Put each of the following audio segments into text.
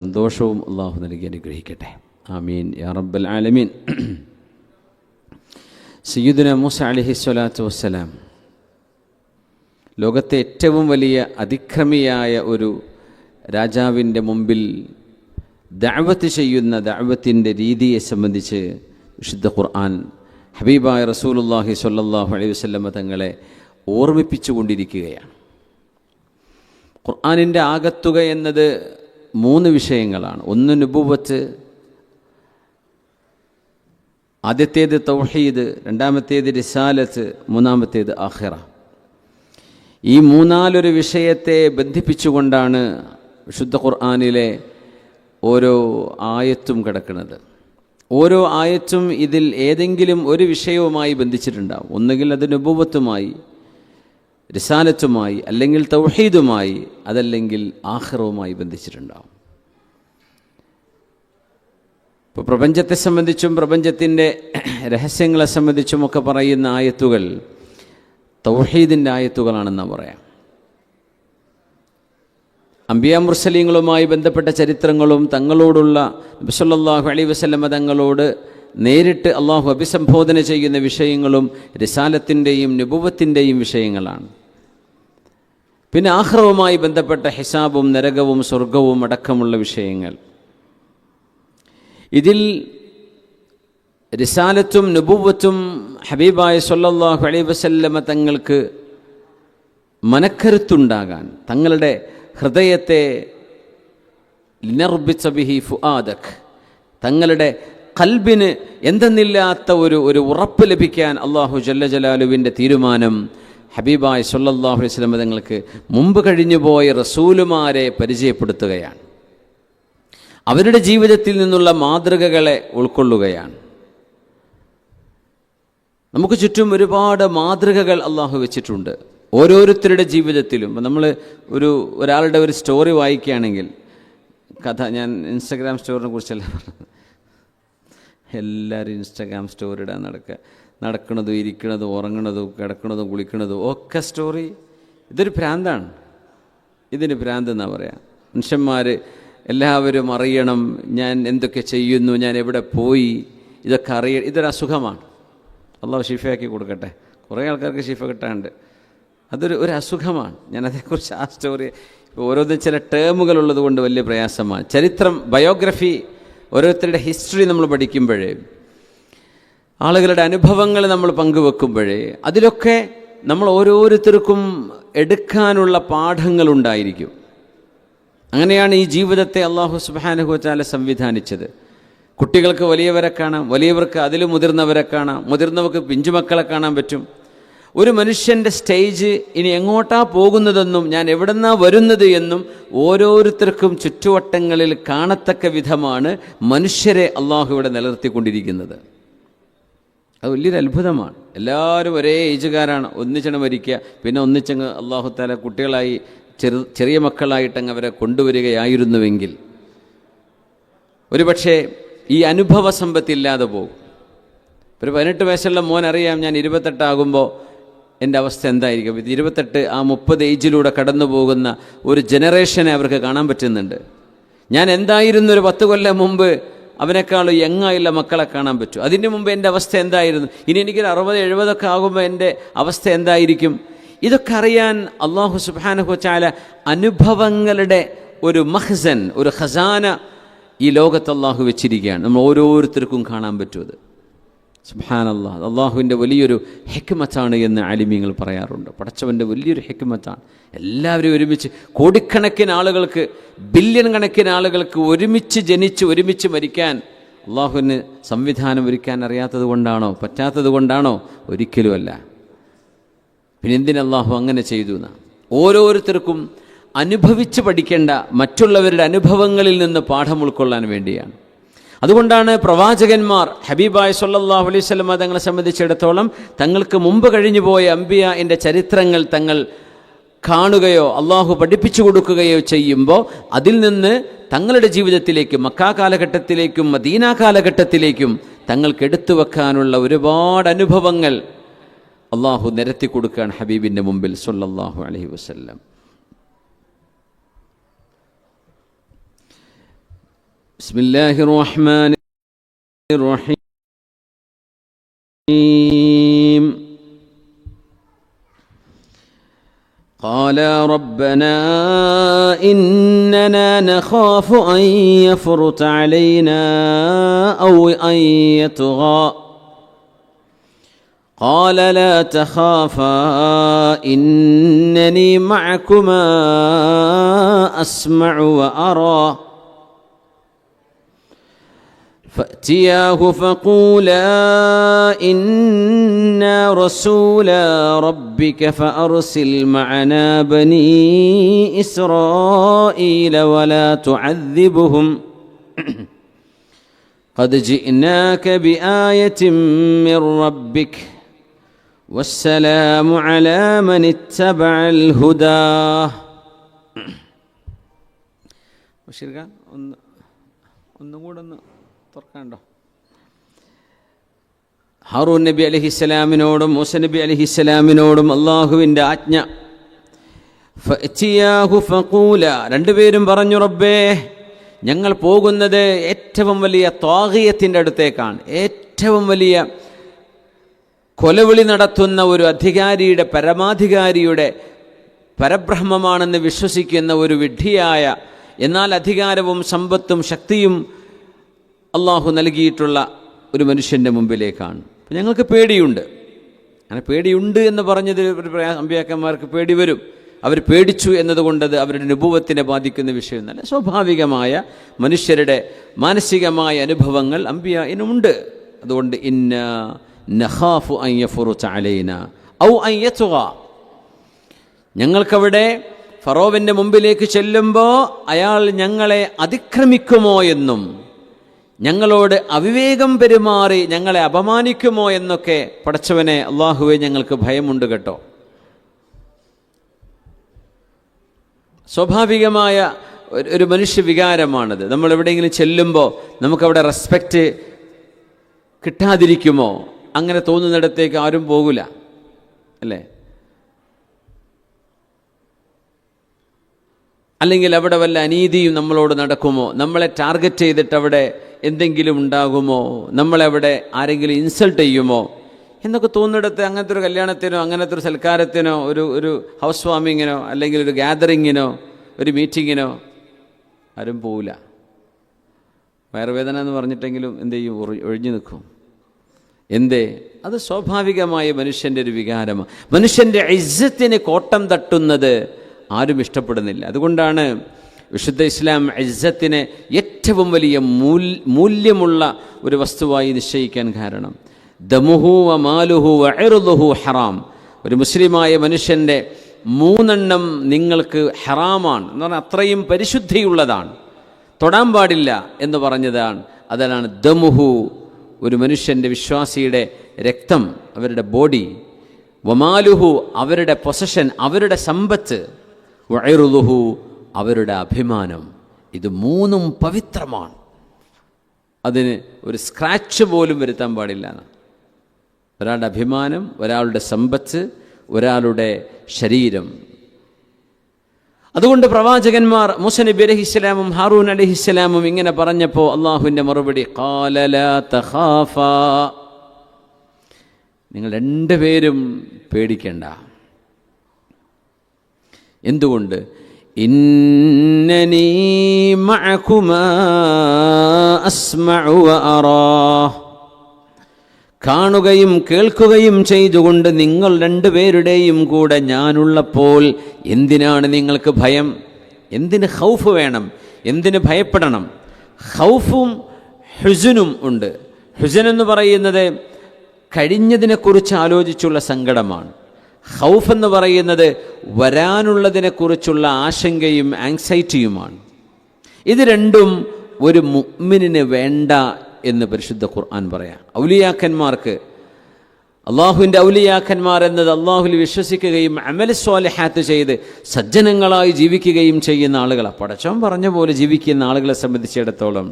സന്തോഷവും അള്ളാഹു നൽകി അനുഗ്രഹിക്കട്ടെ. ആമീൻ യാ റബ്ബൽ ആലമീൻ. സയ്യിദുനാ മൂസ അലൈഹിസ്സലാത്തു വസ്സലാം ലോകത്തെ ഏറ്റവും വലിയ അതിക്രമിയായ ഒരു രാജാവിൻ്റെ മുമ്പിൽ ദഅവത്ത് ചെയ്യുന്ന ദഅവത്തിൻ്റെ രീതിയെ സംബന്ധിച്ച് വിശുദ്ധ ഖുർആൻ ഹബീബായ റസൂലുള്ളാഹി സ്വല്ലല്ലാഹു അലൈഹി വസല്ലമ തങ്ങളെ ഓർമ്മിപ്പിച്ചു കൊണ്ടിരിക്കുകയാണ്. ഖുർആനിൻ്റെ ആകത്തുക എന്നത് 3 വിഷയങ്ങളാണ്. ഒന്ന് നുബുവത്ത്, ആദ്യത്തേത് തൗഹീദ്, രണ്ടാമത്തേത് റിസാലത്ത്, മൂന്നാമത്തേത് ആഖിറ. ഈ 3 വിഷയത്തെ ബന്ധിപ്പിച്ചുകൊണ്ടാണ് വിശുദ്ധ ഖുർആനിലെ ഓരോ ആയത്തും കിടക്കുന്നത്. ഓരോ ആയത്തും ഇതിൽ ഏതെങ്കിലും ഒരു വിഷയവുമായി ബന്ധിച്ചിട്ടുണ്ടാവും. ഒന്നുകിൽ അത് നുബുവത്തുമായി, റിസാലത്തുമായി, അല്ലെങ്കിൽ തൗഹീദുമായി, അതല്ലെങ്കിൽ ആഖിറവുമായി ബന്ധിച്ചിട്ടുണ്ടാവും. ഇപ്പോൾ പ്രപഞ്ചത്തെ സംബന്ധിച്ചും പ്രപഞ്ചത്തിൻ്റെ രഹസ്യങ്ങളെ സംബന്ധിച്ചുമൊക്കെ പറയുന്ന ആയത്തുകൾ തൗഹീദിൻ്റെ ആയത്തുകളാണെന്നാണ് പറയാം. അംബിയാ മുർസലീങ്ങളുമായി ബന്ധപ്പെട്ട ചരിത്രങ്ങളും തങ്ങളോടുള്ള നബി സല്ലല്ലാഹു അലൈഹി വസല്ലമ തങ്ങളോട് നേരിട്ട് അള്ളാഹു അഭിസംബോധന ചെയ്യുന്ന വിഷയങ്ങളും റിസാലത്തിൻ്റെയും നുബുവത്തിൻ്റെയും വിഷയങ്ങളാണ്. പിന്നെ ആഖിറവുമായി ബന്ധപ്പെട്ട ഹിസാബും നരകവും സ്വർഗവും അടക്കമുള്ള വിഷയങ്ങൾ. ഇതിൽ റിസാലത്തും നുബുവത്തും ഹബീബായ സ്വല്ലല്ലാഹു അലൈഹി വസല്ലമ തങ്ങൾക്ക് മനക്കരുത്തുണ്ടാകാൻ, തങ്ങളുടെ ഹൃദയത്തെ ലിനർബിച്ച ബിഹി ഫുആദക്, തങ്ങളുടെ ഖൽബിന് എന്തെന്നില്ലാത്ത ഒരു ഉറപ്പ് ലഭിക്കാൻ അല്ലാഹു ജല്ല ജലാലുവിൻ്റെ തീരുമാനം ഹബീബായ സ്വല്ലല്ലാഹു അലൈഹി വസല്ലം തങ്ങൾക്ക് മുമ്പ് കഴിഞ്ഞുപോയ റസൂലുമാരെ പരിചയപ്പെടുത്തുകയാണ്. അവരുടെ ജീവിതത്തിൽ നിന്നുള്ള മാതൃകകളെ ഉൾക്കൊള്ളുകയാണ്. നമുക്ക് ചുറ്റും ഒരുപാട് മാതൃകകൾ അല്ലാഹു വെച്ചിട്ടുണ്ട് ഓരോരുത്തരുടെ ജീവിതത്തിലും. നമ്മൾ ഒരാളുടെ ഒരു സ്റ്റോറി വായിക്കുകയാണെങ്കിൽ, കഥ, ഞാൻ ഇൻസ്റ്റഗ്രാം സ്റ്റോറിനെ കുറിച്ചല്ല പറഞ്ഞത്, എല്ലാവരും ഇൻസ്റ്റഗ്രാം സ്റ്റോറി ഇടാൻ നടക്കുന്നതും ഇരിക്കുന്നതും ഉറങ്ങണതും കിടക്കുന്നതും കുളിക്കുന്നതും ഒക്കെ സ്റ്റോറി. ഇതൊരു ഭ്രാന്താണ്. ഇതിന് ഭ്രാന്ത് എന്നാ പറയാം. മനുഷ്യന്മാർ എല്ലാവരും അറിയണം ഞാൻ എന്തൊക്കെ ചെയ്യുന്നു, ഞാൻ എവിടെ പോയി, ഇതൊക്കെ ഇതൊരു അസുഖമാണ്. അള്ളാഹു ശിഫയാക്കി കൊടുക്കട്ടെ. കുറേ ആൾക്കാർക്ക് ശിഫ കിട്ടാണ്ട്. ഒരു അസുഖമാണ്. ഞാൻ അതേക്കുറിച്ച് ആ സ്റ്റോറി ഓരോന്നും ചില ടേമുകളുള്ളത് കൊണ്ട് വലിയ പ്രയാസമാണ്. ചരിത്രം, ബയോഗ്രഫി, ഓരോരുത്തരുടെ ഹിസ്റ്ററി നമ്മൾ പഠിക്കുമ്പോഴേ, ആളുകളുടെ അനുഭവങ്ങൾ നമ്മൾ പങ്കുവെക്കുമ്പോഴേ, അതിലൊക്കെ നമ്മൾ ഓരോരുത്തർക്കും എടുക്കാനുള്ള പാഠങ്ങളുണ്ടായിരിക്കും. അങ്ങനെയാണ് ഈ ജീവിതത്തെ അല്ലാഹു സുബ്ഹാനഹു വ തആല സംവിധാനിച്ചത്. കുട്ടികൾക്ക് വലിയവരെ കാണാം, വലിയവർക്ക് അതിലും മുതിർന്നവരെ കാണാം, മുതിർന്നവർക്ക് പിഞ്ചുമക്കളെ കാണാൻ പറ്റും. ഒരു മനുഷ്യൻ്റെ സ്റ്റേജ് ഇനി എങ്ങോട്ടാ പോകുന്നതെന്നും ഞാൻ എവിടെന്നാ വരുന്നത് എന്നും ഓരോരുത്തർക്കും ചുറ്റുവട്ടങ്ങളിൽ കാണത്തക്ക വിധമാണ് മനുഷ്യരെ അള്ളാഹു ഇവിടെ നിലനിർത്തിക്കൊണ്ടിരിക്കുന്നത്. അത് വലിയൊരു അത്ഭുതമാണ്. എല്ലാവരും ഒരേ ഏജുകാരാണ്, ഒന്നിച്ചങ്ങ് മരിക്കുക, പിന്നെ ഒന്നിച്ചങ്ങ് അള്ളാഹു തആല കുട്ടികളായി ചെറിയ മക്കളായിട്ടങ്ങ് അവരെ കൊണ്ടുവരികയായിരുന്നുവെങ്കിൽ ഒരുപക്ഷെ ഈ അനുഭവ സമ്പത്തില്ലാതെ പോകും. ഒരു 18 വയസ്സുള്ള മോൻ അറിയാം ഞാൻ 28 ആകുമ്പോൾ എൻ്റെ അവസ്ഥ എന്തായിരിക്കും. 28 ആ 30 ഏജിലൂടെ കടന്നു പോകുന്ന ഒരു ജനറേഷനെ അവർക്ക് കാണാൻ പറ്റുന്നുണ്ട്. ഞാൻ എന്തായിരുന്നു ഒരു 10 കൊല്ലം മുമ്പ് അവനേക്കാളും യങ്ങായുള്ള മക്കളെ കാണാൻ പറ്റും. അതിന് മുമ്പ് എൻ്റെ അവസ്ഥ എന്തായിരുന്നു, ഇനി എനിക്കൊരു 60-70 ഒക്കെ ആകുമ്പോൾ എൻ്റെ അവസ്ഥ എന്തായിരിക്കും. ഇതൊക്കെ അറിയാൻ അല്ലാഹു സുബ്ഹാനഹു വ തആല അനുഭവങ്ങളുടെ ഒരു മഖ്സൻ, ഒരു ഖസാന ഈ ലോകത്ത് അല്ലാഹു വെച്ചിരിക്കുകയാണ്. നമ്മൾ ഓരോരുത്തർക്കും കാണാൻ പറ്റും. സുബ്ഹാനല്ലാഹ്, അള്ളാഹുവിൻ്റെ വലിയൊരു ഹിക്മത്താണ് എന്ന് ആലിമീങ്ങൾ പറയാറുണ്ട്. പടച്ചവൻ്റെ വലിയൊരു ഹിക്മത്താണ്. എല്ലാവരും ഒരുമിച്ച്, കോടിക്കണക്കിന് ആളുകൾക്ക്, ബില്യൺ കണക്കിന് ആളുകൾക്ക് ഒരുമിച്ച് ജനിച്ച് ഒരുമിച്ച് മരിക്കാൻ അള്ളാഹുവിന് സംവിധാനം ഒരുക്കാൻ അറിയാത്തത് കൊണ്ടാണോ, പറ്റാത്തത് കൊണ്ടാണോ? ഒരിക്കലുമല്ല. പിന്നെ എന്തിന് അള്ളാഹു അങ്ങനെ ചെയ്തു എന്നാ? ഓരോരുത്തർക്കും അനുഭവിച്ച് പഠിക്കേണ്ട, മറ്റുള്ളവരുടെ അനുഭവങ്ങളിൽ നിന്ന് പാഠം ഉൾക്കൊള്ളാൻ വേണ്ടിയാണ്. അതുകൊണ്ടാണ് പ്രവാചകന്മാർ ഹബീബായ സ്വല്ലല്ലാഹു അലൈഹി വസല്ലം തങ്ങളെ സംബന്ധിച്ചിടത്തോളം തങ്ങൾക്ക് മുമ്പ് കഴിഞ്ഞു പോയ അംബിയാഇൻ്റെ ചരിത്രങ്ങൾ തങ്ങൾ കാണുകയോ അള്ളാഹു പഠിപ്പിച്ചു കൊടുക്കുകയോ ചെയ്യുമ്പോൾ അതിൽ നിന്ന് തങ്ങളുടെ ജീവിതത്തിലേക്കും മക്ക കാലഘട്ടത്തിലേക്കും മദീന കാലഘട്ടത്തിലേക്കും തങ്ങൾക്ക് എടുത്തു വെക്കാനുള്ള ഒരുപാട് അനുഭവങ്ങൾ അള്ളാഹു നിരത്തി കൊടുക്കുകയാണ് ഹബീബിൻ്റെ മുമ്പിൽ സ്വല്ലല്ലാഹു അലൈഹി വസല്ലം. ബിസ്മില്ലാഹിർ റഹ്മാനിർ റഹീം. قال ربنا إننا نخاف أن يفرط علينا أو أن يطغى قال لا تخافا إنني معكما أسمع وأرى فأتياه فقولا إنا رسولا ربك فأرسل معنا بني إسرائيل ولا تعذبهم قد جئناك بآية من ربك والسلام على من اتبع الهدى. ഒന്നും കൂടെ ഒന്ന് തുറക്കാണ്ടോ? ഹാറൂൻ നബി അലൈഹിസ്സലാമിനോടും മൂസ നബി അലൈഹിസ്സലാമിനോടും അള്ളാഹുവിൻ്റെ ആജ്ഞ. ഫഅ്തിയാഹു ഫഖൂല, രണ്ടുപേരും പറഞ്ഞു, റബ്ബേ, ഞങ്ങൾ പോകുന്നത് ഏറ്റവും വലിയ ത്വാഗിയത്തിൻ്റെ അടുത്തേക്കാണ്. ഏറ്റവും വലിയ കൊലവിളി നടത്തുന്ന ഒരു അധികാരിയുടെ, പരമാധികാരിയുടെ പരബ്രഹ്മമാണെന്ന് വിശ്വസിക്കുന്ന ഒരു വിഡ്ഢിയായ, എന്നാൽ അധികാരവും സമ്പത്തും ശക്തിയും അള്ളാഹു നൽകിയിട്ടുള്ള ഒരു മനുഷ്യൻ്റെ മുമ്പിലേക്കാണ്. അപ്പം ഞങ്ങൾക്ക് പേടിയുണ്ട്. അങ്ങനെ പേടിയുണ്ട് എന്ന് പറഞ്ഞത് അമ്പിയാക്കന്മാർക്ക് പേടി വരും. അവർ പേടിച്ചു എന്നതുകൊണ്ടത് അവരുടെ നുബുവത്തിനെ ബാധിക്കുന്ന വിഷയമൊന്നുമല്ല. സ്വാഭാവികമായ മനുഷ്യരുടെ മാനസികമായ അനുഭവങ്ങൾ അമ്പിയായിനുമുണ്ട്. അതുകൊണ്ട് ഇന്ന നഖാഫു അൻ യഫ്റുത അലൈന ഔ അൻ യത്ഗ, ഞങ്ങൾക്കവിടെ ഫറോവിൻ്റെ മുമ്പിലേക്ക് ചെല്ലുമ്പോൾ അയാൾ ഞങ്ങളെ അതിക്രമിക്കുമോ എന്നും ഞങ്ങളോട് അവിവേകം പെരുമാറി ഞങ്ങളെ അപമാനിക്കുമോ എന്നൊക്കെ പടച്ചവനെ അള്ളാഹുവെ ഞങ്ങൾക്ക് ഭയമുണ്ട് കേട്ടോ. സ്വാഭാവികമായ ഒരു മനുഷ്യ വികാരമാണത്. നമ്മൾ എവിടെയെങ്കിലും ചെല്ലുമ്പോൾ നമുക്കവിടെ റെസ്പെക്റ്റ് കിട്ടാതിരിക്കുമോ, അങ്ങനെ തോന്നുന്നിടത്തേക്ക് ആരും പോകില്ല, അല്ലേ? അല്ലെങ്കിൽ അവിടെ വല്ല അനീതിയും നമ്മളോട് നടക്കുമോ, നമ്മളെ ടാർഗറ്റ് ചെയ്തിട്ട് അവിടെ എന്തെങ്കിലും ഉണ്ടാകുമോ, നമ്മളെവിടെ ആരെങ്കിലും ഇൻസൾട്ട് ചെയ്യുമോ എന്നൊക്കെ തോന്നിടത്ത് അങ്ങനത്തെ ഒരു കല്യാണത്തിനോ അങ്ങനത്തെ ഒരു സൽക്കാരത്തിനോ ഒരു ഹൗസ് വാമിങ്ങിനോ അല്ലെങ്കിൽ ഒരു ഗ്യാതറിങ്ങിനോ ഒരു മീറ്റിങ്ങിനോ ആരും പോവില്ല. വയറുവേദന എന്ന് പറഞ്ഞിട്ടെങ്കിലും എന്ത് ചെയ്യും? ഒഴിഞ്ഞു നിൽക്കും. എന്തേ? അത് സ്വാഭാവികമായ മനുഷ്യൻ്റെ ഒരു വികാരമാണ്. മനുഷ്യൻ്റെ ഇസ്സത്തിന് കോട്ടം തട്ടുന്നത് ആരും ഇഷ്ടപ്പെടുന്നില്ല. അതുകൊണ്ടാണ് വിശുദ്ധ ഇസ്ലാം ഇസ്സത്തിനെ ഏറ്റവും വലിയ മൂല്യമുള്ള ഒരു വസ്തുവായി നിശ്ചയിക്കാൻ കാരണം. ദമുഹു വ മാലുഹു വ ഇർദുഹു ഹറാം. ഒരു മുസ്ലിമായ മനുഷ്യൻ്റെ 3 നിങ്ങൾക്ക് ഹറാമാണ് എന്ന് പറഞ്ഞാൽ അത്രയും പരിശുദ്ധിയുള്ളതാണ്, തൊടാൻ പാടില്ല എന്ന് പറഞ്ഞതാണ്. അതിലാണ് ദമുഹു, ഒരു മനുഷ്യൻ്റെ വിശ്വാസിയുടെ രക്തം, അവരുടെ ബോഡി, വമാലുഹു, അവരുടെ പൊസഷൻ, അവരുടെ സമ്പത്ത്, വഇർദുഹു, അവരുടെ അഭിമാനം. ഇത് 3 പവിത്രമാണ്. അതിന് ഒരു സ്ക്രാച്ച് പോലും വരുത്താൻ പാടില്ല. ഒരാളുടെ അഭിമാനം, ഒരാളുടെ സമ്പത്ത്, ഒരാളുടെ ശരീരം. അതുകൊണ്ട് പ്രവാചകന്മാർ മൂസ നബി അലൈഹിസ്സലാമും ഹാറൂൻ അലൈഹിസ്സലാമും ഇങ്ങനെ പറഞ്ഞപ്പോൾ അള്ളാഹുവിൻ്റെ മറുപടി ഖാല ലാ തഖാഫാ, നിങ്ങൾ 2 പേരും പേടിക്കേണ്ട. എന്തുകൊണ്ട്? ഇന്നനീ മഅകുമാ അസ്മഉ വ അറാ, കാണുകയും കേൾക്കുകയും ചെയ്തുകൊണ്ട് നിങ്ങൾ 2 പേരുടെയും കൂടെ ഞാനുള്ളപ്പോൾ എന്തിനാണ് നിങ്ങൾക്ക് ഭയം? എന്തിന് ഖൗഫ് വേണം? എന്തിന് ഭയപ്പെടണം? ഖൗഫും ഹുസ്നും ഉണ്ട്. ഹുസ്ൻ എന്ന് പറയുന്നത് കഴിഞ്ഞതിനെക്കുറിച്ച് ആലോചിച്ചുള്ള സങ്കടമാണ്. ഖൗഫ് എന്ന് പറയുന്നത് വരാനുള്ളതിനെക്കുറിച്ചുള്ള ആശങ്കയും ആങ്സൈറ്റിയുമാണ്. ഇത് രണ്ടും ഒരു മുഅ്മിനിന് വേണ്ട എന്ന് പരിശുദ്ധ ഖുർആൻ പറയാം. ഔലിയാക്കന്മാർക്ക്, അള്ളാഹുവിൻ്റെ ഔലിയാക്കന്മാർ എന്നത് അള്ളാഹുവിൽ വിശ്വസിക്കുകയും അമൽ സ്വാലിഹാത്ത് ചെയ്ത് സജ്ജനങ്ങളായി ജീവിക്കുകയും ചെയ്യുന്ന ആളുകളാണ്. പടച്ചോൻ പറഞ്ഞ പോലെ ജീവിക്കുന്ന ആളുകളെ സംബന്ധിച്ചിടത്തോളം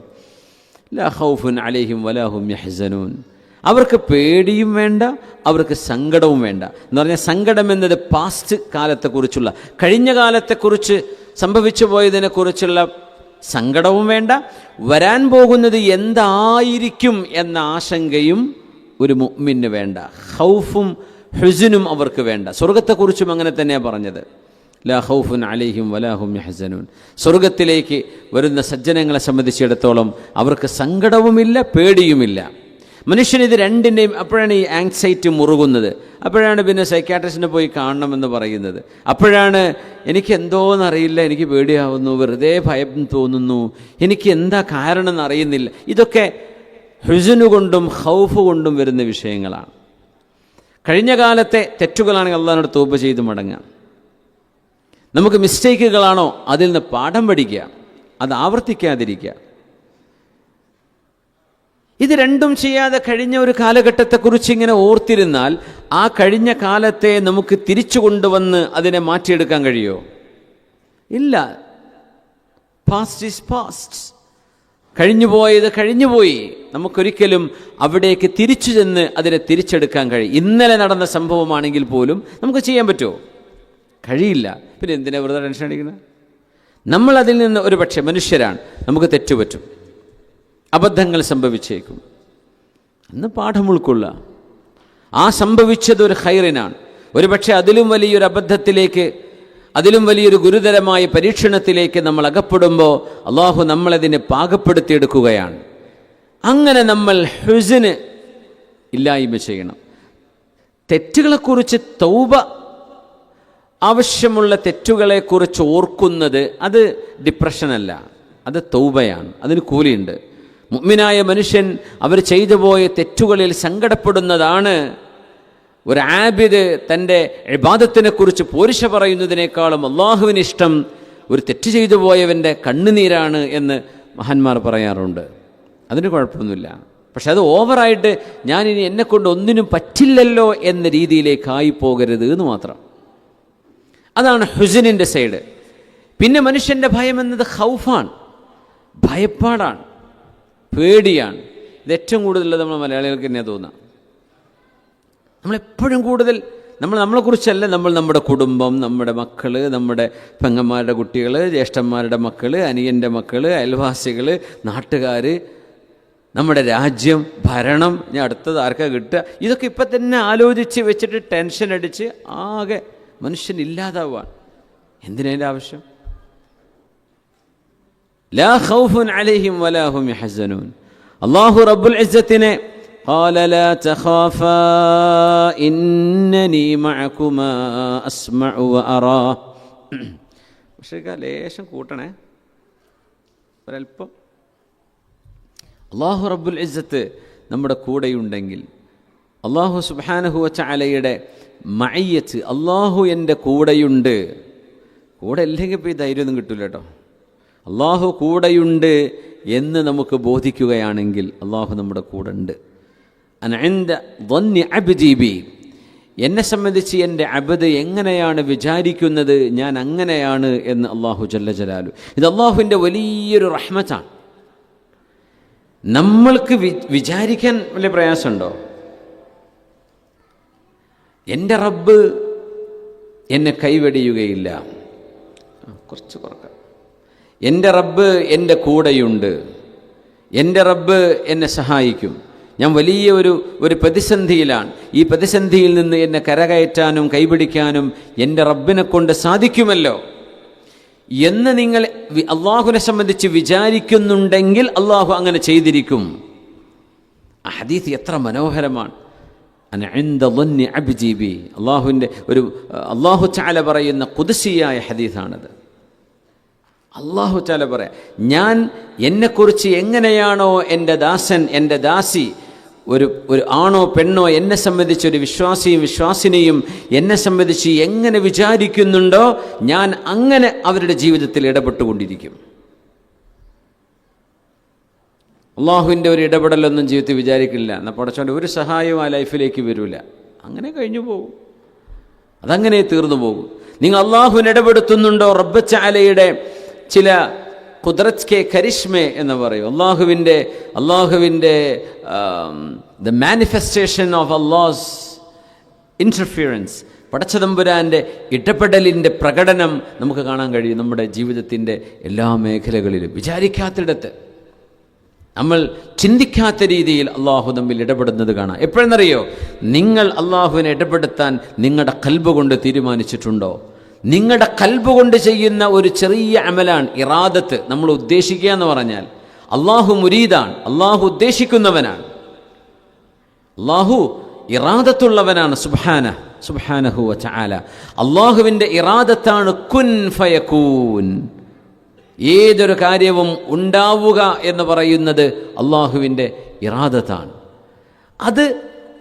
ലാ ഖൗഫുൻ അലൈഹിം വലാ ഹും യഹ്സനൂൻ, അവർക്ക് പേടിയും വേണ്ട, അവർക്ക് സങ്കടവും വേണ്ട. എന്ന് പറഞ്ഞാൽ സങ്കടം എന്നത് പാസ്റ്റ് കാലത്തെക്കുറിച്ചുള്ള, കഴിഞ്ഞ കാലത്തെക്കുറിച്ച് സംഭവിച്ചു പോയതിനെക്കുറിച്ചുള്ള സങ്കടവും വേണ്ട, വരാൻ പോകുന്നത് എന്തായിരിക്കും എന്ന ആശങ്കയും ഒരു മുഅ്മിന് വേണ്ട. ഖൗഫും ഹുസ്നും അവർക്ക് വേണ്ട. സ്വർഗത്തെക്കുറിച്ചും അങ്ങനെ തന്നെയാണ് പറഞ്ഞത്, ലാ ഖൗഫുൻ അലൈഹിം വലാ ഹും യഹ്സനൂൻ. സ്വർഗത്തിലേക്ക് വരുന്ന സജ്ജനങ്ങളെ സംബന്ധിച്ചിടത്തോളം അവർക്ക് സങ്കടവുമില്ല, പേടിയുമില്ല. മനുഷ്യനിത് രണ്ടിൻ്റെയും അപ്പോഴാണ് ഈ ആങ്സൈറ്റി മുറുകുന്നത്. അപ്പോഴാണ് പിന്നെ സൈക്യാട്രിസ്റ്റിനെ പോയി കാണണമെന്ന് പറയുന്നത്. അപ്പോഴാണ് എനിക്ക് എന്തോന്നറിയില്ല, എനിക്ക് പേടിയാവുന്നു, വെറുതെ ഭയം തോന്നുന്നു, എനിക്ക് എന്താ കാരണം എന്നറിയുന്നില്ല. ഇതൊക്കെ ഹുസ്നു കൊണ്ടും ഖൗഫ് കൊണ്ടും വരുന്ന വിഷയങ്ങളാണ്. കഴിഞ്ഞ കാലത്തെ തെറ്റുകളാണെങ്കിൽ അള്ളാഹിനോട് തൗബ ചെയ്ത് മടങ്ങാം. നമുക്ക് മിസ്റ്റേക്കുകളാണോ അതിൽ നിന്ന് പാഠം പഠിക്കുക, അത് ആവർത്തിക്കാതിരിക്കുക. ഇത് രണ്ടും ചെയ്യാതെ കഴിഞ്ഞ ഒരു കാലഘട്ടത്തെക്കുറിച്ച് ഇങ്ങനെ ഓർത്തിരുന്നാൽ ആ കഴിഞ്ഞ കാലത്തെ നമുക്ക് തിരിച്ചു കൊണ്ടുവന്ന് അതിനെ മാറ്റിയെടുക്കാൻ കഴിയുമോ? ഇല്ല. Past is past. കഴിഞ്ഞുപോയത് കഴിഞ്ഞുപോയി. നമുക്കൊരിക്കലും അവിടേക്ക് തിരിച്ചു ചെന്ന് അതിനെ തിരിച്ചെടുക്കാൻ കഴിയും. ഇന്നലെ നടന്ന സംഭവമാണെങ്കിൽ പോലും നമുക്ക് ചെയ്യാൻ പറ്റുമോ? കഴിയില്ല. പിന്നെ എന്തിനാ വെറുതെ ടെൻഷൻ അടിക്കുന്നത്? നമ്മൾ അതിൽ നിന്ന് ഒരു പക്ഷേ മനുഷ്യരാണ്, നമുക്ക് തെറ്റുപറ്റും, അബദ്ധങ്ങൾ സംഭവിച്ചേക്കും. അന്ന് പാഠം ഉൾക്കൊള്ളുക. ആ സംഭവിച്ചത് ഒരു ഖൈറിനാണ്. ഒരു പക്ഷേ അതിലും വലിയൊരു അബദ്ധത്തിലേക്ക്, അതിലും വലിയൊരു ഗുരുതരമായ പരീക്ഷണത്തിലേക്ക് നമ്മൾ അകപ്പെടുമ്പോൾ അള്ളാഹു നമ്മളതിനെ പാകപ്പെടുത്തിയെടുക്കുകയാണ്. അങ്ങനെ നമ്മൾ ഹുസ്ന് ഇല്ലായ്മ ചെയ്യണം. തെറ്റുകളെക്കുറിച്ച് തൗബ, ആവശ്യമുള്ള തെറ്റുകളെക്കുറിച്ച് ഓർക്കുന്നത് അത് ഡിപ്രഷനല്ല, അത് തൗബയാണ്. അതിന് കൂലിയുണ്ട്. മുഅ്മിനായ മനുഷ്യൻ അവർ ചെയ്തു പോയ തെറ്റുകളിൽ സങ്കടപ്പെടുന്നതാണ് ഒരു ആബിദ് തൻ്റെ ഇബാദത്തിനെക്കുറിച്ച് പോരിശ പറയുന്നതിനേക്കാളും അള്ളാഹുവിന് ഇഷ്ടം ഒരു തെറ്റ് ചെയ്തു പോയവൻ്റെ കണ്ണുനീരാണ് എന്ന് മഹാന്മാർ പറയാറുണ്ട്. അതിന് കുഴപ്പമൊന്നുമില്ല. പക്ഷെ അത് ഓവറായിട്ട് ഞാനിനി എന്നെക്കൊണ്ട് ഒന്നിനും പറ്റില്ലല്ലോ എന്ന രീതിയിലേക്കായി പോകരുത് എന്ന് മാത്രം. അതാണ് ഹുസ്നിൻ്റെ സൈഡ്. പിന്നെ മനുഷ്യൻ്റെ ഭയം എന്നത് ഖൗഫാണ്, ഭയപ്പാടാണ്, പേടിയാണ്. ഇത് ഏറ്റവും കൂടുതൽ നമ്മൾ മലയാളികൾക്ക് തന്നെ തോന്നാം. നമ്മളെപ്പോഴും കൂടുതൽ നമ്മളെക്കുറിച്ചല്ല, നമ്മുടെ കുടുംബം, നമ്മുടെ മക്കൾ, നമ്മുടെ പെങ്ങന്മാരുടെ കുട്ടികൾ, ജ്യേഷ്ഠന്മാരുടെ മക്കൾ, അനിയൻ്റെ മക്കൾ, അയൽവാസികൾ, നാട്ടുകാർ, നമ്മുടെ രാജ്യം, ഭരണം, ഞാൻ അടുത്തത് ആർക്കാ കിട്ടുക, ഇതൊക്കെ ഇപ്പം തന്നെ ആലോചിച്ച് വെച്ചിട്ട് ടെൻഷൻ അടിച്ച് ആകെ മനുഷ്യൻ ഇല്ലാതാവാണ്. എന്തിനതിൻ്റെ ആവശ്യം? ലാ ഖൗഫുൻ അലൈഹിം വലാ ഹും യഹ്സനൂൻ. അല്ലാഹു റബ്ബുൽ ഇസ്സത്തിനെ ഖാല ലാ തഖാഫാ ഇന്നനി മഅകുമാ അസ്മഉ വ അറാ. പക്ഷേ ലേശം കൂട്ടണേ, ഒരൽപ്പം. അല്ലാഹു റബ്ബുൽ ഇസ്സത്ത് നമ്മുടെ കൂടെയുണ്ടെങ്കിൽ, അല്ലാഹു സുബ്ഹാനഹു വ തആലയുടെ മഅയ്യത്ത്, അല്ലാഹു എൻ്റെ കൂടെയുണ്ട്. കൂടെ ഇല്ലെങ്കിൽ ഇപ്പോൾ ഈ ധൈര്യമൊന്നും കിട്ടില്ല കേട്ടോ. അള്ളാഹു കൂടെയുണ്ട് എന്ന് നമുക്ക് ബോധിക്കുകയാണെങ്കിൽ അള്ളാഹു നമ്മുടെ കൂടെ ഉണ്ട്. അൻഇൻദ ظنി അബ്ദി ബി, എന്നെ സംബന്ധിച്ച് എൻ്റെ അബ്ദ് എങ്ങനെയാണ് വിചാരിക്കുന്നത് ഞാൻ അങ്ങനെയാണ് എന്ന് അള്ളാഹു ജല്ല ജലാലു. ഇത് അള്ളാഹുവിൻ്റെ വലിയൊരു റഹ്മത്താണ്. നമ്മൾക്ക് വിചാരിക്കാൻ വലിയ പ്രയാസമുണ്ടോ? എൻ്റെ റബ്ബ് എന്നെ കൈവെടിയുകയില്ല. കുറച്ച് കുറക്കാം. എൻ്റെ റബ്ബ് എൻ്റെ കൂടെയുണ്ട്, എൻ്റെ റബ്ബ് എന്നെ സഹായിക്കും, ഞാൻ വലിയ ഒരു പ്രതിസന്ധിയിലാണ്, ഈ പ്രതിസന്ധിയിൽ നിന്ന് എന്നെ കരകയറ്റാനും കൈപിടിക്കാനും എൻ്റെ റബ്ബിനെ കൊണ്ട് സാധിക്കുമല്ലോ എന്ന് നിങ്ങൾ അള്ളാഹുവിനെ സംബന്ധിച്ച് വിചാരിക്കുന്നുണ്ടെങ്കിൽ അള്ളാഹു അങ്ങനെ ചെയ്തിരിക്കും. ആ ഹദീസ് എത്ര മനോഹരമാണ്. അൻഇൻദ ظنി അബ്ദി ബി, അള്ളാഹുവിൻ്റെ അള്ളാഹു തആല പറയുന്ന ഖുദ്സിയായ ഹദീസാണത്. അള്ളാഹു തആല പറയാം, ഞാൻ എന്നെക്കുറിച്ച് എങ്ങനെയാണോ എൻ്റെ ദാസൻ, എൻ്റെ ദാസി, ഒരു ആണോ പെണ്ണോ എന്നെ സംബന്ധിച്ച്, ഒരു വിശ്വാസിയും വിശ്വാസിനിയും എന്നെ സംബന്ധിച്ച് എങ്ങനെ വിചാരിക്കുന്നുണ്ടോ ഞാൻ അങ്ങനെ അവരുടെ ജീവിതത്തിൽ ഇടപെട്ടുകൊണ്ടിരിക്കും. അള്ളാഹുവിൻ്റെ ഒരു ഇടപെടലൊന്നും ജീവിതത്തിൽ വിചാരിക്കില്ല, എന്നാൽ പടച്ചോൻ്റെ ഒരു സഹായവും ആ ലൈഫിലേക്ക് വരില്ല. അങ്ങനെ കഴിഞ്ഞു പോകും, അതങ്ങനെ തീർന്നു പോകും. നിങ്ങൾ അള്ളാഹുവിന് ഇടപെടുത്തുന്നുണ്ടോ? റബ്ബ് തആലയുടെ ചില ഖുദ്റത്ത് കെ കരിഷ്മെ എന്ന് പറയും. അള്ളാഹുവിൻ്റെ the manifestation of Allah's interference, പടച്ചതമ്പുരാൻ്റെ ഇടപെടലിൻ്റെ പ്രകടനം നമുക്ക് കാണാൻ കഴിയും നമ്മുടെ ജീവിതത്തിൻ്റെ എല്ലാ മേഖലകളിലും. വിചാരിക്കാത്തിടത്ത്, നമ്മൾ ചിന്തിക്കാത്ത രീതിയിൽ അള്ളാഹു തമ്മിൽ ഇടപെടുന്നത് കാണാം. എപ്പോഴെന്നറിയോ? നിങ്ങൾ അള്ളാഹുവിനെ ഇടപെടുത്താൻ നിങ്ങളുടെ ഖൽബ് കൊണ്ട് തീരുമാനിച്ചിട്ടുണ്ടോ? നിങ്ങളുടെ ഖൽബ് കൊണ്ട് ചെയ്യുന്ന ഒരു ചെറിയ അമലാണ് ഇറാദത്ത്. നമ്മൾ ഉദ്ദേശിക്കുക എന്ന് പറഞ്ഞാൽ അള്ളാഹു മുരീദാണ്, അള്ളാഹു ഉദ്ദേശിക്കുന്നവനാണ്, അള്ളാഹു ഇറാദത്തുള്ളവനാണ്. സുബ്ഹാനഹു വ തആല അള്ളാഹുവിൻ്റെ ഇറാദത്താണ് കുൻ ഫയകൂൻ. ഏതൊരു കാര്യവും ഉണ്ടാവുക എന്ന് പറയുന്നത് അള്ളാഹുവിൻ്റെ ഇറാദത്താണ്. അത്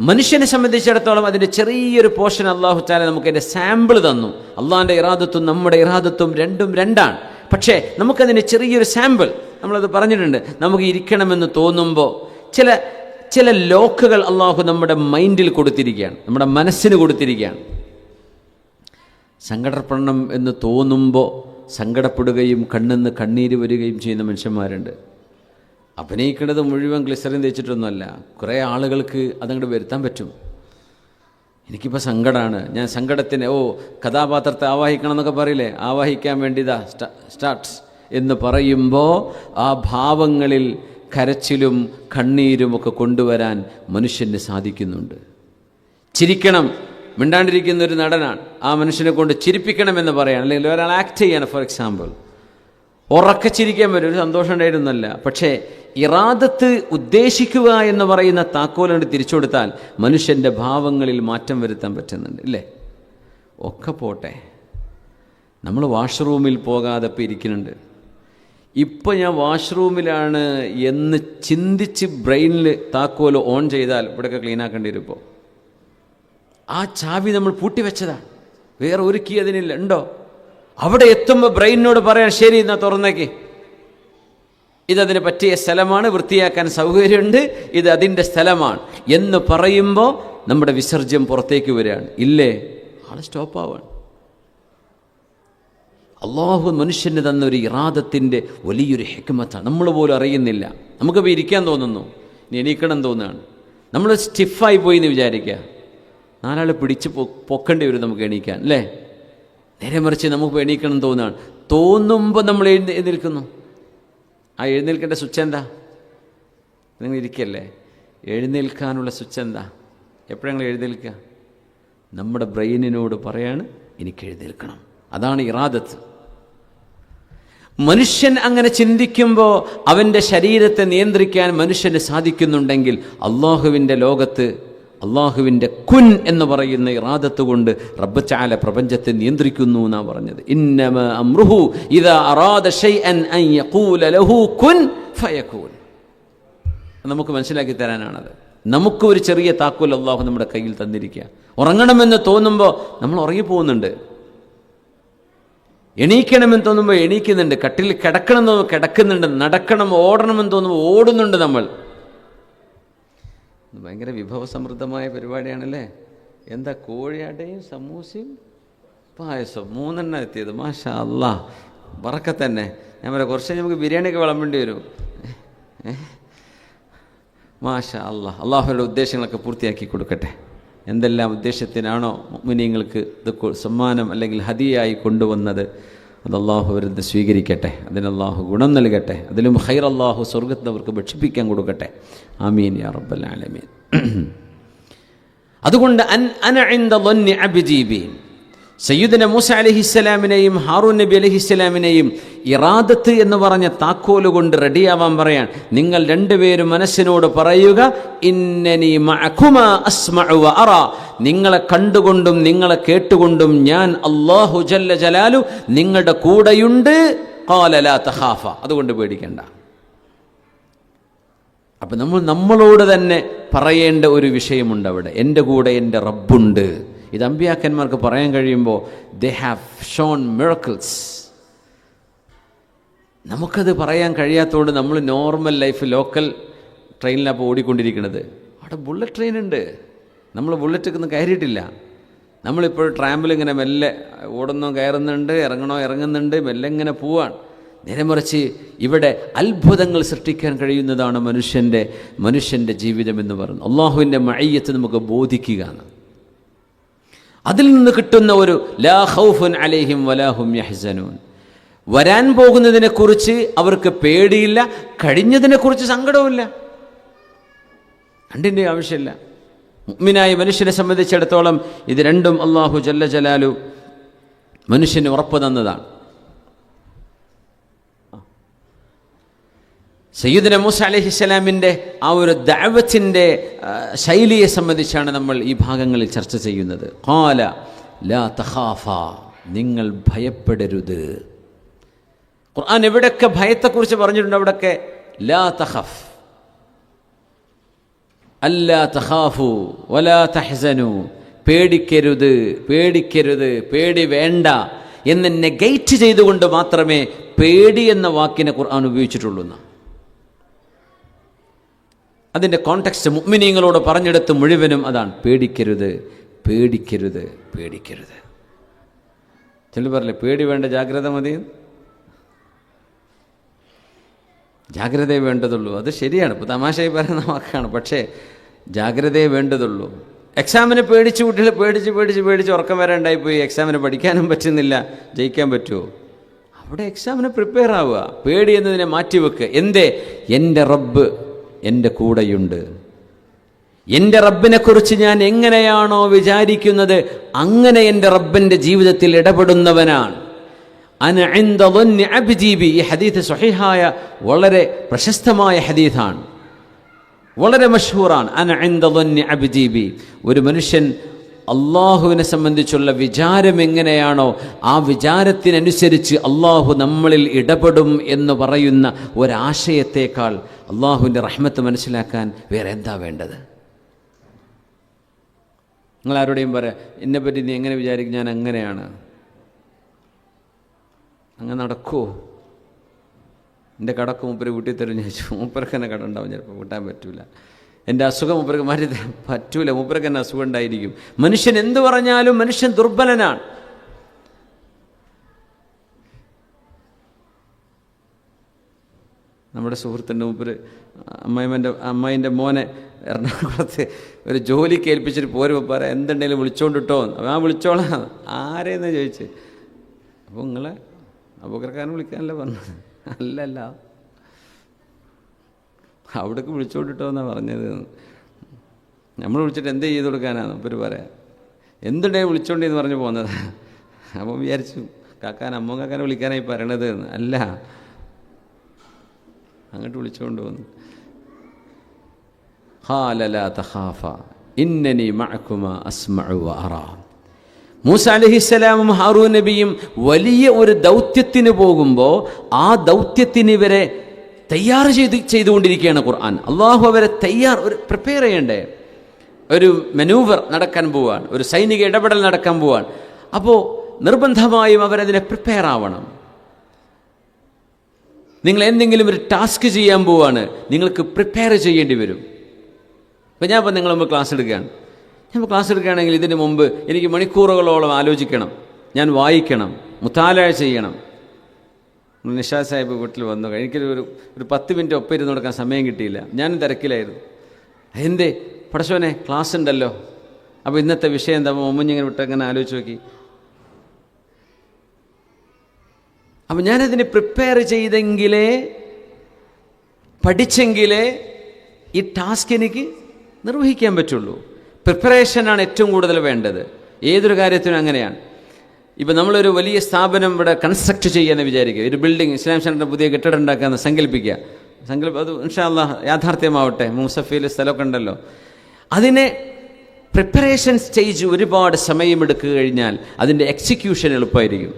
മനുഷ്യനെ സംബന്ധിച്ചിടത്തോളം അതിൻ്റെ ചെറിയൊരു പോർഷൻ അള്ളാഹു തആല നമുക്ക് അതിൻ്റെ സാമ്പിൾ തന്നു. അള്ളാഹിൻ്റെ ഇറാദത്തും നമ്മുടെ ഇറാദത്തും രണ്ടും രണ്ടാണ്. പക്ഷേ നമുക്കതിന് ചെറിയൊരു സാമ്പിൾ നമ്മളത് പറഞ്ഞിട്ടുണ്ട്. നമുക്ക് ഇരിക്കണമെന്ന് തോന്നുമ്പോൾ ചില ലോക്കുകൾ അള്ളാഹു നമ്മുടെ മൈൻഡിൽ കൊടുത്തിരിക്കുകയാണ്, നമ്മുടെ മനസ്സിന് കൊടുത്തിരിക്കുകയാണ്. സങ്കടപ്പെടണം എന്ന് തോന്നുമ്പോൾ സങ്കടപ്പെടുകയും കണ്ണിന്ന് കണ്ണീര് വരികയും ചെയ്യുന്ന മനുഷ്യന്മാരുണ്ട്. അഭിനയിക്കുന്നത് മുഴുവൻ ഗ്ലിസറിൻ തേച്ചിട്ടൊന്നുമല്ല. കുറേ ആളുകൾക്ക് അതങ്ങോട്ട് വരുത്താൻ പറ്റും. എനിക്കിപ്പോൾ സങ്കടമാണ്, ഞാൻ സങ്കടത്തിന് കഥാപാത്രത്തെ ആവാഹിക്കണം എന്നൊക്കെ പറയില്ലേ, ആവാഹിക്കാൻ വേണ്ടി സ്റ്റാർട്ട്സ് എന്ന് പറയുമ്പോൾ ആ ഭാവങ്ങളിൽ കരച്ചിലും കണ്ണീരും ഒക്കെ കൊണ്ടുവരാൻ മനുഷ്യന് സാധിക്കുന്നുണ്ട്. ചിരിക്കണം, മിണ്ടാണ്ടിരിക്കുന്ന ഒരു നടനാണ്, ആ മനുഷ്യനെ കൊണ്ട് ചിരിപ്പിക്കണമെന്ന് പറയാണ്, അല്ലെങ്കിൽ ഒരാൾ ആക്ട് ചെയ്യാണ്. ഫോർ എക്സാമ്പിൾ, ഉറക്കെ ചിരിക്കാൻ പറ്റും, ഒരു സന്തോഷം ഉണ്ടായിരുന്നല്ല. പക്ഷേ ഇറാദത്ത് ഉദ്ദേശിക്കുക എന്ന് പറയുന്ന താക്കോലുകൊണ്ട് തിരിച്ചു കൊടുത്താൽ മനുഷ്യൻ്റെ ഭാവങ്ങളിൽ മാറ്റം വരുത്താൻ പറ്റുന്നുണ്ട്, ഇല്ലേ? ഒക്കെ പോട്ടെ, നമ്മൾ വാഷ്റൂമിൽ പോകാതെ ഇപ്പോൾ ഇരിക്കുന്നുണ്ട്. ഇപ്പോൾ ഞാൻ വാഷ്റൂമിലാണ് എന്ന് ചിന്തിച്ച് ബ്രെയിനിൽ താക്കോല് ഓൺ ചെയ്താൽ ഇവിടെയൊക്കെ ക്ലീൻ ആക്കേണ്ടി വരും. ഇപ്പോൾ ആ ചാവി നമ്മൾ പൂട്ടിവെച്ചതാണ്, വേറെ ഒരു കീ അതിനില്ല. ഉണ്ടോ? അവിടെ എത്തുമ്പോൾ ബ്രെയിനോട് പറയാൻ, ശരി എന്നാൽ തുറന്നേക്ക്, ഇതതിന് പറ്റിയ സ്ഥലമാണ്, വൃത്തിയാക്കാൻ സൗകര്യമുണ്ട്, ഇത് അതിൻ്റെ സ്ഥലമാണ് എന്ന് പറയുമ്പോൾ നമ്മുടെ വിസർജ്യം പുറത്തേക്ക് വരികയാണ്. ഇല്ലേ? ആൾ സ്റ്റോപ്പാവാണ്. അള്ളാഹു മനുഷ്യന് തന്നൊരു ഇറാദത്തിൻ്റെ വലിയൊരു ഹിക്മത്താണ്, നമ്മൾ പോലും അറിയുന്നില്ല. നമുക്കിപ്പോൾ ഇരിക്കാൻ തോന്നുന്നു, ഇനി എണീക്കണം തോന്നുകയാണ്. നമ്മൾ സ്റ്റിഫായി പോയി എന്ന് വിചാരിക്കുക, നാലാൾ പിടിച്ച് പൊക്കേണ്ടി വരും നമുക്ക് എണീക്കാൻ, അല്ലേ? നേരെ മറിച്ച് നമുക്ക് എണീക്കണം തോന്നുകയാണ്. തോന്നുമ്പോൾ നമ്മൾ എഴുന്നേൽക്കുന്നു. ആ എഴുന്നേൽക്കേണ്ട സ്വിച്ച് എന്താ? നിങ്ങൾ ഇരിക്കല്ലേ, എഴുന്നേൽക്കാനുള്ള സ്വിച്ച് എന്താ? എപ്പോഴെങ്കിലും എഴുന്നേൽക്കുക? നമ്മുടെ ബ്രെയിനിനോട് പറയാണ്, എനിക്ക് എഴുന്നേൽക്കണം. അതാണ് ഇറാദത്ത്. മനുഷ്യൻ അങ്ങനെ ചിന്തിക്കുമ്പോൾ അവൻ്റെ ശരീരത്തെ നിയന്ത്രിക്കാൻ മനുഷ്യന് സാധിക്കുന്നുണ്ടെങ്കിൽ അള്ളാഹുവിൻ്റെ ലോകത്ത് അള്ളാഹുവിൻ്റെ കുൻ എന്ന് പറയുന്ന ഇറാദത്ത് കൊണ്ട് റബ്ബ് തആല പ്രപഞ്ചത്തെ നിയന്ത്രിക്കുന്നു എന്നാണ് പറഞ്ഞത്. ഇന്നമാ അംറുഹു ഇദാ അറാദ ശൈഅൻ അൻ യഖൂല ലഹു കുൻ ഫയകൂൻ. നമുക്ക് മനസ്സിലാക്കി തരാനാണത്. നമുക്ക് ഒരു ചെറിയ താക്കോൽ അള്ളാഹു നമ്മുടെ കയ്യിൽ തന്നിരിക്കുക. ഉറങ്ങണമെന്ന് തോന്നുമ്പോൾ നമ്മൾ ഉറങ്ങിപ്പോകുന്നുണ്ട്, എണീക്കണമെന്ന് തോന്നുമ്പോൾ എണീക്കുന്നുണ്ട്, കട്ടിൽ കിടക്കണം എന്ന് തോന്നുമ്പോൾ കിടക്കുന്നുണ്ട്, നടക്കണം ഓടണമെന്ന് തോന്നുമ്പോൾ ഓടുന്നുണ്ട്. നമ്മൾ ഭയങ്കര വിഭവസമൃദ്ധമായ പരിപാടിയാണല്ലേ. എന്താ, കോഴിയാടയും സമൂസയും പായസം 3 എത്തിയത്. മാഷാ അല്ലാ, ബറക്കത്തന്നെ. ഞാൻ പറയാം, കുറച്ച് നമുക്ക് ബിരിയാണിയൊക്കെ വിളമ്പേണ്ടി വരും. മാഷാ അല്ലാ, അള്ളാഹുവിൻ്റെ ഉദ്ദേശങ്ങളൊക്കെ പൂർത്തിയാക്കി കൊടുക്കട്ടെ. എന്തെല്ലാം ഉദ്ദേശത്തിനാണോ മുഅ്മിനീങ്ങൾക്ക് ഇത് സമ്മാനം അല്ലെങ്കിൽ ഹദിയായി കൊണ്ടുവന്നത്, അത് അള്ളാഹു അവരത് സ്വീകരിക്കട്ടെ, അതിന് അള്ളാഹു ഗുണം നൽകട്ടെ, അതിലും ഖൈർ അള്ളാഹു സ്വർഗ്ഗത്തിൽ അവർക്ക് ഭക്ഷിപ്പിക്കാൻ കൊടുക്കട്ടെ. ആമീൻ യാ റബ്ബൽ ആലമീൻ. അതുകൊണ്ട് അന ഇൻദ ളന്നി അബ്ദി ബി, സയ്യിദുന മൂസ അലൈഹിസ്സലാമിനെയും ഹാറൂൻ നബി അലൈഹിസ്സലാമിനെയും ഇറാദത്ത് എന്ന് പറഞ്ഞ താക്കോല് കൊണ്ട് റെഡിയാവാൻ പറയാൻ. നിങ്ങൾ രണ്ടുപേരും മനസ്സിനോട് പറയുക, ഇന്നനി മഅകുമാ അസ്മഉ വ അറാ, നിങ്ങളെ കണ്ടുകൊണ്ടും നിങ്ങളെ കേട്ടുകൊണ്ടും ഞാൻ അല്ലാഹു ജല്ല ജലാലു നിങ്ങളുടെ കൂടെയുണ്ട്. ഖാല ലാ തഖാഫ, അതുകൊണ്ട് പേടിക്കണ്ട. അപ്പം നമ്മളോട് തന്നെ പറയേണ്ട ഒരു വിഷയമുണ്ട് അവിടെ. എൻ്റെ കൂടെ എൻ്റെ റബ്ബുണ്ട്. ഇത് അമ്പിയാക്കന്മാർക്ക് പറയാൻ കഴിയുമ്പോൾ ദേ ഹാവ് ഷോൺ മിറക്കിൾസ്. നമുക്കത് പറയാൻ കഴിയാത്തതുകൊണ്ട് നമ്മൾ നോർമൽ ലൈഫ് ലോക്കൽ ട്രെയിനിലാണ് ഓടിക്കൊണ്ടിരിക്കുന്നത്. അവിടെ ബുള്ളറ്റ് ട്രെയിൻ ഉണ്ട്, നമ്മൾ ബുള്ളറ്റൊന്നും കയറിയിട്ടില്ല. നമ്മളിപ്പോൾ ട്രാമ്പിൽ ഇങ്ങനെ മെല്ലെ ഓടുന്നോ കയറുന്നുണ്ട്, ഇറങ്ങണോ ഇറങ്ങുന്നുണ്ട്, മെല്ലെ ഇങ്ങനെ പോവാണ്. നേരെ മറിച്ച് ഇവിടെ അത്ഭുതങ്ങൾ സൃഷ്ടിക്കാൻ കഴിയുന്നതാണ് മനുഷ്യൻ്റെ ജീവിതം എന്ന് പറയുന്നത്. അള്ളാഹുവിൻ്റെ മഅയ്യത്ത് നമുക്ക് ബോധിക്കുകയാണ്. അതിൽ നിന്ന് കിട്ടുന്ന ഒരു ലാ ഖൗഫുൻ അലൈഹിം വലാ ഹും യഹ്സനൂൻ. വരാൻ പോകുന്നതിനെക്കുറിച്ച് അവർക്ക് പേടിയില്ല, കഴിഞ്ഞതിനെക്കുറിച്ച് സങ്കടവുമില്ല. രണ്ടിൻ്റെ ആവശ്യമില്ല. മുഅ്മിനായ മനുഷ്യനെ സംബന്ധിച്ചിടത്തോളം ഇത് രണ്ടും അല്ലാഹു ജല്ല ജലാലു മനുഷ്യന് ഉറപ്പ് തന്നതാണ്. സയ്യിദുന മൂസ അലൈഹിസ്സലാമിൻ്റെ ആ ഒരു ദഅവത്തിൻ്റെ ശൈലിയെ സംബന്ധിച്ചാണ് നമ്മൾ ഈ ഭാഗങ്ങളിൽ ചർച്ച ചെയ്യുന്നത്. ഖാല ലാ തഖാഫ, നിങ്ങൾ ഭയപ്പെടരുത്. ഖുർആൻ എവിടെയൊക്കെ ഭയത്തെക്കുറിച്ച് പറഞ്ഞിട്ടുണ്ട് അവിടെയൊക്കെ ലാ തഖഫ്, അല്ലാ തഖാഫു വലാ തഹ്സനു, പേടിക്കരുത്, പേടിക്കരുത്, പേടി വേണ്ട എന്ന് നെഗേറ്റ് ചെയ്തുകൊണ്ട് മാത്രമേ പേടി എന്ന വാക്കിനെ ഖുർആൻ ഉപയോഗിച്ചിട്ടുള്ളൂ. അതിൻ്റെ കോണ്ടെക്സ്റ്റ് മുഅ്മിനീങ്ങളോട് പറഞ്ഞെടുത്ത് മുഴുവനും അതാണ്, പേടിക്കരുത്, പേടിക്കരുത്, പേടിക്കരുത്. ചിലർ പറയില്ലേ പേടി വേണ്ട ജാഗ്രത മതി. ജാഗ്രതയെ വേണ്ടതുള്ളൂ. അത് ശരിയാണ്, ഇപ്പോൾ തമാശയായി പറയുന്ന വാക്കാണ്. പക്ഷേ ജാഗ്രതയെ വേണ്ടതുള്ളൂ. എക്സാമിനെ പേടിച്ച് കുട്ടികൾ പേടിച്ച് പേടിച്ച് പേടിച്ച് ഉറക്കം വരാണ്ടായിപ്പോയി, എക്സാമിന് പഠിക്കാനും പറ്റുന്നില്ല, ജയിക്കാൻ പറ്റുമോ? അവിടെ എക്സാമിന് പ്രിപ്പയർ ആവുക. പേടി എന്നതിനെ മാറ്റിവെക്കുക. എന്തേ? എൻ്റെ റബ്ബ് എൻ്റെ കൂടെയുണ്ട്. എൻ്റെ റബ്ബിനെക്കുറിച്ച് ഞാൻ എങ്ങനെയാണോ വിചാരിക്കുന്നത് അങ്ങനെ എൻ്റെ റബ്ബിൻ്റെ ജീവിതത്തിൽ ഇടപെടുന്നവനാണ്. അന ഇൻദ ളന്നി അബ്ദി ബി. ഈ ഹദീസ് സ്വഹീഹായ വളരെ പ്രശസ്തമായ ഹദീസാണ്, വളരെ മഷ്ഹൂറാണ്. അന ഇൻദ ളന്നി അബ്ദി ബി. ഒരു മനുഷ്യൻ അള്ളാഹുവിനെ സംബന്ധിച്ചുള്ള വിചാരം എങ്ങനെയാണോ ആ വിചാരത്തിനനുസരിച്ച് അള്ളാഹു നമ്മളിൽ ഇടപെടും എന്ന് പറയുന്ന ഒരാശയത്തേക്കാൾ അള്ളാഹുവിൻ്റെ റഹ്മത്ത് മനസ്സിലാക്കാൻ വേറെ എന്താ വേണ്ടത്? നിങ്ങളാരോടെയും പറയാം എന്നെപ്പറ്റി നീ എങ്ങനെ വിചാരിക്കും, ഞാൻ അങ്ങനെയാണ്, അങ്ങനെ നടക്കുമോ? എൻ്റെ കടക്ക് മൂപ്പര് വീട്ടിൽ തരും ചോദിച്ചു. മൂപ്പർക്ക് തന്നെ കട ഉണ്ടാവും, ചിലപ്പോൾ കൂട്ടാൻ പറ്റൂല. എൻ്റെ അസുഖം മൂപ്പർക്ക് മാറ്റി തരാൻ പറ്റൂല, മൂപ്പർക്ക് തന്നെ അസുഖം ഉണ്ടായിരിക്കും. മനുഷ്യൻ എന്തു പറഞ്ഞാലും മനുഷ്യൻ ദുർബലനാണ്. നമ്മുടെ സുഹൃത്തിൻ്റെ മൂപ്പര് അമ്മായിൻ്റെ മോനെ എറണാകുളത്ത് ഒരു ജോലിക്ക് ഏൽപ്പിച്ചിട്ട് പോരുമ്പോൾ പറയാം എന്തുണ്ടെങ്കിലും വിളിച്ചോണ്ടിട്ടോ. ആ വിളിച്ചോളാം. ആരെയെന്ന് ചോദിച്ച്. അപ്പോൾ നിങ്ങളെ അബൂബക്കർക്കാരനെ വിളിക്കാനല്ലേ പറഞ്ഞത്? അല്ലല്ല, അവിടേക്ക് വിളിച്ചോണ്ടിട്ടോ എന്നാണ് പറഞ്ഞത്. നമ്മൾ വിളിച്ചിട്ട് എന്ത് ചെയ്ത് കൊടുക്കാനാണ് മൂപ്പര് പറയാം. എന്തുണ്ടെങ്കിൽ വിളിച്ചോണ്ടെന്ന് പറഞ്ഞു പോകുന്നത്. അപ്പം വിചാരിച്ചു കാക്കാൻ അമ്മക്കാക്കാനെ വിളിക്കാനായി പറയണത് എന്ന്. അല്ല, അങ്ങോട്ട് വിളിച്ചുകൊണ്ട് വന്നു. ഖാല ലാ തഖാഫ ഇന്നനി മഅകുമാ അസ്മഉ വ അറാ. മൂസ അലൈഹിസ്സലാമും ഹാറൂൻ നബിയും വലിയ ഒരു ദൗത്യത്തിന് പോകുമ്പോൾ ആ ദൗത്യത്തിന് ഇവരെ തയ്യാർ ചെയ്തുകൊണ്ടിരിക്കുകയാണ് ഖുർആൻ. അള്ളാഹു അവരെ ഒരു പ്രിപ്പയർ ചെയ്യണ്ടേ? ഒരു മനൂവർ നടക്കാൻ പോവാൻ, ഒരു സൈനിക ഇടപെടൽ നടക്കാൻ പോവാൻ. അപ്പോൾ നിർബന്ധമായും അവരതിനെ പ്രിപ്പയർ ആവണം. നിങ്ങൾ എന്തെങ്കിലും ഒരു ടാസ്ക് ചെയ്യാൻ പോവാണ്, നിങ്ങൾക്ക് പ്രിപ്പയർ ചെയ്യേണ്ടി വരും. ഇപ്പം ഞാൻ നിങ്ങൾ മുമ്പ് ക്ലാസ് എടുക്കുകയാണ്. ഞാൻ ക്ലാസ് എടുക്കുകയാണെങ്കിൽ ഇതിന് മുമ്പ് എനിക്ക് മണിക്കൂറുകളോളം ആലോചിക്കണം, ഞാൻ വായിക്കണം, മുത്താലായ ചെയ്യണം. നിഷാ സാഹിബ് വീട്ടിൽ വന്നു, എനിക്കൊരു 10 മിനിറ്റ് ഒപ്പം ഇരുന്ന് കൊടുക്കാൻ സമയം കിട്ടിയില്ല. ഞാനും തിരക്കിലായിരുന്നു. എന്തേ പടച്ചോനെ ക്ലാസ് ഉണ്ടല്ലോ, അപ്പോൾ ഇന്നത്തെ വിഷയം എന്താ മുമ്പിങ്ങനെ വിട്ടങ്ങനെ ആലോചിച്ച് നോക്കി. അപ്പം ഞാനതിന് പ്രിപ്പയർ ചെയ്തെങ്കിലേ, പഠിച്ചെങ്കിലേ ഈ ടാസ്ക് എനിക്ക് നിർവഹിക്കാൻ പറ്റുള്ളൂ. പ്രിപ്പറേഷനാണ് ഏറ്റവും കൂടുതൽ വേണ്ടത്. ഏതൊരു കാര്യത്തിനും അങ്ങനെയാണ്. ഇപ്പം നമ്മളൊരു വലിയ സ്ഥാപനം ഇവിടെ കൺസ്ട്രക്ട് ചെയ്യാമെന്ന് വിചാരിക്കുക. ഒരു ബിൽഡിംഗ്, ഇസ്ലാം സെൻ്ററിൻ്റെ പുതിയ കെട്ടിടം ഉണ്ടാക്കാമെന്ന് സങ്കല്പിക്കുക. അത് ഇൻഷാ അല്ലാഹ് യാഥാർത്ഥ്യമാവട്ടെ. മൂസഫയിൽ സ്ഥലമൊക്കെ ഉണ്ടല്ലോ. അതിനെ പ്രിപ്പറേഷൻ സ്റ്റേജ് ഒരുപാട് സമയമെടുക്കുക കഴിഞ്ഞാൽ അതിൻ്റെ എക്സിക്യൂഷൻ എളുപ്പമായിരിക്കും.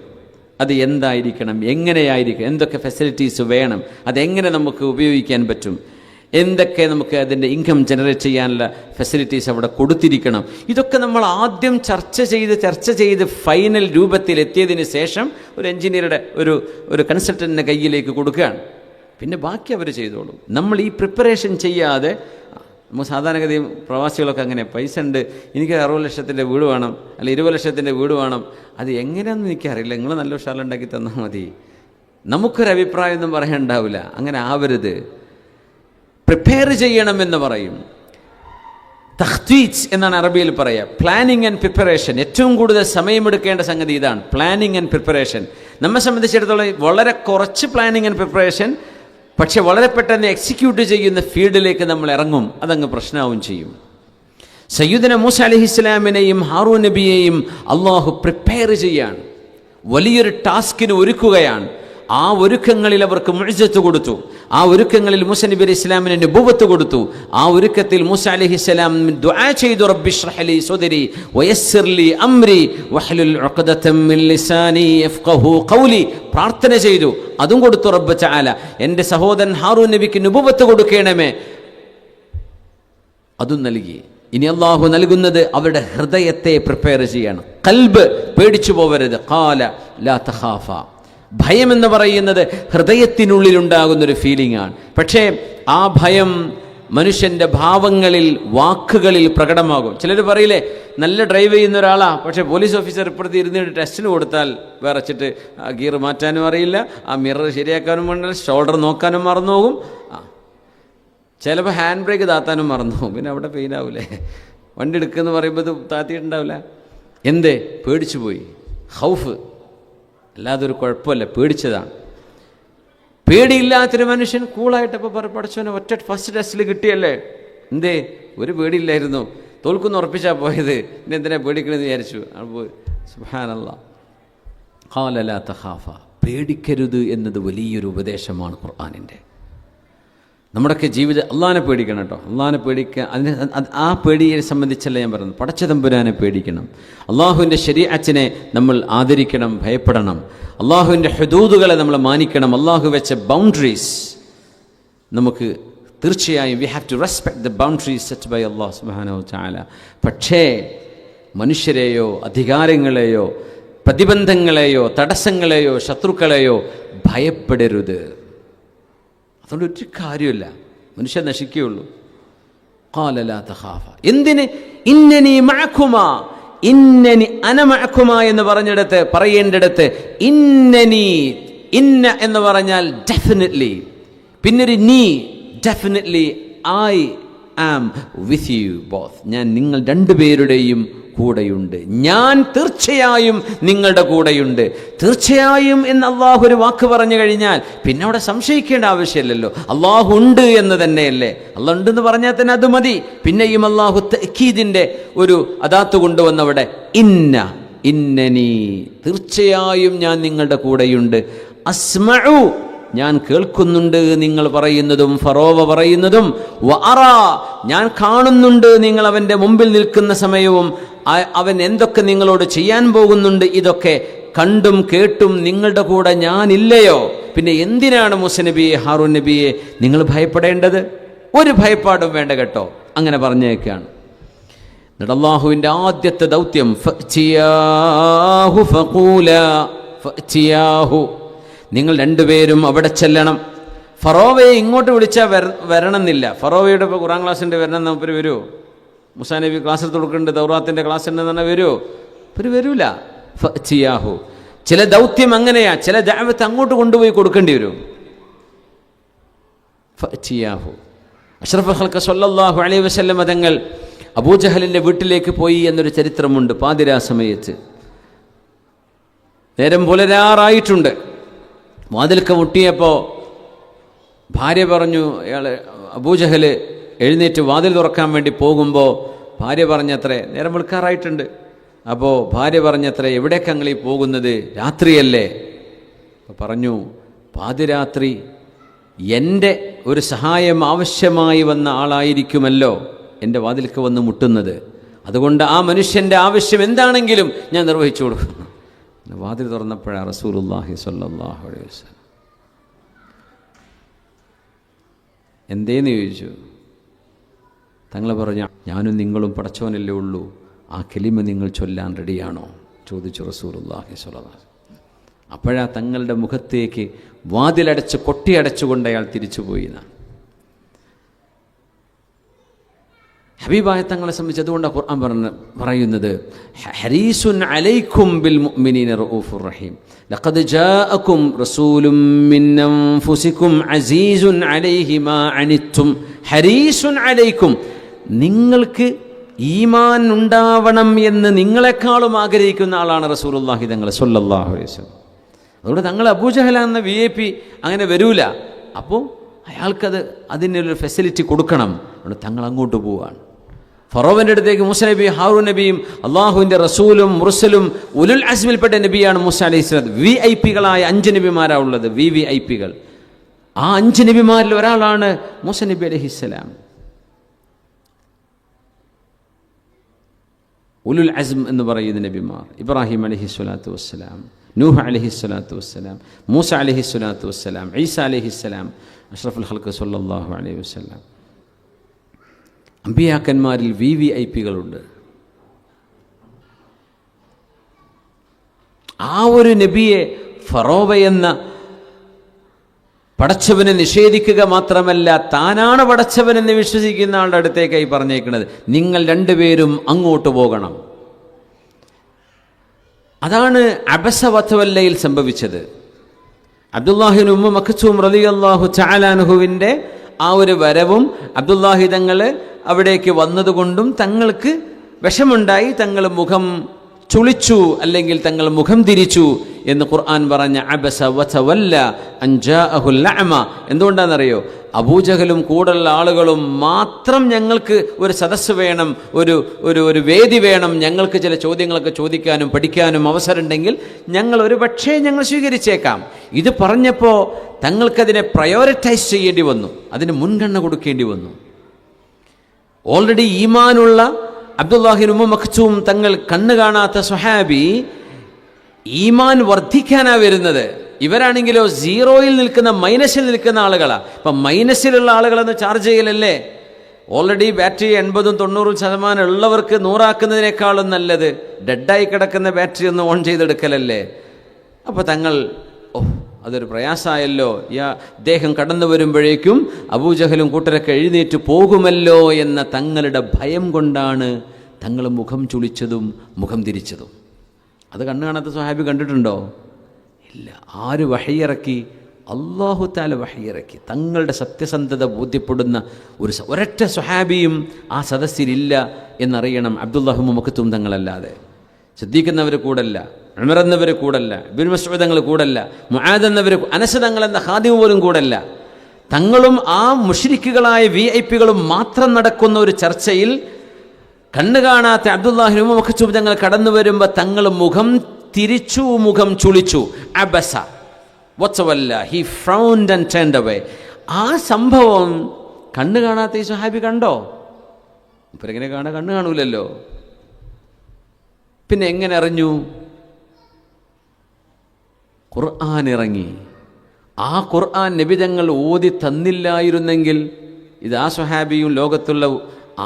അത് എന്തായിരിക്കണം, എങ്ങനെയായിരിക്കും, എന്തൊക്കെ ഫെസിലിറ്റീസ് വേണം, അതെങ്ങനെ നമുക്ക് ഉപയോഗിക്കാൻ പറ്റും, എന്തൊക്കെ നമുക്ക് അതിൻ്റെ ഇൻകം ജനറേറ്റ് ചെയ്യാനുള്ള ഫെസിലിറ്റീസ് അവിടെ കൊടുത്തിരിക്കണം. ഇതൊക്കെ നമ്മൾ ആദ്യം ചർച്ച ചെയ്ത് ഫൈനൽ രൂപത്തിലെത്തിയതിന് ശേഷം ഒരു എൻജിനീയറുടെ ഒരു കൺസൾട്ടൻറ്റിൻ്റെ കയ്യിലേക്ക് കൊടുക്കുകയാണ്. പിന്നെ ബാക്കി അവർ ചെയ്തോളും. നമ്മൾ ഈ പ്രിപ്പറേഷൻ ചെയ്യാതെ, നമ്മൾ സാധാരണഗതിയും പ്രവാസികളൊക്കെ അങ്ങനെ പൈസ ഉണ്ട്, എനിക്ക് 60 ലക്ഷത്തിൻ്റെ വീട് വേണം, അല്ല 20 ലക്ഷത്തിൻ്റെ വീട് വേണം, അത് എങ്ങനെയാണെന്ന് എനിക്കറിയില്ല, നിങ്ങൾ നല്ല ഉഷാറുണ്ടാക്കി തന്നാൽ മതി, നമുക്കൊരഭിപ്രായം ഒന്നും പറയാനുണ്ടാവില്ല. അങ്ങനെ ആവരുത്. പ്രിപ്പയർ ചെയ്യണമെന്ന് പറയും. തഖ്തീജ് എന്നാണ് അറബിയിൽ പറയുക. Planning and preparation. ഏറ്റവും കൂടുതൽ സമയമെടുക്കേണ്ട സംഗതി ഇതാണ്, പ്ലാനിങ് ആൻഡ് പ്രിപ്പറേഷൻ. നമ്മെ സംബന്ധിച്ചിടത്തോളം വളരെ കുറച്ച് പ്ലാനിങ് ആൻഡ് പ്രിപ്പറേഷൻ, പക്ഷെ വളരെ പെട്ടെന്ന് എക്സിക്യൂട്ട് ചെയ്യുന്ന ഫീൽഡിലേക്ക് നമ്മൾ ഇറങ്ങും, അതങ്ങ് പ്രശ്നമാവും ചെയ്യും. സയ്യിദുന മൂസ അലൈഹിസ്സലാമിനെയും ഹാറൂൻ നബിയെയും അള്ളാഹു പ്രിപ്പയർ ചെയ്യാണ്, വലിയൊരു ടാസ്കിന് ഒരുക്കുകയാണ്. ആ ഒരുക്കങ്ങളിൽ അവർക്ക് മുഅ്ജിസത്ത് കൊടുത്തു. ആ ഒരുക്കങ്ങളിൽ മൂസ നബി അലൈഹി ഇസ്ലാമിന് നുബുവത്ത് കൊടുത്തു. ആ ഒരുക്കത്തിൽ മൂസ അലൈഹിസ്സലാം ദുആ ചെയ്തു, റബ്ബി ഇശ്റഹ് ലി സദ്രി വയസ്സിർ ലി അംരി വഹ്ലുൽ ഉഖ്ദതം മിൻ ലിസാനി യഫ്ഖഹു ഖൗലി. പ്രാർത്ഥന ചെയ്തു, അതും കൊടുത്തു റബ്ബ് തആല. എൻ്റെ സഹോദരൻ ഹാറൂൻ നബിക്ക് നുബുവത്ത് കൊടുക്കണമേ, അതും നൽകി. ഇനി അള്ളാഹു നൽകുന്നത് അവരുടെ ഹൃദയത്തെ പ്രിപ്പയർ ചെയ്യണം. ഖൽബ് പേടിച്ചു പോവരുത്. ഖാല ലാ തഖാഫ. ഭയം എന്ന് പറയുന്നത് ഹൃദയത്തിനുള്ളിലുണ്ടാകുന്നൊരു ഫീലിംഗ് ആണ്. പക്ഷേ ആ ഭയം മനുഷ്യൻ്റെ ഭാവങ്ങളിൽ, വാക്കുകളിൽ പ്രകടമാകും. ചിലർ പറയില്ലേ, നല്ല ഡ്രൈവ് ചെയ്യുന്ന ഒരാളാ, പക്ഷേ പോലീസ് ഓഫീസർ ഇപ്പുറത്ത് ഇരുന്നിട്ട് ടെസ്റ്റിന് കൊടുത്താൽ വിറച്ചിട്ട് ആ ഗിയർ മാറ്റാനും അറിയില്ല, ആ മിറർ ശരിയാക്കാനും വേണ്ട, ഷോൾഡർ നോക്കാനും മറന്നു പോകും, ചിലപ്പോൾ ഹാൻഡ് ബ്രേക്ക് താത്താനും മറന്നു പോകും. പിന്നെ അവിടെ പെയിനാവൂലേ? വണ്ടി എടുക്കുമെന്ന് പറയുമ്പോൾ ഇത് താത്തിയിട്ടുണ്ടാവില്ല. എന്തേ? പേടിച്ചു പോയി. ഹൗഫ്. അല്ലാതെ ഒരു കുഴപ്പമില്ല, പേടിച്ചതാണ്. പേടിയില്ലാത്തൊരു മനുഷ്യൻ കൂളായിട്ടപ്പോൾ പഠിച്ചവനെ ഒറ്റ ഫസ്റ്റ് ടെസ്റ്റിൽ കിട്ടിയല്ലേ, എന്തേ? ഒരു പേടിയില്ലായിരുന്നു, തോൽക്കുന്ന ഉറപ്പിച്ചാൽ പോയത്, ഇനി എന്തിനാ പേടിക്കണമെന്ന് വിചാരിച്ചു. അപ്പോൾ സുബ്ഹാനല്ലാഹ്, ഖാല ലാ തഖാഫ. പേടിക്കരുത് എന്നത് വലിയൊരു ഉപദേശമാണ് ഖുർആനിൻ്റെ. നമ്മുടെയൊക്കെ ജീവിതം അള്ളാഹിനെ പേടിക്കണം കേട്ടോ. അള്ളാഹിനെ പേടിക്കുക, അതിന് ആ പേടിയെ സംബന്ധിച്ചല്ല ഞാൻ പറയുന്നത്. പടച്ച തമ്പുരാനെ പേടിക്കണം. അള്ളാഹുവിൻ്റെ ശരീഅത്തിനെ നമ്മൾ ആദരിക്കണം, ഭയപ്പെടണം. അള്ളാഹുവിൻ്റെ ഹുദൂദുകളെ നമ്മൾ മാനിക്കണം. അള്ളാഹു വെച്ച ബൗണ്ടറീസ് നമുക്ക് തീർച്ചയായും we have to respect the boundaries set by അള്ളാഹു സുബ്ഹാനഹു തആല. പക്ഷേ മനുഷ്യരെയോ അധികാരങ്ങളെയോ പ്രതിബന്ധങ്ങളെയോ തടസ്സങ്ങളെയോ ശത്രുക്കളെയോ ഭയപ്പെടരുത്. അതുകൊണ്ട് ഒരു കാര്യമില്ല, മനുഷ്യൻ നശിക്കുകയുള്ളൂ. ഖാല ലാ തഖാഫ. എന്തിന്? ഇന്നനി മഅകുമാ, ഇന്നനി അന മഅകുമാ എന്ന് പറയേണ്ടിടത്ത് ഇന്നനി, ഇന്ന എന്ന് പറഞ്ഞാൽ ഡെഫിനറ്റ്ലി, പിന്നൊരു നീ, definitely I am with you both. ഞാൻ നിങ്ങൾ രണ്ടുപേരുടെയും കൂടെയുണ്ട്. ഞാൻ തീർച്ചയായും നിങ്ങളുടെ കൂടെയുണ്ട്. തീർച്ചയായും എന്ന് അള്ളാഹു ഒരു വാക്ക് പറഞ്ഞു കഴിഞ്ഞാൽ പിന്നെ അവിടെ സംശയിക്കേണ്ട ആവശ്യമില്ലല്ലോ. അള്ളാഹു ഉണ്ട് എന്ന് തന്നെയല്ലേ. അള്ളാഹ് ഉണ്ടെന്ന് പറഞ്ഞാൽ തന്നെ അത് മതി. പിന്നെയും അള്ളാഹു തഅക്കീദിന്റെ ഒരു അദാത്ത് കൊണ്ടുവന്നവിടെ ഇന്നനി, തീർച്ചയായും ഞാൻ നിങ്ങളുടെ കൂടെയുണ്ട്. അസ്മഉ, ഞാൻ കേൾക്കുന്നുണ്ട് നിങ്ങൾ പറയുന്നതും ഫറോവ പറയുന്നതും. വഅറ, ഞാൻ കാണുന്നുണ്ട് നിങ്ങൾ അവൻ്റെ മുമ്പിൽ നിൽക്കുന്ന സമയവും അവൻ എന്തൊക്കെ നിങ്ങളോട് ചെയ്യാൻ പോകുന്നുണ്ട്. ഇതൊക്കെ കണ്ടും കേട്ടും നിങ്ങളുടെ കൂടെ ഞാനില്ലയോ? പിന്നെ എന്തിനാണ് മൂസ നബിയെ, ഹാറൂൻ നബിയെ നിങ്ങൾ ഭയപ്പെടേണ്ടത്? ഒരു ഭയപ്പാടും വേണ്ട കേട്ടോ. അങ്ങനെ പറഞ്ഞേക്കാണ്. എന്നിട്ട് അല്ലാഹുവിൻ്റെ ആദ്യത്തെ ദൗത്യം ഫഅ്തിയാഹു ഫഖൂലാ, ഫഅ്തിയാഹു, നിങ്ങൾ രണ്ടുപേരും അവിടെ ചെല്ലണം. ഫറോവയെ ഇങ്ങോട്ട് വിളിച്ചാൽ വരണമെന്നില്ല. ഫറോവയുടെ ഇപ്പോൾ ഖുർആൻ ക്ലാസ്സിൻ്റെ വരണം നമുക്ക് വരുമോ? മൂസാ നബി ക്ലാസ് എടുത്ത് കൊടുക്കുന്നുണ്ട്, തൗറാത്തിൻ്റെ ക്ലാസ് ഉണ്ടെന്ന് പറഞ്ഞാൽ വരുമോ? ഇവർ വരൂല. ഫഅ്തിയാഹു. ചില ദൗത്യം അങ്ങനെയാ, ചില ദഅവത്ത് അങ്ങോട്ട് കൊണ്ടുപോയി കൊടുക്കേണ്ടി വരും. ഫഅ്തിയാഹു. അഷ്റഫുൽ ഖൽഖ് സ്വല്ലല്ലാഹു അലൈഹി വസല്ലം തങ്ങൾ അബൂജഹലിൻ്റെ വീട്ടിലേക്ക് പോയി എന്നൊരു ചരിത്രമുണ്ട്. പാതിരാ സമയത്ത് നേരം പുലരാറായിട്ടുണ്ട്. വാതിൽക്ക മുട്ടിയപ്പോൾ ഭാര്യ പറഞ്ഞു, അബൂജഹൽ എഴുന്നേറ്റ് വാതിൽ തുറക്കാൻ വേണ്ടി പോകുമ്പോൾ ഭാര്യ പറഞ്ഞത്രേ, നേരം വെളുക്കാറായിട്ടുണ്ട്. അപ്പോൾ ഭാര്യ പറഞ്ഞത്രേ, എവിടേക്ക് ഞങ്ങൾ ഈ പോകുന്നത്? രാത്രിയല്ലേ? അപ്പോൾ പറഞ്ഞു, പാതിരാത്രി എൻ്റെ ഒരു സഹായം ആവശ്യമായി വന്ന ആളായിരിക്കുമല്ലോ എൻ്റെ വാതിൽക്ക് വന്ന് മുട്ടുന്നത്. അതുകൊണ്ട് ആ മനുഷ്യൻ്റെ ആവശ്യം എന്താണെങ്കിലും ഞാൻ നിർവഹിച്ചു കൊടുക്കുന്നു. വാതിൽ തുറന്നപ്പോഴാണ് റസൂലുള്ളാഹി സ്വല്ലല്ലാഹു അലൈഹി വസല്ലം. എന്തേന്ന് ചോദിച്ചു. തങ്ങൾ പറഞ്ഞു, ഞാനും നിങ്ങളും പടച്ചവനല്ലേ ഉള്ളൂ, ആ കലിമ നിങ്ങൾ ചൊല്ലാൻ റെഡിയാണോ? ചോദിച്ചു റസൂലുള്ളാഹി സ്വല്ലല്ലാഹു അലൈഹി വസല്ലം. അപ്പോഴാ തങ്ങളുടെ മുഖത്തേക്ക് വാതിലടച്ച് കൊട്ടിയടച്ചുകൊണ്ട് അയാൾ തിരിച്ചുപോയി എന്നാണ് ഹബീബായ തങ്ങളെ സംബന്ധിച്ച്. അതുകൊണ്ടാണ് ഖുർആൻ പറയുന്നത്, ഹരീസുൻ അലൈക്കും ബിൽ മുഅ്മിനീന റഊഫുർ റഹീം, ലഖദ് ജാഅക്കും റസൂലും മിൻ അൻഫുസിക്കും അസീസുൻ അലൈഹി മാ അനിത്തും ഹരീസുൻ അലൈക്കും. നിങ്ങൾക്ക് ഈമാൻ ഉണ്ടാവണം എന്ന് നിങ്ങളെക്കാളും ആഗ്രഹിക്കുന്ന ആളാണ് റസൂലുള്ളാഹി തങ്ങൾ സ്വല്ലല്ലാഹു അലൈഹി വസല്ലം. അതുകൊണ്ട് തങ്ങൾ അബൂജഹലാണെന്ന VIP അങ്ങനെ വരൂല. അപ്പോൾ അയാൾക്കത് അതിനൊരു ഫെസിലിറ്റി കൊടുക്കണം. അതുകൊണ്ട് തങ്ങൾ അങ്ങോട്ട് പോവുകയാണ്. ഫറോവൻ്റെ അടുത്തേക്ക് മൂസ നബി, ഹാറൂൻ നബിയും അള്ളാഹുവിൻ്റെ റസൂലും മുർസലും ഉലുൽ അസ്മിൽപ്പെട്ട നബിയാണ് മൂസ അലൈഹിസ്സലാം. VIP-കളായ 5 നബിമാരാണ് ഉള്ളത്, VVIP-കൾ. ആ 5 നബിമാരിൽ ഒരാളാണ് മൂസ നബി അലൈഹിസ്സലാം. ഉലുൽ അസ്ം എന്ന് പറയുന്ന നബിമാർ ഇബ്രാഹിം അലൈഹിസ്സലാത്തു വസ്സലാം, നൂഹ് അലൈഹിസ്സലാത്തു വസ്സലാം, മൂസ അലൈഹിസ്സലാത്തു വസ്സലാം, ഈസ അലൈഹിസ്സലാം, അഷ്റഫുൽ ഖൽഖ് സ്വല്ലല്ലാഹു അലൈഹി വസല്ലം. അമ്പിയാക്കന്മാരിൽ VVIP-കളുണ്ട്. ആ ഒരു നബിയെ ഫറോവ എന്ന പടച്ചവനെ നിഷേധിക്കുക മാത്രമല്ല, താനാണ് പടച്ചവനെന്ന് വിശ്വസിക്കുന്ന ആളുടെ അടുത്തേക്കായി പറഞ്ഞേക്കുന്നത്, നിങ്ങൾ രണ്ടുപേരും അങ്ങോട്ട് പോകണം. അതാണ് അബസ വതവല്ലയിൽ സംഭവിച്ചത്. അബ്ദുല്ലാഹിബ്നു ഉമ്മ മക്തൂം റളിയല്ലാഹു തആല അൻഹുവിൻ്റെ ആ ഒരു വരവും അബ്ദുല്ലാഹി തങ്ങൾ അവിടേക്ക് വന്നതുകൊണ്ടും തങ്ങൾക്ക് വിഷമുണ്ടായി. തങ്ങൾ മുഖം ചുളിച്ചു, അല്ലെങ്കിൽ തങ്ങൾ മുഖം തിരിച്ചു എന്ന് ഖുർആൻ പറഞ്ഞ അബസ വതവല്ല അൻ ജാഅഹുൽ അഅമ. എന്തുകൊണ്ടാണെന്നറിയോ? അബൂജഹലും കൂടുള്ള ആളുകളും മാത്രം ഞങ്ങൾക്ക് ഒരു സദസ്സ് വേണം, ഒരു വേദി വേണം, ഞങ്ങൾക്ക് ചില ചോദ്യങ്ങളൊക്കെ ചോദിക്കാനും പഠിക്കാനും അവസരമുണ്ടെങ്കിൽ ഞങ്ങൾ ഒരു പക്ഷേ ഞങ്ങൾ സ്വീകരിച്ചേക്കാം. ഇത് പറഞ്ഞപ്പോൾ തങ്ങൾക്കതിനെ പ്രയോറിറ്റൈസ് ചെയ്യേണ്ടി വന്നു, അതിന് മുൻഗണന കൊടുക്കേണ്ടി വന്നു. ഓൾറെഡി ഈമാനുള്ള അബ്ദുല്ലാഹിബ്നു ഉമ്മ മക്തൂം തങ്ങൾ കണ്ണു കാണാത്ത സ്വഹാബി ഈമാൻ വർദ്ധിക്കാനാ വരുന്നത്. ഇവരാണെങ്കിലോ 0-യിൽ നിൽക്കുന്ന, മൈനസിൽ നിൽക്കുന്ന ആളുകളാണ്. ഇപ്പം മൈനസിലുള്ള ആളുകളെന്ന് ചാർജ് ചെയ്യലല്ലേ? ഓൾറെഡി ബാറ്ററി 80-90% ഉള്ളവർക്ക് 100 നല്ലത് ഡെഡായി കിടക്കുന്ന ബാറ്ററി ഒന്ന് ഓൺ ചെയ്തെടുക്കലല്ലേ? അപ്പോൾ തങ്ങൾ അതൊരു പ്രയാസമായല്ലോ, അദ്ദേഹം കടന്നു വരുമ്പോഴേക്കും അബൂജഹലും കൂട്ടരൊക്കെ എഴുന്നേറ്റ് പോകുമല്ലോ എന്ന തങ്ങളുടെ ഭയം കൊണ്ടാണ് തങ്ങൾ മുഖം ചുളിച്ചതും മുഖം തിരിച്ചതും. അത് കണ്ണു കാണാത്ത സ്വഹാബി കണ്ടിട്ടുണ്ടോ? ഇല്ല. ആര് വഹയിറക്കി? അല്ലാഹു തആല വഹയിറക്കി. തങ്ങളുടെ സത്യസന്ധത ബോധ്യപ്പെടുന്ന ഒരൊറ്റ സ്വഹാബിയും ആ സദസ്സിലില്ല എന്നറിയണം. അബ്ദുല്ലാഹി ഇബ്നു മക്തൂം തങ്ങളല്ലാതെ. സിദ്ദീഖ് എന്നവർ കൂടല്ല, ഉമർ എന്നവർ കൂടല്ല, ഇബ്നു മസ്ഊദ് തങ്ങൾ കൂടല്ല, മുആദ് എന്നവർ, അനസ് തങ്ങൾ എന്ന ഖാദിം പോലും കൂടല്ല. തങ്ങളും ആ മുശ്രിക്കുകളായ VIP-കളും മാത്രം നടക്കുന്ന ഒരു ചർച്ചയിൽ കണ്ണു കാണാത്ത അബ്ദുല്ലാഹി ഇബ്നു മക്തൂം തങ്ങൾ കടന്നു വരുമ്പോൾ തങ്ങൾ മുഖം തിരിച്ചു, മുഖം ചുളിച്ചു. അബസ വതവല്ല, ഹി ഫ്രൗണ്ട് ആൻഡ് ടേൺഡ് അവേ. ആ സംഭവം കണ്ണു കാണാത്ത ഈ സ്വഹാബി കണ്ടോ? ഇവരെങ്ങനെ കണ്ണു കാണൂലല്ലോ. പിന്നെ എങ്ങനെ അറിഞ്ഞു? ഖുർആൻ ഇറങ്ങി. ആ ഖുർആൻ നബി തങ്ങൾ ഓതി തന്നില്ലായിരുന്നെങ്കിൽ ഇത് ആ സ്വഹാബിയും ലോകത്തുള്ള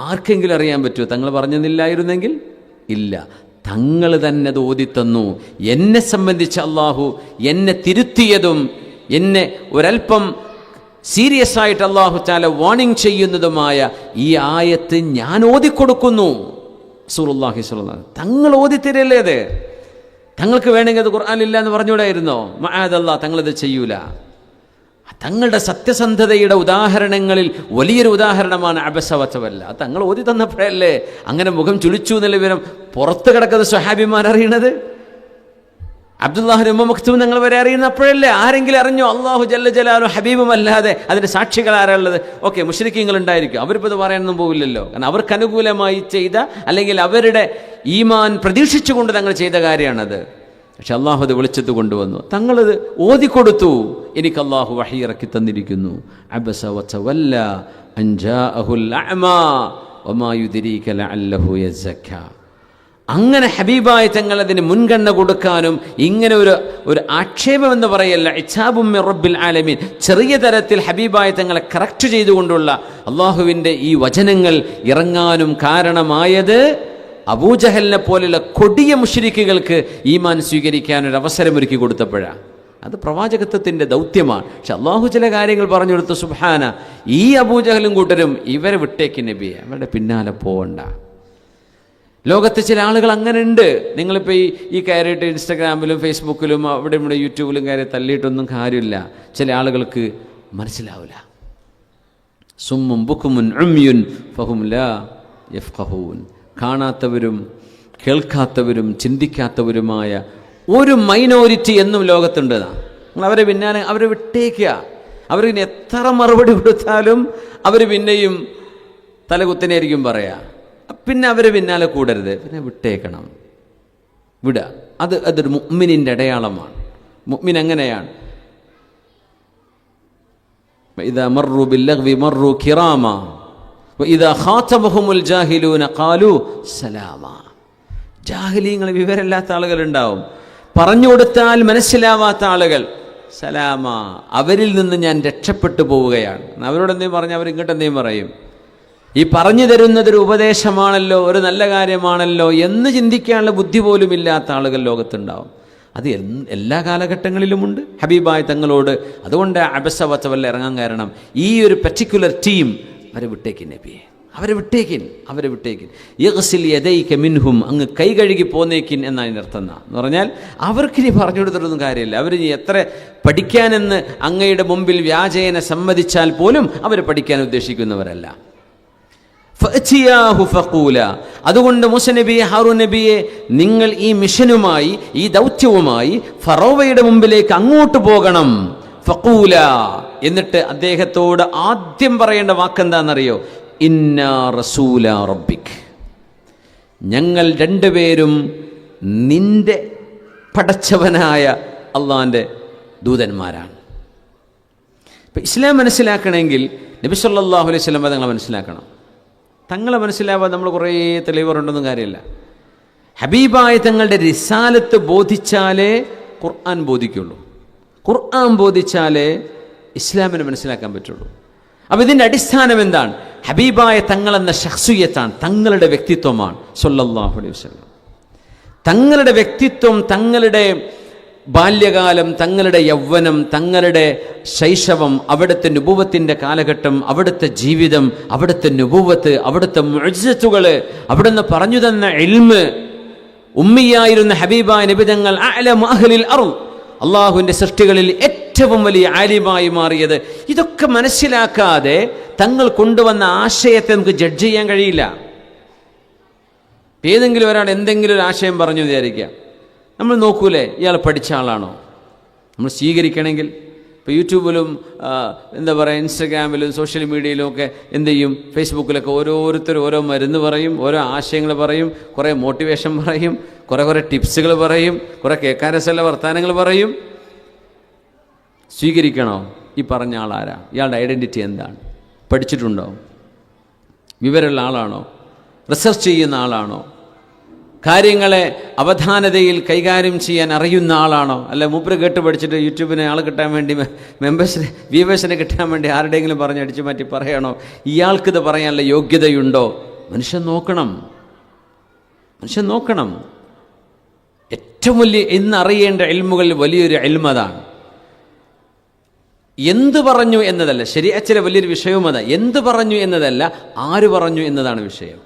ആർക്കെങ്കിലും അറിയാൻ പറ്റുമോ? തങ്ങൾ പറഞ്ഞില്ലായിരുന്നെങ്കിൽ ഇല്ല. തങ്ങൾ തന്നെ അത് ഓതിത്തന്നു. എന്നെ സംബന്ധിച്ച് അള്ളാഹു എന്നെ തിരുത്തിയതും എന്നെ ഒരൽപ്പം സീരിയസ് ആയിട്ട് അള്ളാഹു തആല വാർണിംഗ് ചെയ്യുന്നതുമായ ഈ ആയത്ത് ഞാൻ ഓതിക്കൊടുക്കുന്നു. റസൂലുള്ളാഹി സ്വല്ലല്ലാഹു അലൈഹി വസല്ലം തങ്ങൾ ഓതിത്തരല്ലേ അത്? തങ്ങൾക്ക് വേണമെങ്കിൽ അത് ഖുർആനില്ല എന്ന് പറഞ്ഞുകൂടായിരുന്നോ? മഅദല്ലാഹ്, തങ്ങളിത് ചെയ്യൂല. തങ്ങളുടെ സത്യസന്ധതയുടെ ഉദാഹരണങ്ങളിൽ വലിയൊരു ഉദാഹരണമാണ് അബസ വതവല്ല. തങ്ങൾ ഓതി തന്നപ്പോഴല്ലേ അങ്ങനെ മുഖം ചുളിച്ചു എന്നുള്ള വിവരം പുറത്ത് കിടക്കുന്ന സ്വഹാബിമാർ അറിയണത്. അബ്ദുല്ലാഹി ഇബ്നു മക്തൂം തങ്ങൾ വരെ അറിയുന്നപ്പോഴല്ലേ? ആരെങ്കിലും അറിഞ്ഞോ? അല്ലാഹു ജല്ല ജലാലുഹു ഹബീബും അല്ലാതെ അതിൻ്റെ സാക്ഷികൾ ആരാളുള്ളത്? ഓക്കെ, മുശ്രിക്കീങ്ങൾ ഉണ്ടായിരിക്കും, അവരിപ്പോൾ ഇത് പറയാനൊന്നും പോവില്ലല്ലോ. കാരണം അവർക്ക് അനുകൂലമായി ചെയ്ത, അല്ലെങ്കിൽ അവരുടെ ഈമാൻ പ്രതീക്ഷിച്ചുകൊണ്ട് തങ്ങൾ ചെയ്ത കാര്യമാണത്. പക്ഷെ അള്ളാഹു അത് വിളിച്ചത് കൊണ്ടുവന്നു. തങ്ങളത് ഓതിക്കൊടുത്തു. എനിക്ക് അള്ളാഹു വഹി ഇറക്കി തന്നിരിക്കുന്നു. അബസ വതവല്ല അൻ ജാഅഹുൽ അഅമാ വമാ യുദ്രീക ലഅല്ലഹു യസക്ക. അങ്ങനെ ഹബീബായ തങ്ങൾ അതിന് മുൻഗണന കൊടുക്കാനും, ഇങ്ങനെ ഒരു ആക്ഷേപം എന്ന് പറയല്ല, ഇച്ഛാബും മിർ റബ്ബിൽ ആലമീൻ, ചെറിയ തരത്തിൽ ഹബീബായ തങ്ങളെ കറക്റ്റ് ചെയ്തുകൊണ്ടുള്ള അള്ളാഹുവിൻ്റെ ഈ വചനങ്ങൾ ഇറങ്ങാനും കാരണമായത് അബൂജഹലിനെ പോലുള്ള കൊടിയ മുശ്രിക്കുകൾക്ക് ഈമാൻ സ്വീകരിക്കാനൊരു അവസരമൊരുക്കി കൊടുത്തപ്പോഴാണ്. അത് പ്രവാചകത്വത്തിൻ്റെ ദൗത്യമാണ്. പക്ഷെ അള്ളാഹു ചില കാര്യങ്ങൾ പറഞ്ഞു കൊടുത്തു. സുബ്ഹാന, ഈ അബൂജഹലും കൂട്ടരും ഇവരെ വിട്ടേക്ക് നബിയെ, അവരുടെ പിന്നാലെ പോവണ്ട. ലോകത്ത് ചില ആളുകൾ അങ്ങനെ ഉണ്ട്. നിങ്ങളിപ്പോൾ ഈ കയറിയിട്ട് ഇൻസ്റ്റഗ്രാമിലും ഫേസ്ബുക്കിലും അവിടെ ഇവിടെ യൂട്യൂബിലും കയറി തള്ളിയിട്ടൊന്നും കാര്യമില്ല. ചില ആളുകൾക്ക് മനസ്സിലാവില്ല. സുമ്മും ബുക്കുമുൻ ഉമ്യുൻ ഫഹും ലാ യഫ്ഖഹൂൻ. കാണാത്തവരും കേൾക്കാത്തവരും ചിന്തിക്കാത്തവരുമായ ഒരു മൈനോരിറ്റി എന്നും ലോകത്തുണ്ട്. നിങ്ങൾ അവരെ പിന്നാലെ അവരെ വിട്ടേക്കുക. അവരിന് എത്ര മറുപടി കൊടുത്താലും അവർ പിന്നെയും തലകുത്തനെയായിരിക്കും പറയാ. പിന്നെ അവരെ പിന്നാലെ കൂടരുത്, പിന്നെ വിട്ടേക്കണം, വിടുക. അതൊരു മുഅ്മിനിൻ്റെ അടയാളമാണ്. മുഅ്മിൻ അങ്ങനെയാണ്. ഇദാ മർറു ബില്ലഗ്വി മർറു കിറാമ വഇദാ ഖാതബഹുമുൽ ജാഹിലൂന ഖാലു സലാമാ. ജാഹിലീങ്ങൾ, വിവരമില്ലാത്ത ആളുകളുണ്ടാവും, പറഞ്ഞു കൊടുത്താൽ മനസ്സിലാവാത്ത ആളുകൾ, സലാമ, അവരിൽ നിന്ന് ഞാൻ രക്ഷപ്പെട്ടു പോവുകയാണ്. അവരോടെന്തെങ്കിലും പറഞ്ഞാൽ അവരിങ്ങോട്ടെന്തെങ്കിലും പറയും. ഈ പറഞ്ഞു തരുന്നതൊരു ഉപദേശമാണല്ലോ, ഒരു നല്ല കാര്യമാണല്ലോ എന്ന് ചിന്തിക്കാനുള്ള ബുദ്ധി പോലും ഇല്ലാത്ത ആളുകൾ ലോകത്തുണ്ടാവും. അത് എല്ലാ കാലഘട്ടങ്ങളിലുമുണ്ട്. ഹബീബായ തങ്ങളോട് അതുകൊണ്ട് അബസ വതവല്ല ഇറങ്ങാൻ കാരണം ഈ ഒരു പർട്ടിക്കുലർ ടീം അവരെ വിട്ടേക്കിൻ നബിയെ, അവരെ വിട്ടേക്കിൻ യഗ്സിൽ യദൈക മിൻഹും, അങ്ങ് കൈ കഴുകി പോന്നേക്കിൻ എന്നാണ് ഇതിൻ്റെ അർത്ഥം. എന്ന് പറഞ്ഞാൽ അവർക്കിനി പറഞ്ഞു കൊടുത്തിട്ടൊന്നും കാര്യമില്ല. അവർ എത്ര പഠിക്കാനെന്ന് അങ്ങയുടെ മുമ്പിൽ വ്യാജേന സമ്മതിച്ചാൽ പോലും അവർ പഠിക്കാൻ ഉദ്ദേശിക്കുന്നവരല്ല. അതുകൊണ്ട് മൂസ നബിയെ, ഹാറൂൻ നബിയെ, നിങ്ങൾ ഈ മിഷനുമായി, ഈ ദൗത്യവുമായി ഫറോവയുടെ മുമ്പിലേക്ക് അങ്ങോട്ട് പോകണം. ഫഖൂല, എന്നിട്ട് അദ്ദേഹത്തോട് ആദ്യം പറയേണ്ട വാക്കെന്താണെന്നറിയോ? ഇന്നാ റസൂല റബ്ബിക്, ഞങ്ങൾ രണ്ടുപേരും നിന്റെ പടച്ചവനായ അള്ളാന്റെ ദൂതന്മാരാണ്. ഇപ്പം ഇസ്ലാം മനസ്സിലാക്കണമെങ്കിൽ നബി സല്ലല്ലാഹു അലൈഹി വസല്ലം തങ്ങളെ മനസ്സിലാക്കണം. തങ്ങളെ മനസ്സിലാവാൻ നമ്മൾ കുറേ തെളിവുകളുണ്ടെന്നും കാര്യമില്ല. ഹബീബായ തങ്ങളുടെ റിസാലത്ത് ബോധിച്ചാലേ ഖുർആൻ ബോധിക്കുള്ളൂ. ഖുർആൻ ബോധിച്ചാലേ ഇസ്ലാമിനെ മനസ്സിലാക്കാൻ പറ്റുള്ളൂ. അപ്പോൾ ഇതിൻ്റെ അടിസ്ഥാനം എന്താണ്? ഹബീബായ തങ്ങളെന്ന ശഖ്സിയത്താണ്, തങ്ങളുടെ വ്യക്തിത്വമാണ് സല്ലല്ലാഹു അലൈഹി വസല്ലം. തങ്ങളുടെ വ്യക്തിത്വം, തങ്ങളുടെ ബാല്യകാലം, തങ്ങളുടെ യൗവനം, തങ്ങളുടെ ശൈശവം, അവിടുത്തെ നുബുവത്തിൻ്റെ കാലഘട്ടം, അവിടുത്തെ ജീവിതം, അവിടുത്തെ നുബുവത്ത്, അവിടുത്തെ മുഅ്ജിസത്തുകൾ, അവിടുന്ന് പറഞ്ഞു തന്ന ഇൽമ്, ഉമ്മിയായിരുന്ന ഹബീബായ നബി തങ്ങൾ അഅലമു അഹ്ലിൽ അർദ്, അള്ളാഹുവിൻ്റെ സൃഷ്ടികളിൽ ഏറ്റവും വലിയ ആലിമായി മാറിയത്, ഇതൊക്കെ മനസ്സിലാക്കാതെ തങ്ങൾ കൊണ്ടുവന്ന ആശയത്തെ നമുക്ക് ജഡ്ജ് ചെയ്യാൻ കഴിയില്ല. ഏതെങ്കിലും ഒരാൾ എന്തെങ്കിലും ഒരു ആശയം പറഞ്ഞു വിചാരിക്കുക, നമ്മൾ നോക്കൂലേ ഇയാൾ പഠിച്ച ആളാണോ? നമ്മൾ സ്വീകരിക്കണമെങ്കിൽ ഇപ്പോൾ യൂട്യൂബിലും എന്താ പറയുക, ഇൻസ്റ്റഗ്രാമിലും സോഷ്യൽ മീഡിയയിലും ഒക്കെ എന്ത് ചെയ്യും, ഫേസ്ബുക്കിലൊക്കെ ഓരോരുത്തർ ഓരോ മരുന്ന് പറയും, ഓരോ ആശയങ്ങൾ പറയും, കുറേ മോട്ടിവേഷൻ പറയും, കുറേ ടിപ്സുകൾ പറയും, കുറേ കേൾക്കാൻ രസമുള്ള വർത്തമാനങ്ങൾ പറയും. സ്വീകരിക്കണോ? ഈ പറഞ്ഞ ആളാരാ? ഇയാളുടെ ഐഡൻറ്റിറ്റി എന്താണ്? പഠിച്ചിട്ടുണ്ടോ? വിവരമുള്ള ആളാണോ? റിസർച്ച് ചെയ്യുന്ന ആളാണോ? കാര്യങ്ങളെ അവധാനതയിൽ കൈകാര്യം ചെയ്യാൻ അറിയുന്ന ആളാണോ? അല്ല മൂപ്പര് കേട്ട് പഠിച്ചിട്ട് യൂട്യൂബിനെ ആൾ കിട്ടാൻ വേണ്ടി, വ്യൂവേഴ്സിനെ കിട്ടാൻ വേണ്ടി ആരുടെയെങ്കിലും പറഞ്ഞ് അടിച്ചു മാറ്റി പറയണോ? ഇയാൾക്കിത് പറയാനുള്ള യോഗ്യതയുണ്ടോ? മനുഷ്യൻ നോക്കണം. ഏറ്റവും വലിയ ഇന്നറിയേണ്ട ഇൽമുകളിൽ വലിയൊരു ഇൽമതാണ്. എന്ത് പറഞ്ഞു എന്നതല്ല, ശരീഅത്തിലെ വലിയൊരു വിഷയവും അതാ. എന്ത് പറഞ്ഞു എന്നതല്ല, ആര് പറഞ്ഞു എന്നതാണ് വിഷയം.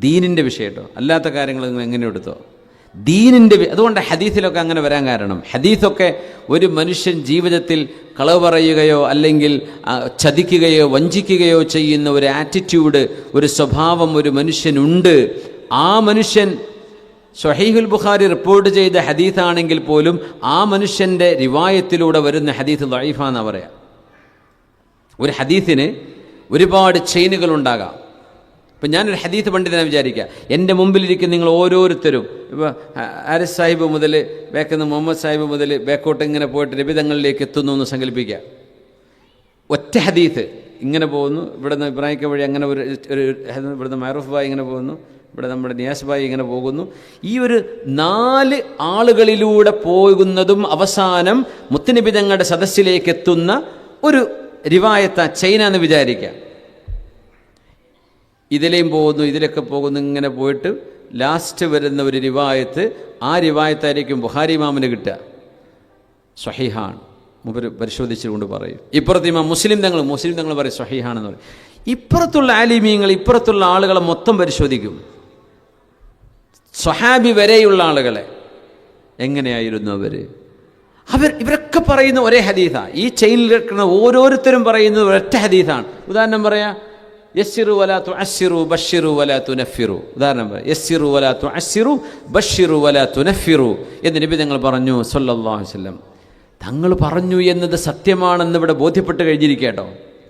ദീനിൻ്റെ വിഷയം കേട്ടോ, അല്ലാത്ത കാര്യങ്ങൾ നിങ്ങൾ എങ്ങനെ എടുത്തോ? ദീനിൻ്റെ. അതുകൊണ്ട് ഹദീസിലൊക്കെ അങ്ങനെ വരാൻ കാരണം, ഹദീസൊക്കെ ഒരു മനുഷ്യൻ ജീവിതത്തിൽ കളവ് പറയുകയോ അല്ലെങ്കിൽ ചതിക്കുകയോ വഞ്ചിക്കുകയോ ചെയ്യുന്ന ഒരു ആറ്റിറ്റ്യൂഡ്, ഒരു സ്വഭാവം ഒരു മനുഷ്യനുണ്ട്. ആ മനുഷ്യൻ സ്വഹീഹുൽ ബുഖാരി റിപ്പോർട്ട് ചെയ്ത ഹദീസാണെങ്കിൽ പോലും ആ മനുഷ്യൻ്റെ റിവായത്തിലൂടെ വരുന്ന ഹദീസ് ദഈഫാണെന്നാണ് പറയാം. ഒരു ഹദീസിന് ഒരുപാട് ചെയിനുകളുണ്ടാകാം. ഇപ്പം ഞാനൊരു ഹദീസ് പണ്ഡിതനെ വിചാരിക്കുക, എൻ്റെ മുമ്പിലിരിക്കുന്ന നിങ്ങൾ ഓരോരുത്തരും, ഇപ്പോൾ ഹാരിസ് സാഹിബ് മുതൽ ബേക്കുന്ന മുഹമ്മദ് സാഹിബ് മുതൽ ബേക്കോട്ട് ഇങ്ങനെ പോയിട്ട് നബിതങ്ങളിലേക്ക് എത്തുന്നു എന്ന് സങ്കല്പിക്കുക. ഒറ്റ ഹദീസ് ഇങ്ങനെ പോകുന്നു, ഇവിടുന്ന് ഇബ്രാഹിം വഴി അങ്ങനെ ഒരു ഇവിടുന്ന് മൈറൂഫ് ഭായ് ഇങ്ങനെ പോകുന്നു, ഇവിടെ നമ്മുടെ നിയാസ് ഭായ് ഇങ്ങനെ പോകുന്നു. ഈ ഒരു 4 ആളുകളിലൂടെ പോകുന്നതും അവസാനം മുത്തുനബി തങ്ങളുടെ സദസ്സിലേക്ക് എത്തുന്ന ഒരു റിവായത്ത ചൈന എന്ന് വിചാരിക്കുക. ഇതിലേയും പോകുന്നു, ഇതിലൊക്കെ പോകുന്നു, ഇങ്ങനെ പോയിട്ട് ലാസ്റ്റ് വരുന്ന ഒരു റിവായത്ത്, ആ റിവായത്തായിരിക്കും ബുഖാരി ഇമാമിന് കിട്ടുക. സ്വഹീഹാണ്, മുമ്പ് പരിശോധിച്ചുകൊണ്ട് പറയും. ഇപ്പുറത്ത് ഇമാം മുസ്ലിം തങ്ങൾ പറയും സ്വഹീഹാണെന്ന് പറയും. ഇപ്പുറത്തുള്ള ആലിമീങ്ങൾ, ഇപ്പുറത്തുള്ള ആളുകളെ മൊത്തം പരിശോധിക്കും. സ്വഹാബി വരെയുള്ള ആളുകളെ എങ്ങനെയായിരുന്നു ഇവരൊക്കെ പറയുന്ന ഒരേ ഹദീസാണ്. ഈ ചെയിനിൽ കിടക്കുന്ന ഓരോരുത്തരും പറയുന്നത് ഒരൊറ്റ ഹദീസാണ്. ഉദാഹരണം പറയാം, യസ്സിറു വലാ തുഅസ്സിറു ബശ്ശിറു വലാ തുനഫിറു. ഉദാഹരണം പറയാം, യസ്സിറു വലാ തുഅസ്സിറു ബശ്ശിറു വലാ തുനഫിറു എന്ന് നബി തങ്ങൾ പറഞ്ഞു സല്ലല്ലാഹു അലൈഹി വസല്ലം. തങ്ങൾ പറഞ്ഞു എന്നത് സത്യമാണെന്ന് ഇവിടെ ബോധ്യപ്പെട്ട് കഴിഞ്ഞിരിക്കട്ടോ.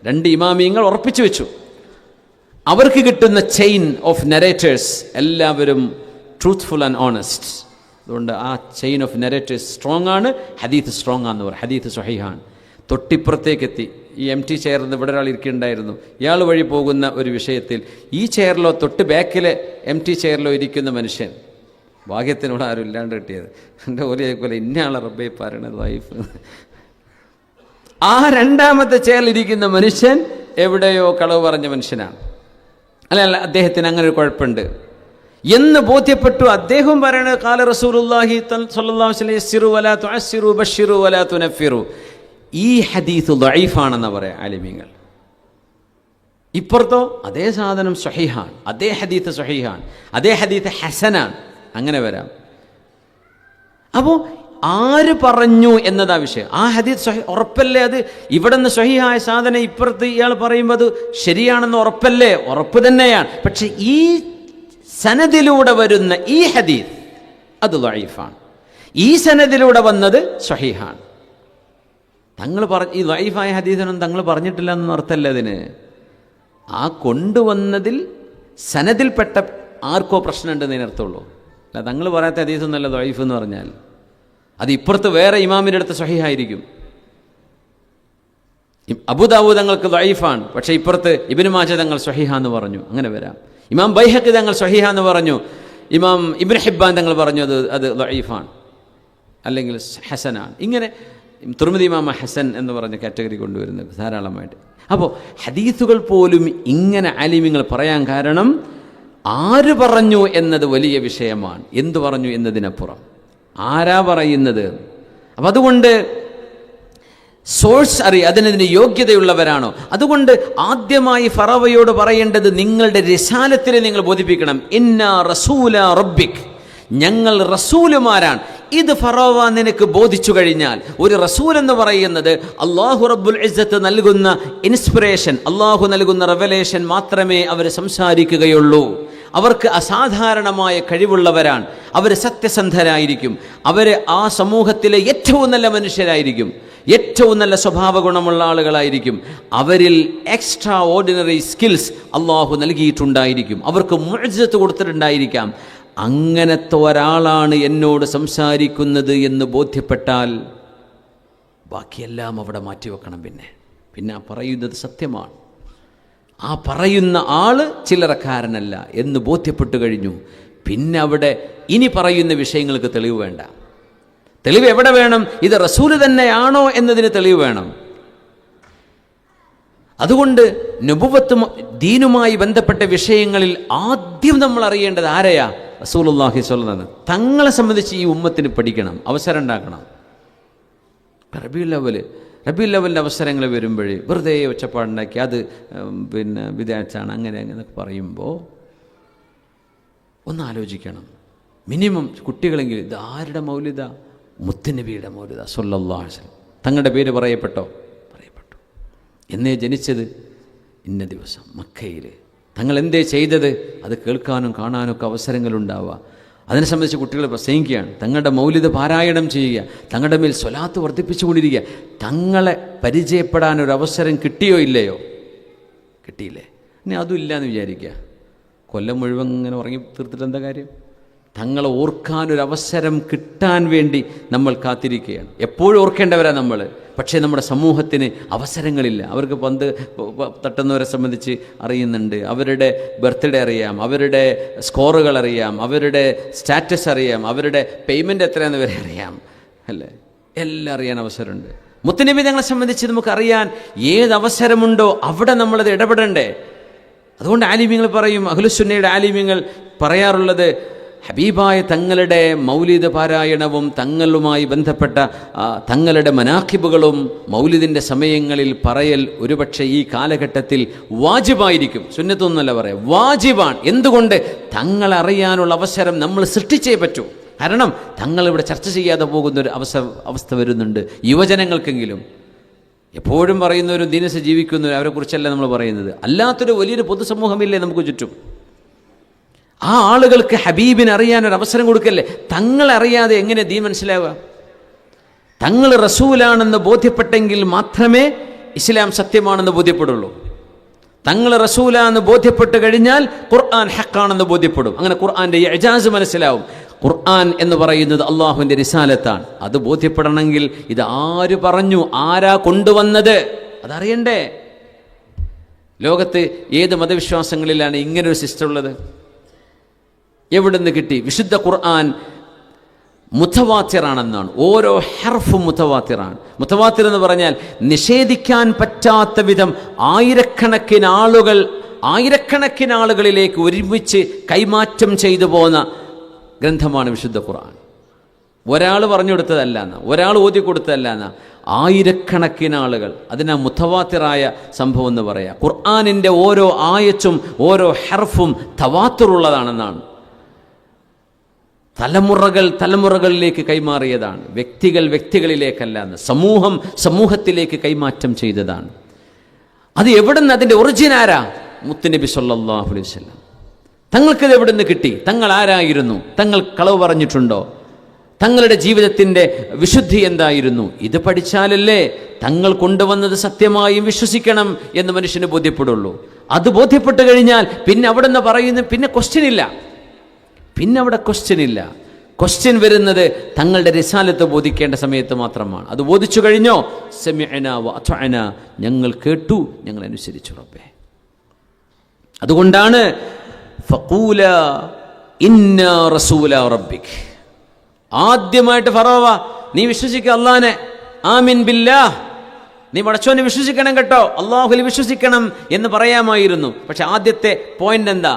രണ്ട് ഇമാമിയങ്ങൾ ഉറപ്പിച്ചു വെച്ചു. അവർക്ക് കിട്ടുന്ന ചെയിൻ ഓഫ് നരേറ്റേഴ്സ് എല്ലാവരും ട്രൂത്ത്ഫുൾ ആൻഡ് ഓണസ്റ്റ്. അതുകൊണ്ട് ആ ചെയിൻ ഓഫ് നരേറ്റേഴ്സ് സ്ട്രോങ് ആണ്, ഹദീത്ത് സ്ട്രോങ് ആണെന്ന് പറയും, ഹദീത്ത് സ്വഹീഹാണ്. തൊട്ടിപ്പുറത്തേക്കെത്തി ഈ എംറ്റി ചെയറിൽ ഇവിടെ ഒരാൾ ഇരിക്കുന്നുണ്ടായിരുന്നു. ഇയാൾ വഴി പോകുന്ന ഒരു വിഷയത്തിൽ ഈ ചെയറിലോ തൊട്ട് ബാക്കിലെ എംറ്റി ചെയറിലോ ഇരിക്കുന്ന മനുഷ്യൻ, ഭാഗ്യത്തിനോട് ആരും ഇല്ലാണ്ട് കിട്ടിയത്, എൻ്റെ ഓലി ആയിക്കോലെ ഇന്നയാളെ റബ്ബേ പറയണത് വൈഫ്. ആ രണ്ടാമത്തെ ചെയറിലിരിക്കുന്ന മനുഷ്യൻ എവിടെയോ കളവ് പറഞ്ഞ മനുഷ്യനാണ്. അല്ല, അദ്ദേഹത്തിന് അങ്ങനെ ഒരു കുഴപ്പമുണ്ട് എന്ന് ബോധ്യപ്പെട്ടു. അദ്ദേഹം പറയണത് ഖാല റസൂലുള്ളാഹി സ്വല്ലല്ലാഹു അലൈഹി വസല്ലം യസ്സിറു വലാ തുഅസ്സിറു ബശ്ശിറു വലാ തുനഫിറു. ഈ ഹദീസ് ദഈഫാണെന്ന് പറയാം ആലിമീങ്ങൾ. ഇപ്പുറത്തോ അതേ സാധനം സ്വഹീഹാൻ, അതേ ഹദീത്ത് സ്വഹീഹാൻ, അതേ ഹദീത്ത് ഹസനാൻ. അങ്ങനെ വരാം. അപ്പോൾ ആര് പറഞ്ഞു എന്നതാ വിഷയം. ആ ഹദീത്ത് ഉറപ്പല്ലേ? അത് ഇവിടെ നിന്ന് സ്വഹീഹായ സാധനം ഇപ്പുറത്ത് ഇയാൾ പറയുമ്പോൾ അത് ശരിയാണെന്ന് ഉറപ്പല്ലേ? ഉറപ്പ് തന്നെയാണ്. പക്ഷെ ഈ സനദിലൂടെ വരുന്ന ഈ ഹദീത്ത് അത് ദഈഫാണ്. ഈ സനദിലൂടെ വന്നത് സ്വഹീഹാണ്. തങ്ങൾ ഈ ദഈഫായ ഹദീസൊന്നും തങ്ങൾ പറഞ്ഞിട്ടില്ല എന്നൊന്നും അർത്ഥമല്ല അതിന്. ആ കൊണ്ടുവന്നതിൽ സനദിൽപ്പെട്ട ആർക്കോ പ്രശ്നമുണ്ടെന്നതിന് അർത്ഥമുള്ളൂ. അല്ല, തങ്ങൾ പറയാത്ത ഹദീസൊന്നുമല്ല ദഈഫ് എന്ന് പറഞ്ഞാൽ. അത് ഇപ്പുറത്ത് വേറെ ഇമാമിൻ്റെ അടുത്ത് സ്വഹീഹായിരിക്കും. അബൂദാവൂദ് തങ്ങൾക്ക് ദഈഫാണ്, പക്ഷേ ഇപ്പുറത്ത് ഇബ്നു മാജ തങ്ങൾ സ്വഹീഹാന്ന് പറഞ്ഞു. അങ്ങനെ വരാം. ഇമാം ബൈഹഖി തങ്ങൾ സ്വഹീഹാന്ന് പറഞ്ഞു, ഇമാം ഇബ്നു ഹിബ്ബാൻ തങ്ങൾ പറഞ്ഞു അത് ദഈഫാണ് അല്ലെങ്കിൽ ഹസനാണ്. ഇങ്ങനെ തുർമിദി ഇമാം ഹസൻ എന്ന് പറഞ്ഞ കാറ്റഗറി കൊണ്ടുവരുന്നത് ധാരാളമായിട്ട്. അപ്പോൾ ഹദീസുകൾ പോലും ഇങ്ങനെ ആലിമീങ്ങൾ പറയാൻ കാരണം ആര് പറഞ്ഞു എന്നത് വലിയ വിഷയമാണ്. എന്തു പറഞ്ഞു എന്നതിനപ്പുറം ആരാ പറയുന്നത്. അപ്പം അതുകൊണ്ട് സോഴ്സ് അതിനതിന് യോഗ്യതയുള്ളവരാണോ? അതുകൊണ്ട് ആദ്യമായി ഫറവയോട് പറയേണ്ടത് നിങ്ങളുടെ റിസാലത്തിനെ നിങ്ങൾ ബോധിപ്പിക്കണം. ഇന്നാ റസൂല റബ്ബിക്, ഞങ്ങൾ റസൂലുമാരാണ്. ഇത് ഫറവ നിനക്ക് ബോധിച്ചു കഴിഞ്ഞാൽ, ഒരു റസൂൽ എന്ന് പറയുന്നത് അള്ളാഹു റബ്ബുൽ ഇസ്സത്ത് നൽകുന്ന ഇൻസ്പിറേഷൻ, അള്ളാഹു നൽകുന്ന റെവലേഷൻ മാത്രമേ അവർ സംസാരിക്കുകയുള്ളൂ. അവർക്ക് അസാധാരണമായ കഴിവുള്ളവരാണ്. അവർ സത്യസന്ധരായിരിക്കും. അവർ ആ സമൂഹത്തിലെ ഏറ്റവും നല്ല മനുഷ്യരായിരിക്കും. ഏറ്റവും നല്ല സ്വഭാവ ഗുണമുള്ള ആളുകളായിരിക്കും. അവരിൽ എക്സ്ട്രാ ഓർഡിനറി സ്കിൽസ് അള്ളാഹു നൽകിയിട്ടുണ്ടായിരിക്കും. അവർക്ക് മുഅ്ജിസത്ത് കൊടുത്തിട്ടുണ്ടായിരിക്കാം. അങ്ങനത്തെ ഒരാളാണ് എന്നോട് സംസാരിക്കുന്നത് എന്ന് ബോധ്യപ്പെട്ടാൽ ബാക്കിയെല്ലാം അവിടെ മാറ്റിവെക്കണം. പിന്നെ പറയുന്നത് സത്യമാണ്, ആ പറയുന്ന ആള് ചില്ലറക്കാരനല്ല എന്ന് ബോധ്യപ്പെട്ടു കഴിഞ്ഞു. പിന്നെ അവിടെ ഇനി പറയുന്ന വിഷയങ്ങൾക്ക് തെളിവ് വേണ്ട. തെളിവ് എവിടെ വേണം? ഇത് റസൂല് തന്നെയാണോ എന്നതിന് തെളിവ് വേണം. അതുകൊണ്ട് നുബുവത്തും ദീനുമായി ബന്ധപ്പെട്ട വിഷയങ്ങളിൽ ആദ്യം നമ്മൾ അറിയേണ്ടത് ആരെയാ? റസൂലുള്ളാഹി സ്വല്ലല്ലാഹു അലൈഹി വസല്ലം. തങ്ങളെ സംബന്ധിച്ച് ഈ ഉമ്മത്തിന് പഠിക്കണം, അവസരം ഉണ്ടാക്കണം. റബീഉൽ അവ്വലിൻ്റെ അവസരങ്ങൾ വരുമ്പോഴേ വെറുതെ ഒച്ചപ്പാടുണ്ടാക്കി അത് വിദ്യാർത്ഥിയാണ് അങ്ങനെ അങ്ങനെയൊക്കെ പറയുമ്പോൾ ഒന്ന് ആലോചിക്കണം. മിനിമം കുട്ടികളെങ്കിലും ഇത് ആരുടെ മൗലിദ? മുത്തുനബിയുടെ മൗലിദ സ്വല്ലല്ലാഹു അലൈഹി വസല്ലം. തങ്ങളുടെ പേര് പറയപ്പെട്ടു. എന്നേ ജനിച്ചത് ഇന്ന ദിവസം മക്കയിൽ. തങ്ങൾ എന്തേ ചെയ്തത്? അത് കേൾക്കാനും കാണാനും ഒക്കെ അവസരങ്ങളുണ്ടാവുക. അതിനെ സംബന്ധിച്ച് കുട്ടികൾ പ്രസംഗിക്കുകയാണ്. തങ്ങളുടെ മൗലിദ പാരായണം ചെയ്യുക, തങ്ങളുടെ മേൽ സ്വലാത്ത് വർദ്ധിപ്പിച്ചുകൊണ്ടിരിക്കുക. തങ്ങളെ പരിചയപ്പെടാനൊരവസരം കിട്ടിയോ ഇല്ലയോ? കിട്ടിയില്ലേ? ഇനി അതും ഇല്ലയെന്ന് വിചാരിക്കുക. കൊല്ലം മുഴുവൻ ഇങ്ങനെ ഉറങ്ങി തീർത്തിട്ട് എന്താ കാര്യം? തങ്ങളെ ഓർക്കാനൊരവസരം കിട്ടാൻ വേണ്ടി നമ്മൾ കാത്തിരിക്കുകയാണ്. എപ്പോഴും ഓർക്കേണ്ടവരാണ് നമ്മൾ. പക്ഷേ നമ്മുടെ സമൂഹത്തിന് അവസരങ്ങളില്ല. അവർക്ക് പന്ത് തട്ടുന്നവരെ സംബന്ധിച്ച് അറിയുന്നുണ്ട്, അവരുടെ ബർത്ത്ഡേ അറിയാം, അവരുടെ സ്കോറുകൾ അറിയാം, അവരുടെ സ്റ്റാറ്റസ് അറിയാം, അവരുടെ പേയ്മെൻറ്റ് എത്രയാണെന്ന് വരെ അറിയാം, അല്ലേ? എല്ലാം അറിയാൻ അവസരമുണ്ട്. മുത്തുനബി തങ്ങളെ സംബന്ധിച്ച് നമുക്കറിയാൻ ഏതവസരമുണ്ടോ അവിടെ നമ്മളത് ഇടപെടണ്ടേ? അതുകൊണ്ട് ആലിമീങ്ങൾ പറയും, അഹ്ലുസുന്നയുടെ ആലിമീങ്ങൾ പറയാറുള്ളത്, ഹബീബായ തങ്ങളുടെ മൗലിദ് പാരായണവും തങ്ങളുമായി ബന്ധപ്പെട്ട തങ്ങളുടെ മനാഖിബുകളും മൗലിദിൻ്റെ സമയങ്ങളിൽ പറയൽ ഒരുപക്ഷെ ഈ കാലഘട്ടത്തിൽ വാജിബായിരിക്കും. സുന്നത്തൊന്നുമല്ല പറയാം, വാജിബാണ്. എന്തുകൊണ്ട്? തങ്ങളറിയാനുള്ള അവസരം നമ്മൾ സൃഷ്ടിച്ചേ പറ്റൂ. കാരണം തങ്ങളിവിടെ ചർച്ച ചെയ്യാതെ പോകുന്നൊരു അവസ്ഥ വരുന്നുണ്ട്. യുവജനങ്ങൾക്കെങ്കിലും എപ്പോഴും പറയുന്നവരും ദീനസ് ജീവിക്കുന്നവരും അവരെക്കുറിച്ചല്ല നമ്മൾ പറയുന്നത്. അല്ലാത്തൊരു വലിയൊരു പൊതുസമൂഹമില്ലേ നമുക്ക് ചുറ്റും? ആ ആളുകൾക്ക് ഹബീബിനെ അറിയാനൊരു അവസരം കൊടുക്കല്ലേ? തങ്ങളറിയാതെ എങ്ങനെ ദീൻ മനസ്സിലാവുക? തങ്ങൾ റസൂലാണെന്ന് ബോധ്യപ്പെട്ടെങ്കിൽ മാത്രമേ ഇസ്ലാം സത്യമാണെന്ന് ബോധ്യപ്പെടുള്ളൂ. തങ്ങൾ റസൂലാണെന്ന് ബോധ്യപ്പെട്ട് കഴിഞ്ഞാൽ ഖുർആൻ ഹക്കാണെന്ന് ബോധ്യപ്പെടും. അങ്ങനെ ഖുർആന്റെ ഇജാസ് മനസ്സിലാവും. ഖുർആൻ എന്ന് പറയുന്നത് അള്ളാഹുവിൻ്റെ റിസാലത്താണ്. അത് ബോധ്യപ്പെടണമെങ്കിൽ ഇത് ആര് പറഞ്ഞു, ആരാ കൊണ്ടുവന്നത്, അതറിയണ്ടേ? ലോകത്ത് ഏത് മതവിശ്വാസങ്ങളിലാണ് ഇങ്ങനൊരു സിസ്റ്റം ഉള്ളത്? എവിടെ നിന്ന് കിട്ടി? വിശുദ്ധ ഖുർആൻ മുതവാത്തിറാണെന്നാണ്. ഓരോ ഹർഫും മുതവാത്തിറാണ്. മുതവാത്തിർ എന്ന് പറഞ്ഞാൽ നിഷേധിക്കാൻ പറ്റാത്ത വിധം ആയിരക്കണക്കിന് ആളുകളിലേക്ക് ഒരുമിച്ച് കൈമാറ്റം ചെയ്തു പോന്ന ഗ്രന്ഥമാണ് വിശുദ്ധ ഖുർആൻ. ഒരാൾ പറഞ്ഞു കൊടുത്തതല്ല എന്നാ, ഒരാൾ ഓതി കൊടുത്തതല്ല എന്നാ, ആയിരക്കണക്കിന് ആളുകൾ. അതിനാ മുതവാത്തിറായ സംഭവം എന്ന് പറയാം. ഖുർആനിൻ്റെ ഓരോ ആയത്തും ഓരോ ഹർഫും തവാത്തുറുള്ളതാണെന്നാണ്. തലമുറകളിലേക്ക് കൈമാറിയതാണ്. വ്യക്തികളിലേക്കല്ല എന്ന്, സമൂഹത്തിലേക്ക് കൈമാറ്റം ചെയ്തതാണ്. അത് എവിടെ നിന്ന്? അതിൻ്റെ ഒറിജിൻ ആരാ? മുത്തുനബി സല്ലല്ലാഹു അലൈഹി വസല്ലം. തങ്ങൾക്കിത് എവിടെ നിന്ന് കിട്ടി? തങ്ങൾ ആരായിരുന്നു? തങ്ങൾ കളവ് പറഞ്ഞിട്ടുണ്ടോ? തങ്ങളുടെ ജീവിതത്തിൻ്റെ വിശുദ്ധി എന്തായിരുന്നു? ഇത് പഠിച്ചാലല്ലേ തങ്ങൾ കൊണ്ടുവന്നത് സത്യമായും വിശ്വസിക്കണം എന്ന് മനുഷ്യന് ബോധ്യപ്പെടുള്ളൂ. അത് ബോധ്യപ്പെട്ട് കഴിഞ്ഞാൽ പിന്നെ അവിടെ നിന്ന് പറയുന്ന പിന്നെ ക്വസ്റ്റ്യൻ ഇല്ല. ക്വസ്റ്റ്യൻ വരുന്നത് തങ്ങളുടെ റിസാലത്ത് ബോധിക്കേണ്ട സമയത്ത് മാത്രമാണ്. അത് ബോധിച്ചു കഴിഞ്ഞോ? സമിഅനാ വ അത്വഅനാ, ഞങ്ങൾ കേട്ടു, ഞങ്ങൾ അനുസരിച്ചു റബ്ബേ. അതുകൊണ്ടാണ് ഫഖൂല ഇന്നാ റസൂല റബ്ബിക്. ആദ്യമായിട്ട് ഫറോവ, നീ വിശ്വസിക്കുക അല്ലാഹനെ, ആമിൻ ബില്ലാഹ്, നീ പടച്ചോനെ വിശ്വസിക്കണം കേട്ടോ, അല്ലാഹുവിൽ വിശ്വസിക്കണം എന്ന് പറയാമായിരുന്നു. പക്ഷെ ആദ്യത്തെ പോയിന്റ് എന്താ?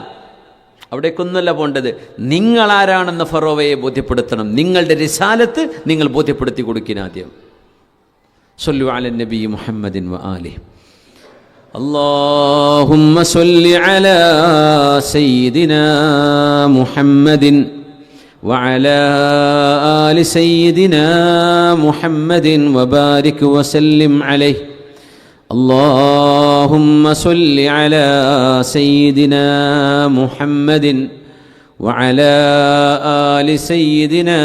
അവിടേക്കൊന്നുമല്ല പോണ്ടത്. നിങ്ങളാരാണെന്ന് ഫറോവയെ ബോധ്യപ്പെടുത്തണം. നിങ്ങളുടെ റിസാലത്ത് നിങ്ങൾ ബോധ്യപ്പെടുത്തി കൊടുക്കുന്ന ആദ്യം. സ്വല്ലു അലൻ നബി മുഹമ്മദിൻ വ ആലിഹി. اللهم صل على سيدنا محمد وعلى آل سيدنا محمد وبارك وسلم عليه. اللهم صل على سيدنا محمد وعلى آل سيدنا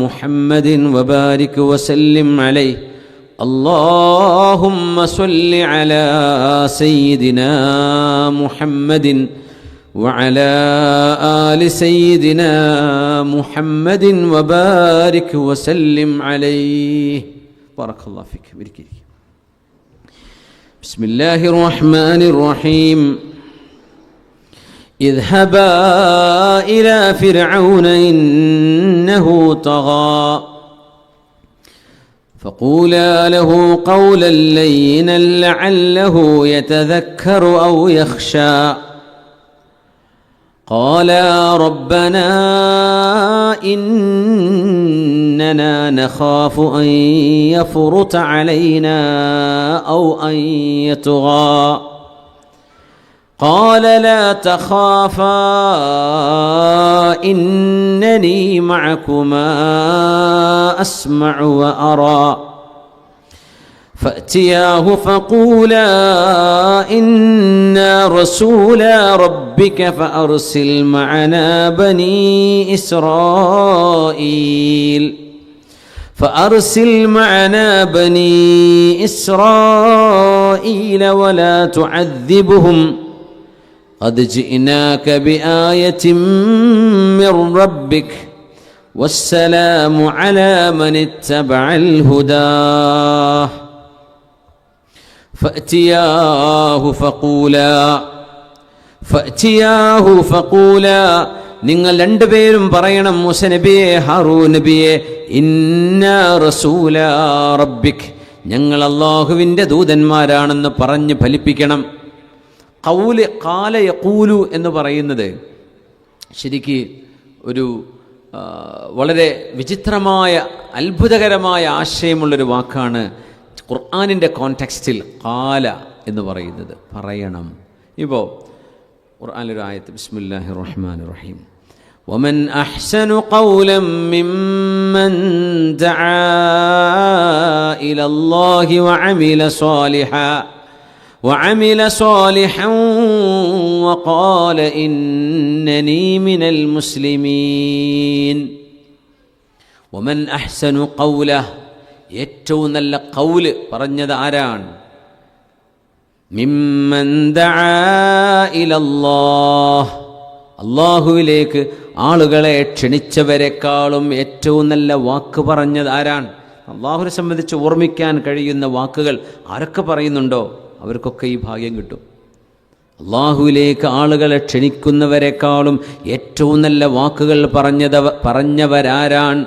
محمد وبارك وسلم عليه. اللهم صل على سيدنا محمد وعلى آل سيدنا محمد وبارك وسلم عليه. بارك الله فيك. بسم الله الرحمن الرحيم. اذهبا إلى فرعون إنه طغى فقولا له قولا لينا لعله يتذكر أو يخشى. قالا ربنا إننا نخاف أن يفرط علينا أو أن يطغى. قال لا تخافا إنني معكما أسمع وأرى. فأتياه فقولا إنا رسولا ربك فأرسل معنا بني إسرائيل ولا تعذبهم قد جئناك بآية من ربك والسلام على من اتبع الهدى. فأتياه فقولا നിങ്ങൾ രണ്ടുപേരും പറയണം, മൂസ നബിയെ, ഹാറൂൻ നബിയെ, ഇന്നാ റസൂല റബ്ബിക്, ഞങ്ങൾ അല്ലാഹുവിൻ്റെ ദൂതന്മാരാണെന്ന് പറഞ്ഞ് ഫലിപ്പിക്കണം. ഖൗല് ഖാല യഖൂലു എന്ന് പറയുന്നത് ശരിക്ക് ഒരു വളരെ വിചിത്രമായ അത്ഭുതകരമായ ആശയമുള്ളൊരു വാക്കാണ്. ഖുർആനിൻ്റെ കോണ്ടെക്സ്റ്റിൽ ഖാല എന്ന് പറയുന്നത് പറയണം. ഇപ്പോൾ ഖുർആനിലൊരു ആയത്ത്, ബിസ്മില്ലാഹിർ റഹ്മാനിർ റഹീം, ومن أحسن قولا ممن دعا إلى الله وعمل صالحا وقال إنني من المسلمين. ومن أحسن قوله, ഏറ്റവും നല്ല ഖൗല് പറഞ്ഞത് ആരാണ്? മിമ്മൻ ദആ ഇലല്ലാഹ്, അല്ലാഹുവിലേക്ക് ആളുകളെ ക്ഷണിച്ചവരെക്കാളും ഏറ്റവും നല്ല വാക്ക് പറഞ്ഞത് ആരാണ്? അല്ലാഹുവിനെ സംബന്ധിച്ച് ഓർമ്മിക്കാൻ കഴിയുന്ന വാക്കുകൾ ആരൊക്കെ പറയുന്നുണ്ടോ അവർക്കൊക്കെ ഈ ഭാഗ്യം കിട്ടും. അല്ലാഹുവിലേക്ക് ആളുകളെ ക്ഷണിക്കുന്നവരെക്കാളും ഏറ്റവും നല്ല വാക്കുകൾ പറഞ്ഞവരാരാണ്?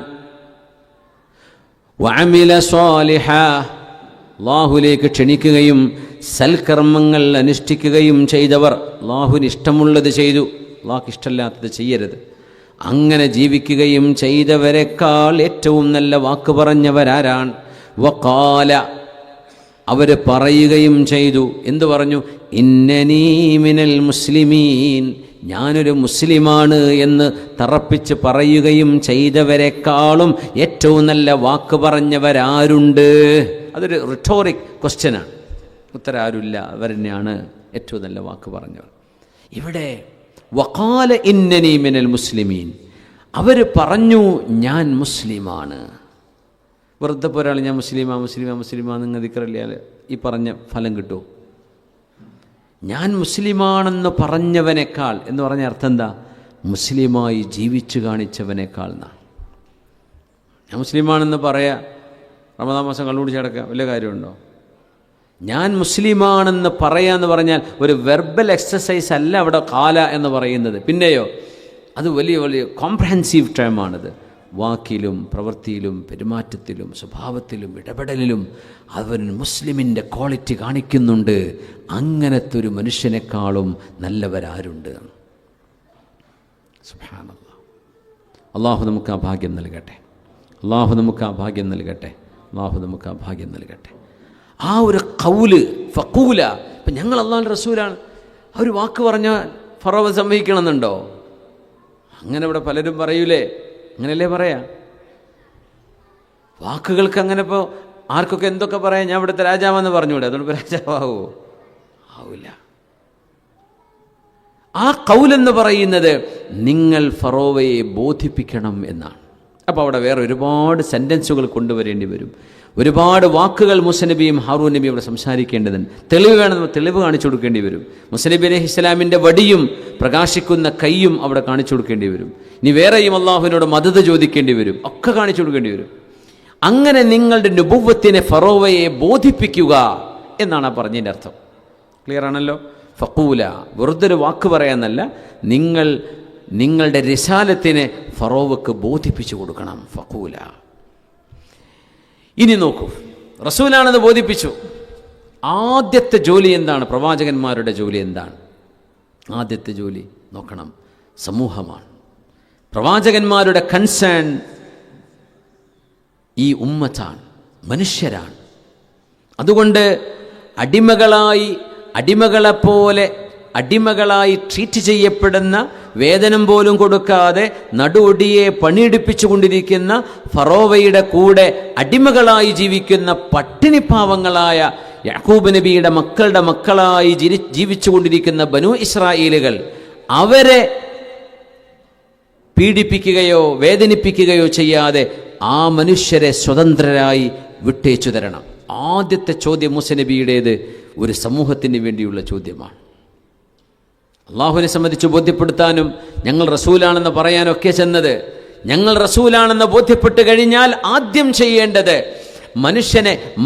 വഅമില സ്വാലിഹ, അല്ലാഹുവിലേക്ക് ക്ഷണിക്കുകയും സൽക്കർമ്മങ്ങൾ അനുഷ്ഠിക്കുകയും ചെയ്തവർ. അല്ലാഹുവിന് ഇഷ്ടമുള്ളത് ചെയ്തു, അല്ലാഹുവിന് ഇഷ്ടമില്ലാത്തത് ചെയ്യരുത്. അങ്ങനെ ജീവിക്കുകയും ചെയ്തവരെക്കാൾ ഏറ്റവും നല്ല വാക്ക് പറഞ്ഞവരാരാണ്? വഖാല, അവർ പറയുകയും ചെയ്തു. എന്തു പറഞ്ഞു? ഇന്നനീ മിനൽ മുസ്ലിമീൻ, ഞാനൊരു മുസ്ലിമാണ് എന്ന് തറപ്പിച്ച് പറയുകയും ചെയ്തവരെക്കാളും ഏറ്റവും നല്ല വാക്ക് പറഞ്ഞവരാരുണ്ട്? അതൊരു റിട്ടോറിക് ക്വസ്റ്റ്യനാണ്. ഉത്തരം ആരുമില്ല, അവർ തന്നെയാണ് ഏറ്റവും നല്ല വാക്ക് പറഞ്ഞവർ. ഇവിടെ വഖാല ഇന്നനീ മിനൽ മുസ്ലിമീൻ, അവർ പറഞ്ഞു ഞാൻ മുസ്ലിമാണ്. വെറുതെ ഒരാൾ ഞാൻ മുസ്ലിമാ നിങ്ങൾ ദിക്റില്ലാൽ ഈ പറഞ്ഞ ഫലം കിട്ടുമോ? ഞാൻ മുസ്ലിമാണെന്ന് പറഞ്ഞവനേക്കാൾ എന്ന് പറഞ്ഞ അർത്ഥം എന്താ? മുസ്ലിമായി ജീവിച്ചു കാണിച്ചവനേക്കാൾ എന്നാണ്. ഞാൻ മുസ്ലിമാണെന്ന് പറയാ, റമദാൻ മാസം കള്ളുപിടിച്ച് കിടക്കുക വലിയ കാര്യമുണ്ടോ? ഞാൻ മുസ്ലിമാണെന്ന് പറയാന്ന് പറഞ്ഞാൽ ഒരു വെർബൽ എക്സസൈസ് അല്ല അവിടെ ഖാല എന്ന് പറയുന്നത്. പിന്നെയോ അത് വലിയ വലിയ കോംപ്രഹെൻസീവ് ടേമാണിത്. വാക്കിലും പ്രവൃത്തിയിലും പെരുമാറ്റത്തിലും സ്വഭാവത്തിലും ഇടപെടലിലും അവൻ മുസ്ലിമിൻ്റെ ക്വാളിറ്റി കാണിക്കുന്നുണ്ട്. അങ്ങനത്തെ ഒരു മനുഷ്യനേക്കാളും നല്ലവരാരുണ്ട്? സുബ്ഹാനല്ലാഹ്. അല്ലാഹു നമുക്ക് ആ ഭാഗ്യം നൽകട്ടെ. അല്ലാഹു നമുക്ക് ആ ഭാഗ്യം നൽകട്ടെ. അല്ലാഹു നമുക്ക് ആ ഭാഗ്യം നൽകട്ടെ. ആ ഒരു ഖൗല് ഫഖൂല, ഇപ്പം ഞങ്ങൾ അല്ലാഹുവിൻ്റെ റസൂലാണ്, ആ ഒരു വാക്ക് പറഞ്ഞാൽ ഫറോവ സമ്മതിക്കണമെന്നുണ്ടോ? അങ്ങനെ ഇവിടെ പലരും പറയൂലേ, അങ്ങനെയല്ലേ പറയാ? വാക്കുകൾക്ക് അങ്ങനെ ഇപ്പോൾ ആർക്കൊക്കെ എന്തൊക്കെ പറയാം. ഞാൻ ഇവിടുത്തെ രാജാവെന്ന് പറഞ്ഞൂടെ, അതുകൊണ്ട് രാജാവാകുമോ? ആവില്ല. ആ ഖൗലെന്ന് പറയുന്നത് നിങ്ങൾ ഫറോവയെ ബോധിപ്പിക്കണം എന്നാണ്. അപ്പോൾ അവിടെ വേറെ ഒരുപാട് സെൻറ്റൻസുകൾ കൊണ്ടുവരേണ്ടി വരും. ഒരുപാട് വാക്കുകൾ മൂസ നബിയും ഹാറൂൻ നബിയും അവിടെ സംസാരിക്കേണ്ടതുണ്ട്. തെളിവ് വേണമെന്ന് തെളിവ് കാണിച്ചു കൊടുക്കേണ്ടി വരും. മൂസ നബി അലൈഹി ഇസ്ലാമിൻ്റെ വടിയും പ്രകാശിക്കുന്ന കൈയും അവിടെ കാണിച്ചു കൊടുക്കേണ്ടി വരും. ഇനി വേറെയും അള്ളാഹുവിനോട് മദത് ചോദിക്കേണ്ടി വരും. ഒക്കെ കാണിച്ചു കൊടുക്കേണ്ടി വരും. അങ്ങനെ നിങ്ങളുടെ നുബുവത്തിനെ ഫറോവയെ ബോധിപ്പിക്കുക എന്നാണ് ആ പറഞ്ഞതിൻ്റെ അർത്ഥം. ക്ലിയർ ആണല്ലോ? ഫഖൂല, വെറുതെ ഒരു വാക്ക് പറയാന്നല്ല, നിങ്ങളുടെ റിസാലത്തിനെ ഫറോവക്ക് ബോധിപ്പിച്ചു കൊടുക്കണം. ഫഖൂല. ഇനി നോക്കൂ, റസൂലാണെന്ന് ബോധിപ്പിച്ചു. ആദ്യത്തെ ജോലി എന്താണ്? പ്രവാചകന്മാരുടെ ജോലി എന്താണ്? ആദ്യത്തെ ജോലി നോക്കണം, സമൂഹമാണ്. പ്രവാചകന്മാരുടെ കൺസേൺ ഈ ഉമ്മത്താണ്, മനുഷ്യരാണ്. അതുകൊണ്ട് അടിമകളായി ട്രീറ്റ് ചെയ്യപ്പെടുന്ന, വേതനം പോലും കൊടുക്കാതെ നടുവൊടിയെ പണിയെടുപ്പിച്ചു കൊണ്ടിരിക്കുന്ന, ഫറോവയുടെ കൂടെ അടിമകളായി ജീവിക്കുന്ന പട്ടിണിപ്പാവങ്ങളായ യാക്കൂബ് നബിയുടെ മക്കളുടെ മക്കളായി ജീവിച്ചു കൊണ്ടിരിക്കുന്ന ബനു ഇസ്രായേലുകൾ, അവരെ പീഡിപ്പിക്കുകയോ വേദനിപ്പിക്കുകയോ ചെയ്യാതെ ആ മനുഷ്യരെ സ്വതന്ത്രരായി വിട്ടേച്ചു തരണം. ആദ്യത്തെ ചോദ്യം മൂസ നബിയുടേത് ഒരു സമൂഹത്തിന് വേണ്ടിയുള്ള ചോദ്യമാണ്. അള്ളാഹുവിനെ സംബന്ധിച്ച് ബോധ്യപ്പെടുത്താനും ഞങ്ങൾ റസൂലാണെന്ന് പറയാനൊക്കെ ചെന്നത്, ഞങ്ങൾ റസൂലാണെന്ന് ബോധ്യപ്പെട്ട് കഴിഞ്ഞാൽ ആദ്യം ചെയ്യേണ്ടത്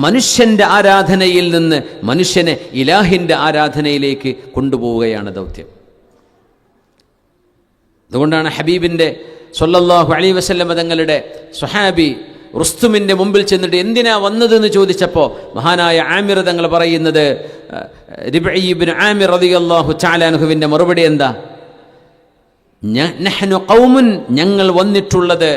മനുഷ്യൻ്റെ ആരാധനയിൽ നിന്ന് മനുഷ്യനെ ഇലാഹിൻ്റെ ആരാധനയിലേക്ക് കൊണ്ടുപോവുകയാണ് ദൗത്യം. അതുകൊണ്ടാണ് ഹബീബിൻ്റെ സ്വല്ലല്ലാഹു അലൈഹി വസല്ലം തങ്ങളുടെ സ്വഹാബി റുസ്തുമിൻ്റെ മുമ്പിൽ ചെന്നിട്ട് എന്തിനാ വന്നതെന്ന് ചോദിച്ചപ്പോൾ മഹാനായ ആമിർ തങ്ങൾ പറയുന്നത്, റിബ്ഈ ഇബ്നു ആമിർ റളിയല്ലാഹു തആല അൻഹുവിൻ്റെ മറുപടി എന്താ? നഹ്നു ഖൗമുൻ, ഞങ്ങൾ വന്നിട്ടുള്ളത്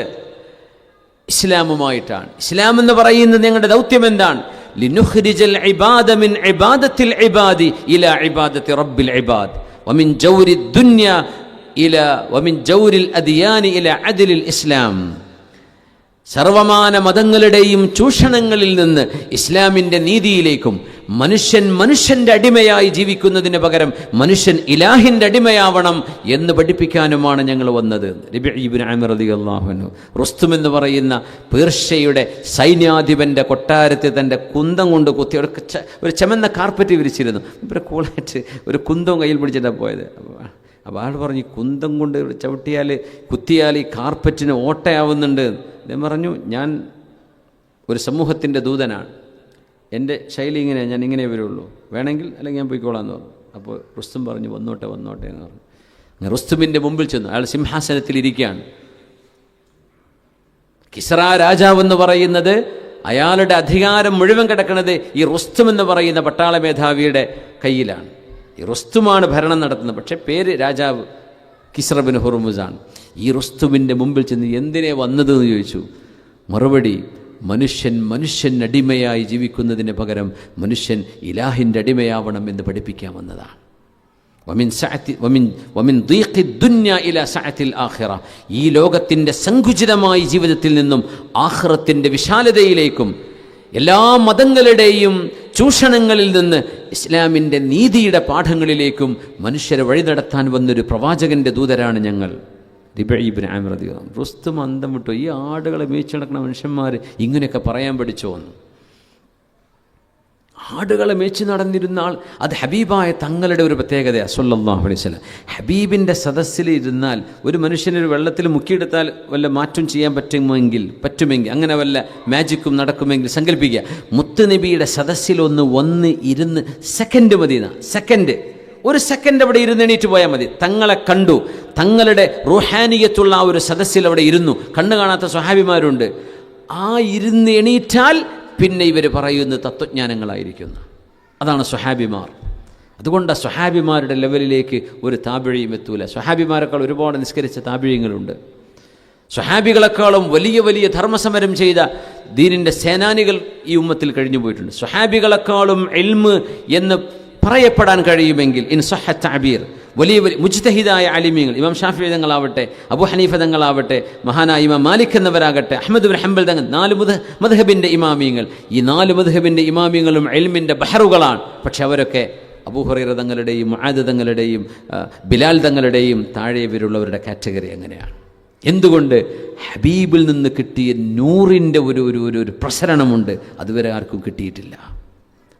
ഇസ്ലാമുമായിട്ടാണ്. ഇസ്ലാം എന്ന് പറയുന്നത് ഞങ്ങളുടെ ദൗത്യം എന്താണ്? ലിനുഖ്രിജൽ ഇബാദ മിൻ ഇബാദത്തിൽ ഇബാദി ഇലാ ഇബാദത്തി റബ്ബിൽ ഇബാദ് വമിൻ ജൗരി ദുനിയ ഇലാ വമിൻ ജൗരിൽ അദിയാനി ഇലാ അദ്ലിൽ ഇസ്ലാം. സർവമാന മതങ്ങളുടെയും ചൂഷണങ്ങളിൽ നിന്ന് ഇസ്ലാമിൻ്റെ നീതിയിലേക്കും മനുഷ്യൻ്റെ അടിമയായി ജീവിക്കുന്നതിന് പകരം മനുഷ്യൻ ഇലാഹിൻ്റെ അടിമയാവണം എന്ന് പഠിപ്പിക്കാനുമാണ് ഞങ്ങൾ വന്നത്. റബീഉ ഇബ്നു ആമിർ റളിയല്ലാഹു അൻഹു റുസ്തും എന്ന് പറയുന്ന പേർഷ്യയുടെ സൈന്യാധിപൻ്റെ കൊട്ടാരത്തിൽ തൻ്റെ കുന്തം കൊണ്ട് കുത്തി ഒരു ചെമന്ന കാർപ്പറ്റ് വിരിച്ചിരുന്നു. ഇവരെ കൂളായിട്ട് ഒരു കുന്തവും കയ്യിൽ പിടിച്ചിട്ടാണ് പോയത്. അപ്പോൾ ആൾ പറഞ്ഞു, കുന്തം കൊണ്ട് ചവിട്ടിയാൽ കുത്തിയാൽ ഈ കാർപ്പറ്റിന് ഓട്ടയാവുന്നുണ്ട്. ഞാൻ പറഞ്ഞു, ഞാൻ ഒരു സമൂഹത്തിൻ്റെ ദൂതനാണ്, എൻ്റെ ശൈലി ഇങ്ങനെ, ഞാൻ ഇങ്ങനെ വരുള്ളൂ, വേണമെങ്കിൽ അല്ലെങ്കിൽ ഞാൻ പോയിക്കോളാം എന്ന് പറഞ്ഞു. അപ്പോൾ റുസ്തും പറഞ്ഞു, വന്നോട്ടെ വന്നോട്ടെ എന്ന് പറഞ്ഞു. അങ്ങനെ റുസ്തുമിൻ്റെ മുമ്പിൽ ചെന്നു. അയാൾ സിംഹാസനത്തിലിരിക്കുകയാണ്. കിസ്റ രാജാവെന്ന് പറയുന്നത്, അയാളുടെ അധികാരം മുഴുവൻ കിടക്കുന്നത് ഈ റുസ്തും എന്ന് പറയുന്ന പട്ടാള മേധാവിയുടെ കയ്യിലാണ്. ഈ റുസ്തുമാണ് ഭരണം നടത്തുന്നത്. പക്ഷേ പേര് രാജാവ് കിസ്റ ബിൻ ഹുർമുസാണ്. ഈ റുസ്തുമിൻ്റെ മുമ്പിൽ ചെന്ന് എന്തിനെ വന്നതെന്ന് ചോദിച്ചു. മറുപടി, മനുഷ്യൻ അടിമയായി ജീവിക്കുന്നതിന് പകരം മനുഷ്യൻ ഇലാഹിൻ്റെ അടിമയാവണം എന്ന് പഠിപ്പിക്കാൻ വന്നതാണ്. ഈ ലോകത്തിൻ്റെ സങ്കുചിതമായ ജീവിതത്തിൽ നിന്നും ആഖിറത്തിൻ്റെ വിശാലതയിലേക്കും എല്ലാ മതങ്ങളുടെയും ചൂഷണങ്ങളിൽ നിന്ന് ഇസ്ലാമിൻ്റെ നീതിയുടെ പാഠങ്ങളിലേക്കും മനുഷ്യരെ വഴി നടത്താൻ വന്നൊരു പ്രവാചകൻ്റെ ദൂതരാണ് ഞങ്ങൾ. റബീഉ ഇബ്നു ആമിർ റളിയല്ലാഹു അൻഹു. റുസ്തും അന്തം വിട്ടു. ഈ ആടുകളെ മേയിച്ച് നടക്കുന്ന മനുഷ്യന്മാർ ഇങ്ങനെയൊക്കെ പറയാൻ പഠിച്ചോ എന്ന്. ആടുകളെ മേച്ച് നടന്നിരുന്ന ആൾ, അത് ഹബീബായ തങ്ങളുടെ ഒരു പ്രത്യേകതയാണ് സ്വല്ലല്ലാഹു അലൈഹി വസല്ലം. ഹബീബിൻ്റെ സദസ്സിൽ ഇരുന്നാൽ ഒരു മനുഷ്യനൊരു വെള്ളത്തിൽ മുക്കിയെടുത്താൽ വല്ല മാറ്റം ചെയ്യാൻ പറ്റുമെങ്കിൽ അങ്ങനെ വല്ല മാജിക്കും നടക്കുമെങ്കിൽ സങ്കല്പിക്കുക. മുത്തുനബിയുടെ സദസ്സിൽ വന്ന് ഇരുന്ന് സെക്കൻഡ് മതി. ഒരു സെക്കൻഡ് അവിടെ ഇരുന്ന് എണീറ്റ് പോയാൽ മതി. തങ്ങളെ കണ്ടു, തങ്ങളുടെ റൂഹാനിയത്തുള്ള ആ ഒരു സദസ്സിൽ അവിടെ ഇരുന്നു. കണ്ണു കാണാത്ത സ്വഹാബിമാരുണ്ട്. ആ ഇരുന്ന് എണീറ്റാൽ പിന്നെ ഇവർ പറയുന്ന തത്വജ്ഞാനങ്ങളായിരിക്കുന്നു. അതാണ് സ്വഹാബിമാർ. അതുകൊണ്ട് സ്വഹാബിമാരുടെ ലെവലിലേക്ക് ഒരു താബിഴിയും എത്തൂല. സ്വഹാബിമാരെക്കാൾ ഒരുപാട് നിസ്കരിച്ച താബിഴിങ്ങളുണ്ട്. സ്വഹാബികളെക്കാളും വലിയ വലിയ ധർമ്മസമരം ചെയ്ത ദീനിൻ്റെ സേനാനികൾ ഈ ഉമ്മത്തിൽ കഴിഞ്ഞു പോയിട്ടുണ്ട്. സ്വഹാബികളെക്കാളും ഇൽമ് എന്ന് പറയപ്പെടാൻ കഴിയുമെങ്കിൽ ഇൻ സഹ തഅബീർ വലിയ വലിയ മുജ്തഹിദായ ആലിമീങ്ങൾ, ഇമാം ഷാഫിഈ തങ്ങളാവട്ടെ, അബൂ ഹനീഫ തങ്ങളാവട്ടെ, മഹാനായ ഇമാം മാലിക് എന്നവരാകട്ടെ, അഹ്മദ് ബിൻ ഹംബൽ തങ്ങൾ, 4 മദ്ഹബിൻ്റെ ഇമാമിയങ്ങൾ. ഈ 4 മദ്ഹബിൻ്റെ ഇമാമിയങ്ങളും ഇൽമിൻ്റെ ബഹറുകളാണ്. പക്ഷെ അവരൊക്കെ അബൂ ഹുറൈറ തങ്ങളുടെയും മുആദ് തങ്ങളുടെയും ബിലാൽ തങ്ങളുടെയും താഴെ ഇവരുള്ളവരുടെ കാറ്റഗറി അങ്ങനെയാണ്. എന്തുകൊണ്ട്? ഹബീബിൽ നിന്ന് കിട്ടിയ നൂറിൻ്റെ ഒരു പ്രസരണമുണ്ട്, അതുവരെ ആർക്കും കിട്ടിയിട്ടില്ല.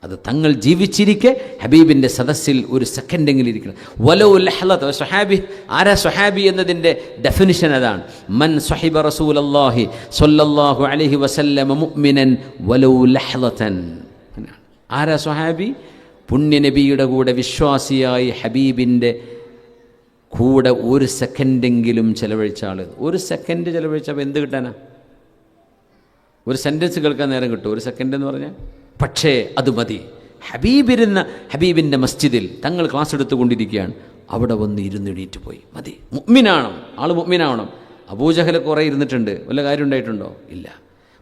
അത് തങ്ങൾ ജീവിച്ചിരിക്കെ ഹബീബിൻ്റെ സദസ്സിൽ ഒരു സെക്കൻഡെങ്കിലും ഇരിക്കണം. വലൗ ലഹ്ലത. സ്വഹാബി ആരാ? സ്വഹാബി എന്നതിൻ്റെ ഡെഫിനിഷൻ അതാണ്. മൻ സ്വഹിബ റസൂലല്ലാഹി സ്വല്ലല്ലാഹു അലൈഹി വസല്ലമ മുഅ്മിനൻ വലൗ ലഹ്ലതൻ. ആരാ സ്വഹാബി? പുണ്യനബിയുടെ കൂടെ വിശ്വാസിയായി ഹബീബിൻ്റെ കൂടെ ഒരു സെക്കൻഡെങ്കിലും ചെലവഴിച്ച ആൾ. ഒരു സെക്കൻഡ് ചെലവഴിച്ചപ്പോൾ എന്ത് കിട്ടാനാ? ഒരു സെൻറ്റൻസ് കേൾക്കാൻ നേരം കിട്ടും, ഒരു സെക്കൻഡ് എന്ന് പറഞ്ഞാൽ. പക്ഷേ അത് മതി. ഹബീബിൻ്റെ മസ്ജിദിൽ തങ്ങൾ ക്ലാസ് എടുത്തുകൊണ്ടിരിക്കുകയാണ്, അവിടെ വന്ന് ഇരുന്നെണീറ്റ് പോയി. മതി. മുഅ്മിനാവണം, ആൾ മുഅ്മിനാവണം. അബൂജഹൽ കുറേ ഇരുന്നിട്ടുണ്ട്, വല്ല കാര്യം ഉണ്ടായിട്ടുണ്ടോ? ഇല്ല.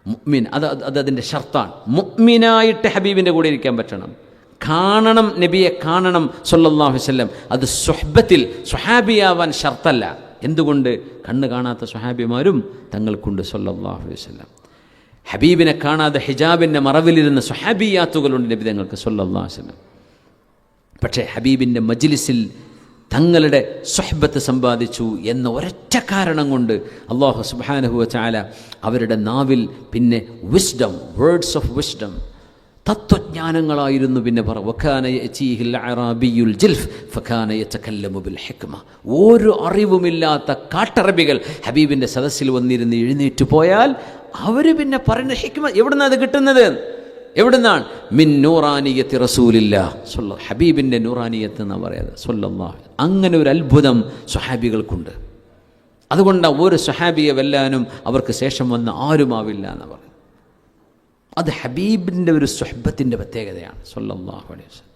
മുഅ്മിൻ അത് അതിൻ്റെ ഷർത്താണ്. മുഅ്മിനായിട്ട് ഹബീബിൻ്റെ കൂടെ ഇരിക്കാൻ പറ്റണം. കാണണം, നബിയെ കാണണം സ്വല്ലല്ലാഹു അലൈഹി വസല്ലം. അത് സുഹ്ബത്തിൽ സ്വഹാബിയാവാൻ ഷർത്തല്ല. എന്തുകൊണ്ട്? കണ്ണ് കാണാത്ത സ്വഹാബിമാരും തങ്ങൾക്കുണ്ട് സ്വല്ലല്ലാഹു അലൈഹി വസല്ലം. ഹബീബിനെ കാണാതെ ഹിജാബിൻ്റെ മറവിലിരുന്ന സ്വഹാബിയാത്തുകളുണ്ട് നബി തങ്ങൾക്ക് സ്വല്ലല്ലാഹു അലൈഹി വസല്ലം. പക്ഷേ ഹബീബിൻ്റെ മജ്ലിസിൽ തങ്ങളുടെ സുഹ്ബത്ത് സമ്പാദിച്ചു എന്ന ഒരൊറ്റ കാരണം കൊണ്ട് അല്ലാഹു സുബ്ഹാനഹു വ തആല അവരുടെ നാവിൽ പിന്നെ വിസ്ഡം, വേർഡ്സ് ഓഫ് വിസ്ഡം, തത്വജ്ഞാനങ്ങളായിരുന്നു. പിന്നെ വകാന യഅതീഹിൽ അറാബിയുൽ ജിൽഫ് ഫകാന യതകല്ലമു ബിൽ ഹിക്മ. ഒരു അറിവുമില്ലാത്ത കാട്ടറബികൾ ഹബീബിൻ്റെ സദസ്സിൽ വന്നിരുന്ന് എഴുന്നേറ്റ് പോയാൽ അവർ പിന്നെ പറയുന്ന ഹിക്മ എവിടുന്നാണ് അത് കിട്ടുന്നത്? എവിടുന്നാണ്? മിൻ നൂറാനിയത്തി റസൂലില്ലാഹ് സ്വല്ലല്ലാഹു. ഹബീബിൻ്റെ നൂറാനിയത്ത് എന്നാണ് പറയുന്നത് സ്വല്ലല്ലാഹു. അങ്ങനെ ഒരു അത്ഭുതം സ്വഹാബികൾക്കുണ്ട്. അതുകൊണ്ടാണ് ഒരു സ്വഹാബിയെ വെല്ലാനും അവർക്ക് ശേഷം വന്ന ആരുമാവില്ല എന്ന് പറയുന്നത്. അത് ഹബീബിൻ്റെ ഒരു സുഹ്ബത്തിൻ്റെ പ്രത്യേകതയാണ് സ്വല്ലല്ലാഹു അലൈഹി വസല്ലം.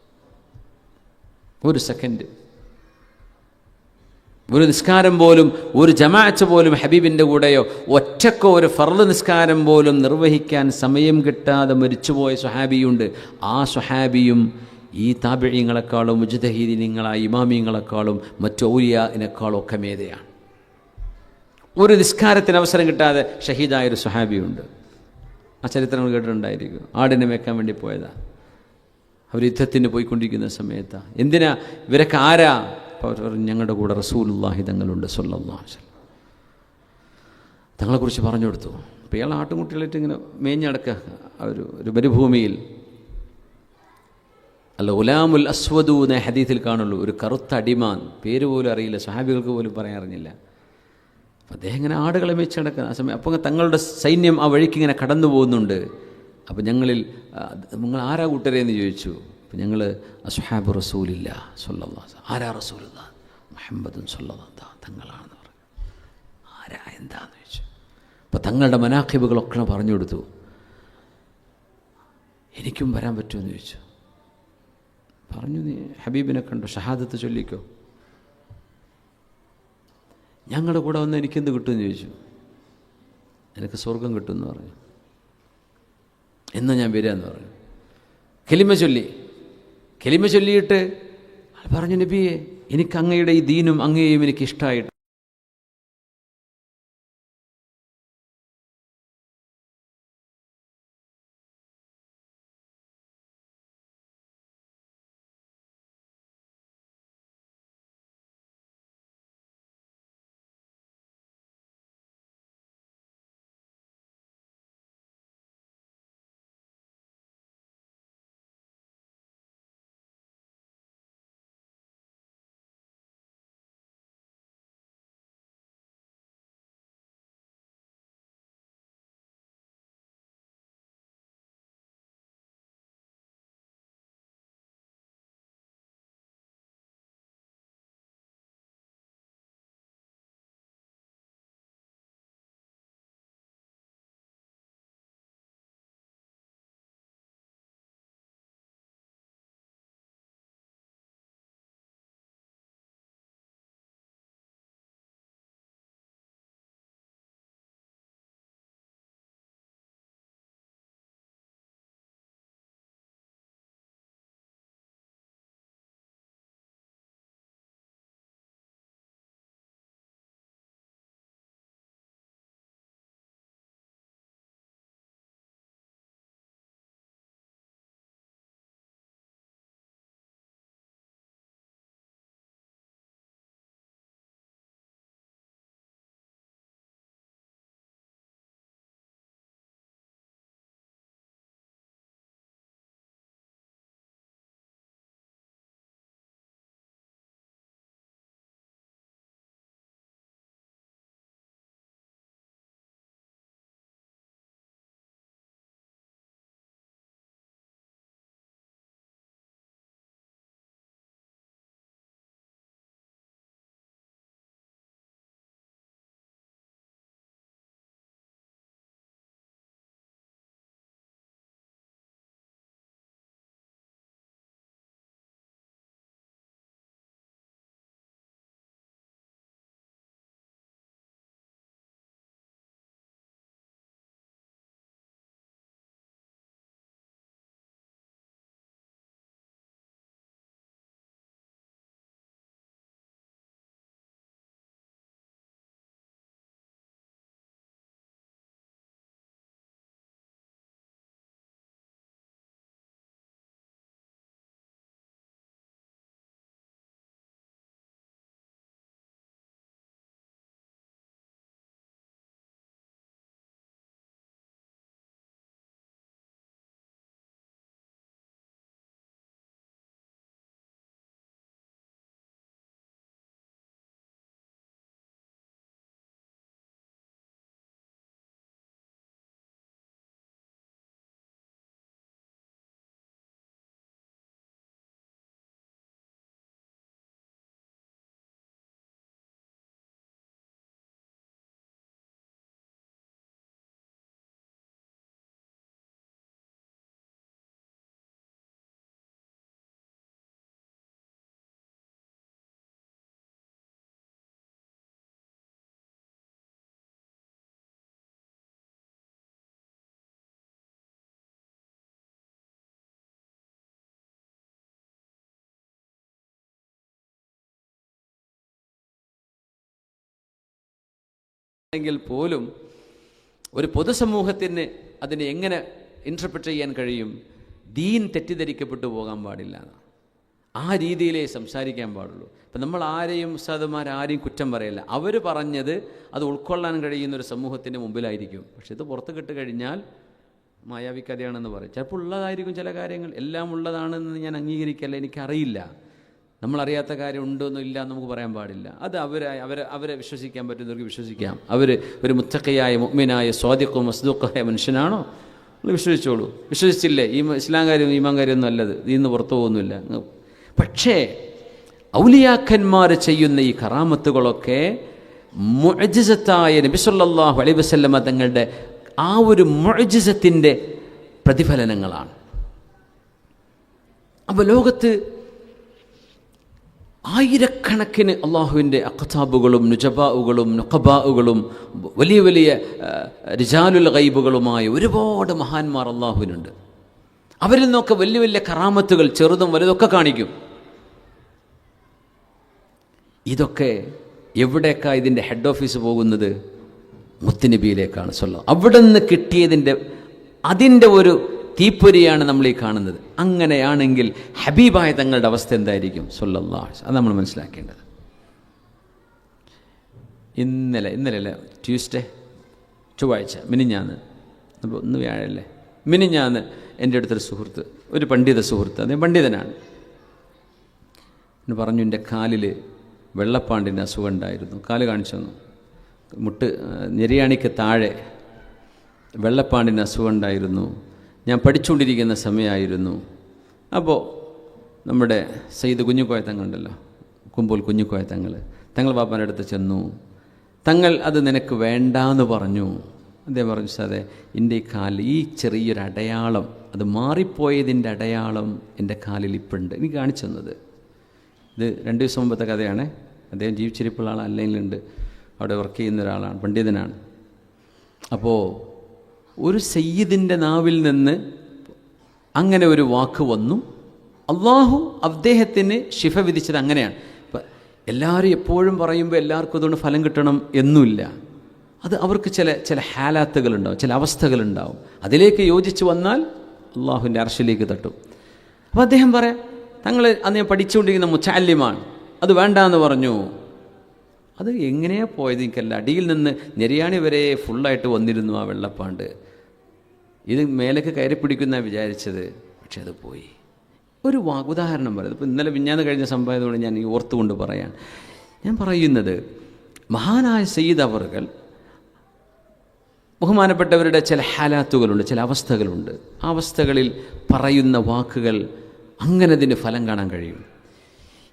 ഒരു സെക്കൻഡ്, ഒരു നിസ്കാരം പോലും, ഒരു ജമാഅത്ത് പോലും ഹബീബിൻ്റെ കൂടെയോ ഒറ്റക്കോ ഒരു ഫർള് നിസ്കാരം പോലും നിർവഹിക്കാൻ സമയം കിട്ടാതെ മരിച്ചുപോയ സ്വഹാബിയുണ്ട്. ആ സ്വഹാബിയും ഈ താബിഈങ്ങളെക്കാളും മുജ്തഹിദീങ്ങളായ ഇമാമിങ്ങളെക്കാളും മറ്റു ഔലിയാഇനെക്കാളും ഒക്കെ മേതെയാണ്. ഒരു നിസ്കാരത്തിന് അവസരം കിട്ടാതെ ഷഹീദായൊരു സ്വഹാബിയുണ്ട്. ആ ചരിത്രങ്ങൾ കേട്ടിട്ടുണ്ടായിരിക്കും. ആടിനെ മേക്കാൻ വേണ്ടി പോയതാണ്. അവർ യുദ്ധത്തിന് പോയിക്കൊണ്ടിരിക്കുന്ന സമയത്താണ്. എന്തിനാ ഇവരൊക്കെ ആരാ? അപ്പോൾ അവർ പറഞ്ഞു, ഞങ്ങളുടെ കൂടെ റസൂലുള്ളാഹി തങ്ങളുണ്ട് സ്വല്ലല്ലാഹു അലൈഹി വസല്ലം. തങ്ങളെക്കുറിച്ച് പറഞ്ഞു കൊടുത്തു. അപ്പോൾ ഇയാൾ ആട്ടുംകുട്ടികളായിട്ട് ഇങ്ങനെ മേഞ്ഞടക്കുക ഒരു മരുഭൂമിയിൽ. അല്ല ഗുലാമുൽ അസ്വദു എന്ന ഹദീസിൽ കാണുള്ളൂ, ഒരു കറുത്ത അടിമാൻ, പേര് പോലും അറിയില്ല, സ്വഹാബികൾക്ക് പോലും പറയാൻ അറിഞ്ഞില്ല. അപ്പം അദ്ദേഹം ഇങ്ങനെ ആടുകളെ മേച്ച് നടക്കുക. ആ സമയം അപ്പോൾ തങ്ങളുടെ സൈന്യം ആ വഴിക്ക് ഇങ്ങനെ കടന്നു പോകുന്നുണ്ട്. അപ്പം നിങ്ങൾ ആരാ കൂട്ടരെ എന്ന് ചോദിച്ചു. അപ്പം ഞങ്ങൾ അസ്ഹാബ് റസൂലില്ല സ്വല്ലല്ലാഹു അലൈഹി വസല്ലം. ആരാ റസൂലുള്ള? മുഹമ്മദുൻ സ്വല്ലല്ലാഹു അലൈഹി വസല്ലം തങ്ങളാണെന്ന് പറഞ്ഞു. ആരാ എന്താന്ന് ചോദിച്ചു. അപ്പം തങ്ങളുടെ മനാഖിബുകളൊക്കെ പറഞ്ഞു കൊടുത്തു. എനിക്കും വരാൻ പറ്റുമെന്ന് ചോദിച്ചു. പറഞ്ഞു, നീ ഹബീബിനെ കണ്ടോ? ഷഹാദത്ത് ചൊല്ലിക്കോ. ഞങ്ങളുടെ കൂടെ വന്ന് എനിക്കെന്ത് കിട്ടുമെന്ന് ചോദിച്ചു. എനിക്ക് സ്വർഗം കിട്ടുമെന്ന് പറഞ്ഞു. എന്നാ ഞാൻ വരാമെന്ന് പറഞ്ഞു. കെലിമ ചൊല്ലിയിട്ട് പറഞ്ഞു, നബിയെ എനിക്ക് അങ്ങയുടെ ഈ ദീനും അങ്ങയെയും എനിക്ക് ഇഷ്ടമായിട്ട് എങ്കിൽ പോലും ഒരു പൊതുസമൂഹത്തിന് അതിനെ എങ്ങനെ ഇൻറ്റർപ്രറ്റ് ചെയ്യാൻ കഴിയും? ദീൻ തെറ്റിദ്ധരിക്കപ്പെട്ടു പോകാൻ പാടില്ല, ആ രീതിയിലേ സംസാരിക്കാൻ പാടുള്ളൂ. ഇപ്പം നമ്മൾ ആരെയും ഉസ്താദുമാരാരെയും കുറ്റം പറയില്ല. അവർ പറഞ്ഞത് അത് ഉൾക്കൊള്ളാൻ കഴിയുന്ന ഒരു സമൂഹത്തിൻ്റെ മുമ്പിലായിരിക്കും. പക്ഷെ ഇത് പുറത്ത് കിട്ട് കഴിഞ്ഞാൽ മായാവി കഥയാണെന്ന് പറയും. ചിലപ്പോൾ ഉള്ളതായിരിക്കും ചില കാര്യങ്ങൾ, എല്ലാം ഉള്ളതാണെന്ന് ഞാൻ അംഗീകരിക്കല്ല, എനിക്കറിയില്ല. നമ്മളറിയാത്ത കാര്യം ഉണ്ടോന്നും ഇല്ല നമുക്ക് പറയാൻ പാടില്ല. അത് അവരെ വിശ്വസിക്കാൻ പറ്റുന്നവർക്ക് വിശ്വസിക്കാം. അവർ ഒരു മുത്തഖിയായ മുഅ്മിനായ സ്വാദിഖും മസ്ദൂഖായ മനുഷ്യനാണോ, നിങ്ങൾ വിശ്വസിച്ചോളൂ. വിശ്വസിച്ചില്ലേ, ഈ ഇസ്ലാം കാര്യം ഈമാൻ കാര്യമൊന്നും അല്ലത്, ഇതിന്ന് പുറത്തു പോകുന്നില്ല. പക്ഷേ ഔലിയാക്കന്മാർ ചെയ്യുന്ന ഈ കറാമത്തുകളൊക്കെ മുഅ്ജിസത്തായ നബി സല്ലല്ലാഹു അലൈഹി വസല്ലമ തങ്ങളുടെ ആ ഒരു മുഅ്ജിസത്തിൻ്റെ പ്രതിഫലനങ്ങളാണ്. അപ്പോൾ ലോകത്ത് ആയിരക്കണക്കിന് അള്ളാഹുവിൻ്റെ അഖ്താബുകളും നുജബാഉകളും നുഖബാഉകളും വലിയ വലിയ റിജാലുൽ ഗൈബുകളുമായ ഒരുപാട് മഹാന്മാർ അള്ളാഹുവിനുണ്ട്. അവരിൽ നിന്നൊക്കെ വലിയ വലിയ കറാമത്തുകൾ ചെറുതും വലുതൊക്കെ കാണിക്കും. ഇതൊക്കെ എവിടേക്കാണ് ഇതിൻ്റെ ഹെഡ് ഓഫീസ് പോകുന്നത്? മുത്തുനബിയിലേക്കാണ് സ്വല്ലല്ലാഹു. അവിടെ നിന്ന് അതിൻ്റെ ഒരു തീപ്പൊരിയാണ് നമ്മൾ ഈ കാണുന്നത്. അങ്ങനെയാണെങ്കിൽ ഹബീബായ തങ്ങളുടെ അവസ്ഥ എന്തായിരിക്കും സ്വല്ലല്ലാഹു അലൈഹി വസല്ലം? അത് നമ്മൾ മനസ്സിലാക്കേണ്ടത്. ഇന്നലെ ട്യൂസ്ഡേ, ചൊവ്വാഴ്ച, മിനിഞ്ഞാന്ന്, ഒന്ന് വ്യാഴല്ലേ, മിനിഞ്ഞാന്ന് എൻ്റെ അടുത്തൊരു സുഹൃത്ത്, ഒരു പണ്ഡിത സുഹൃത്ത്, അദ്ദേഹം പണ്ഡിതനാണ്, എന്ന് പറഞ്ഞു എൻ്റെ കാലിൽ വെള്ളപ്പാണ്ടിൻ്റെ അസുഖം ഉണ്ടായിരുന്നു. കാല് കാണിച്ചു തന്നു. ഞെരിയാണിക്ക് താഴെ വെള്ളപ്പാണ്ടിൻ്റെ അസുഖം ഉണ്ടായിരുന്നു. ഞാൻ പഠിച്ചുകൊണ്ടിരിക്കുന്ന സമയമായിരുന്നു. അപ്പോൾ നമ്മുടെ സയ്യിദ് കുഞ്ഞുക്കോയ തങ്ങളുണ്ടല്ലോ, കുമ്പോൾ കുഞ്ഞുക്കോയ തങ്ങൾ പാപ്പാൻ്റെ അടുത്ത് ചെന്നു. തങ്ങൾ അത് നിനക്ക് വേണ്ടാന്ന് പറഞ്ഞു. അദ്ദേഹം പറഞ്ഞു, സാറേ എൻ്റെ ഈ കാലിൽ ഈ ചെറിയൊരു അടയാളം, അത് മാറിപ്പോയതിൻ്റെ അടയാളം എൻ്റെ കാലിൽ ഇപ്പുണ്ട്. എനിക്ക് കാണിച്ചു തന്നത് ഇത് 2 ദിവസം മുമ്പത്തെ കഥയാണ്. അദ്ദേഹം ജീവിച്ചിരിപ്പുള്ള ആൾ അല്ലെങ്കിലുണ്ട്, അവിടെ വർക്ക് ചെയ്യുന്ന ഒരാളാണ്, പണ്ഡിതനാണ്. അപ്പോൾ ഒരു സയ്യിദിൻ്റെ നാവിൽ നിന്ന് അങ്ങനെ ഒരു വാക്ക് വന്നു. അള്ളാഹു അദ്ദേഹത്തിന് ശിഫ വിധിച്ചത് അങ്ങനെയാണ്. ഇപ്പം എല്ലാവരും എപ്പോഴും പറയുമ്പോൾ എല്ലാവർക്കും അതുകൊണ്ട് ഫലം കിട്ടണം എന്നുമില്ല. അത് അവർക്ക് ചില ഹാലാത്തുകളുണ്ടാവും, ചില അവസ്ഥകളുണ്ടാവും. അതിലേക്ക് യോജിച്ച് വന്നാൽ അള്ളാഹുവിൻ്റെ അർശിലേക്ക് തട്ടും. അപ്പോൾ അദ്ദേഹം പറയാം, തങ്ങൾ അന്ന് ഞാൻ പഠിച്ചുകൊണ്ടിരിക്കുന്ന മുത്തഅല്ലിമാണ്, അത് വേണ്ടാന്ന് പറഞ്ഞു. അത് എങ്ങനെയാണ് പോയത് എനിക്കല്ല, അടിയിൽ നിന്ന് ഞെരിയാണി വരെ ഫുള്ളായിട്ട് വന്നിരുന്നു ആ വെള്ളപ്പാണ്ട്. ഇത് മേലേക്ക് കയറി പിടിക്കുന്ന വിചാരിച്ചത്, പക്ഷെ അത് പോയി. ഒരു ഉദാഹരണം പറയുന്നത്, ഇപ്പോൾ ഇന്നലെ വിഞ്ഞാന്ന് കഴിഞ്ഞ സംഭവത്തോട് ഞാൻ ഈ ഓർത്തുകൊണ്ട് പറയാൻ ഞാൻ പറയുന്നത്, മഹാനായ സയ്യിദ് അവറുകൾ ബഹുമാനപ്പെട്ടവരുടെ ചില ഹാലാത്തുകളുണ്ട്, ചില അവസ്ഥകളുണ്ട്. ആ അവസ്ഥകളിൽ പറയുന്ന വാക്കുകൾ അങ്ങനെ അതിന് ഫലം കാണാൻ കഴിയും.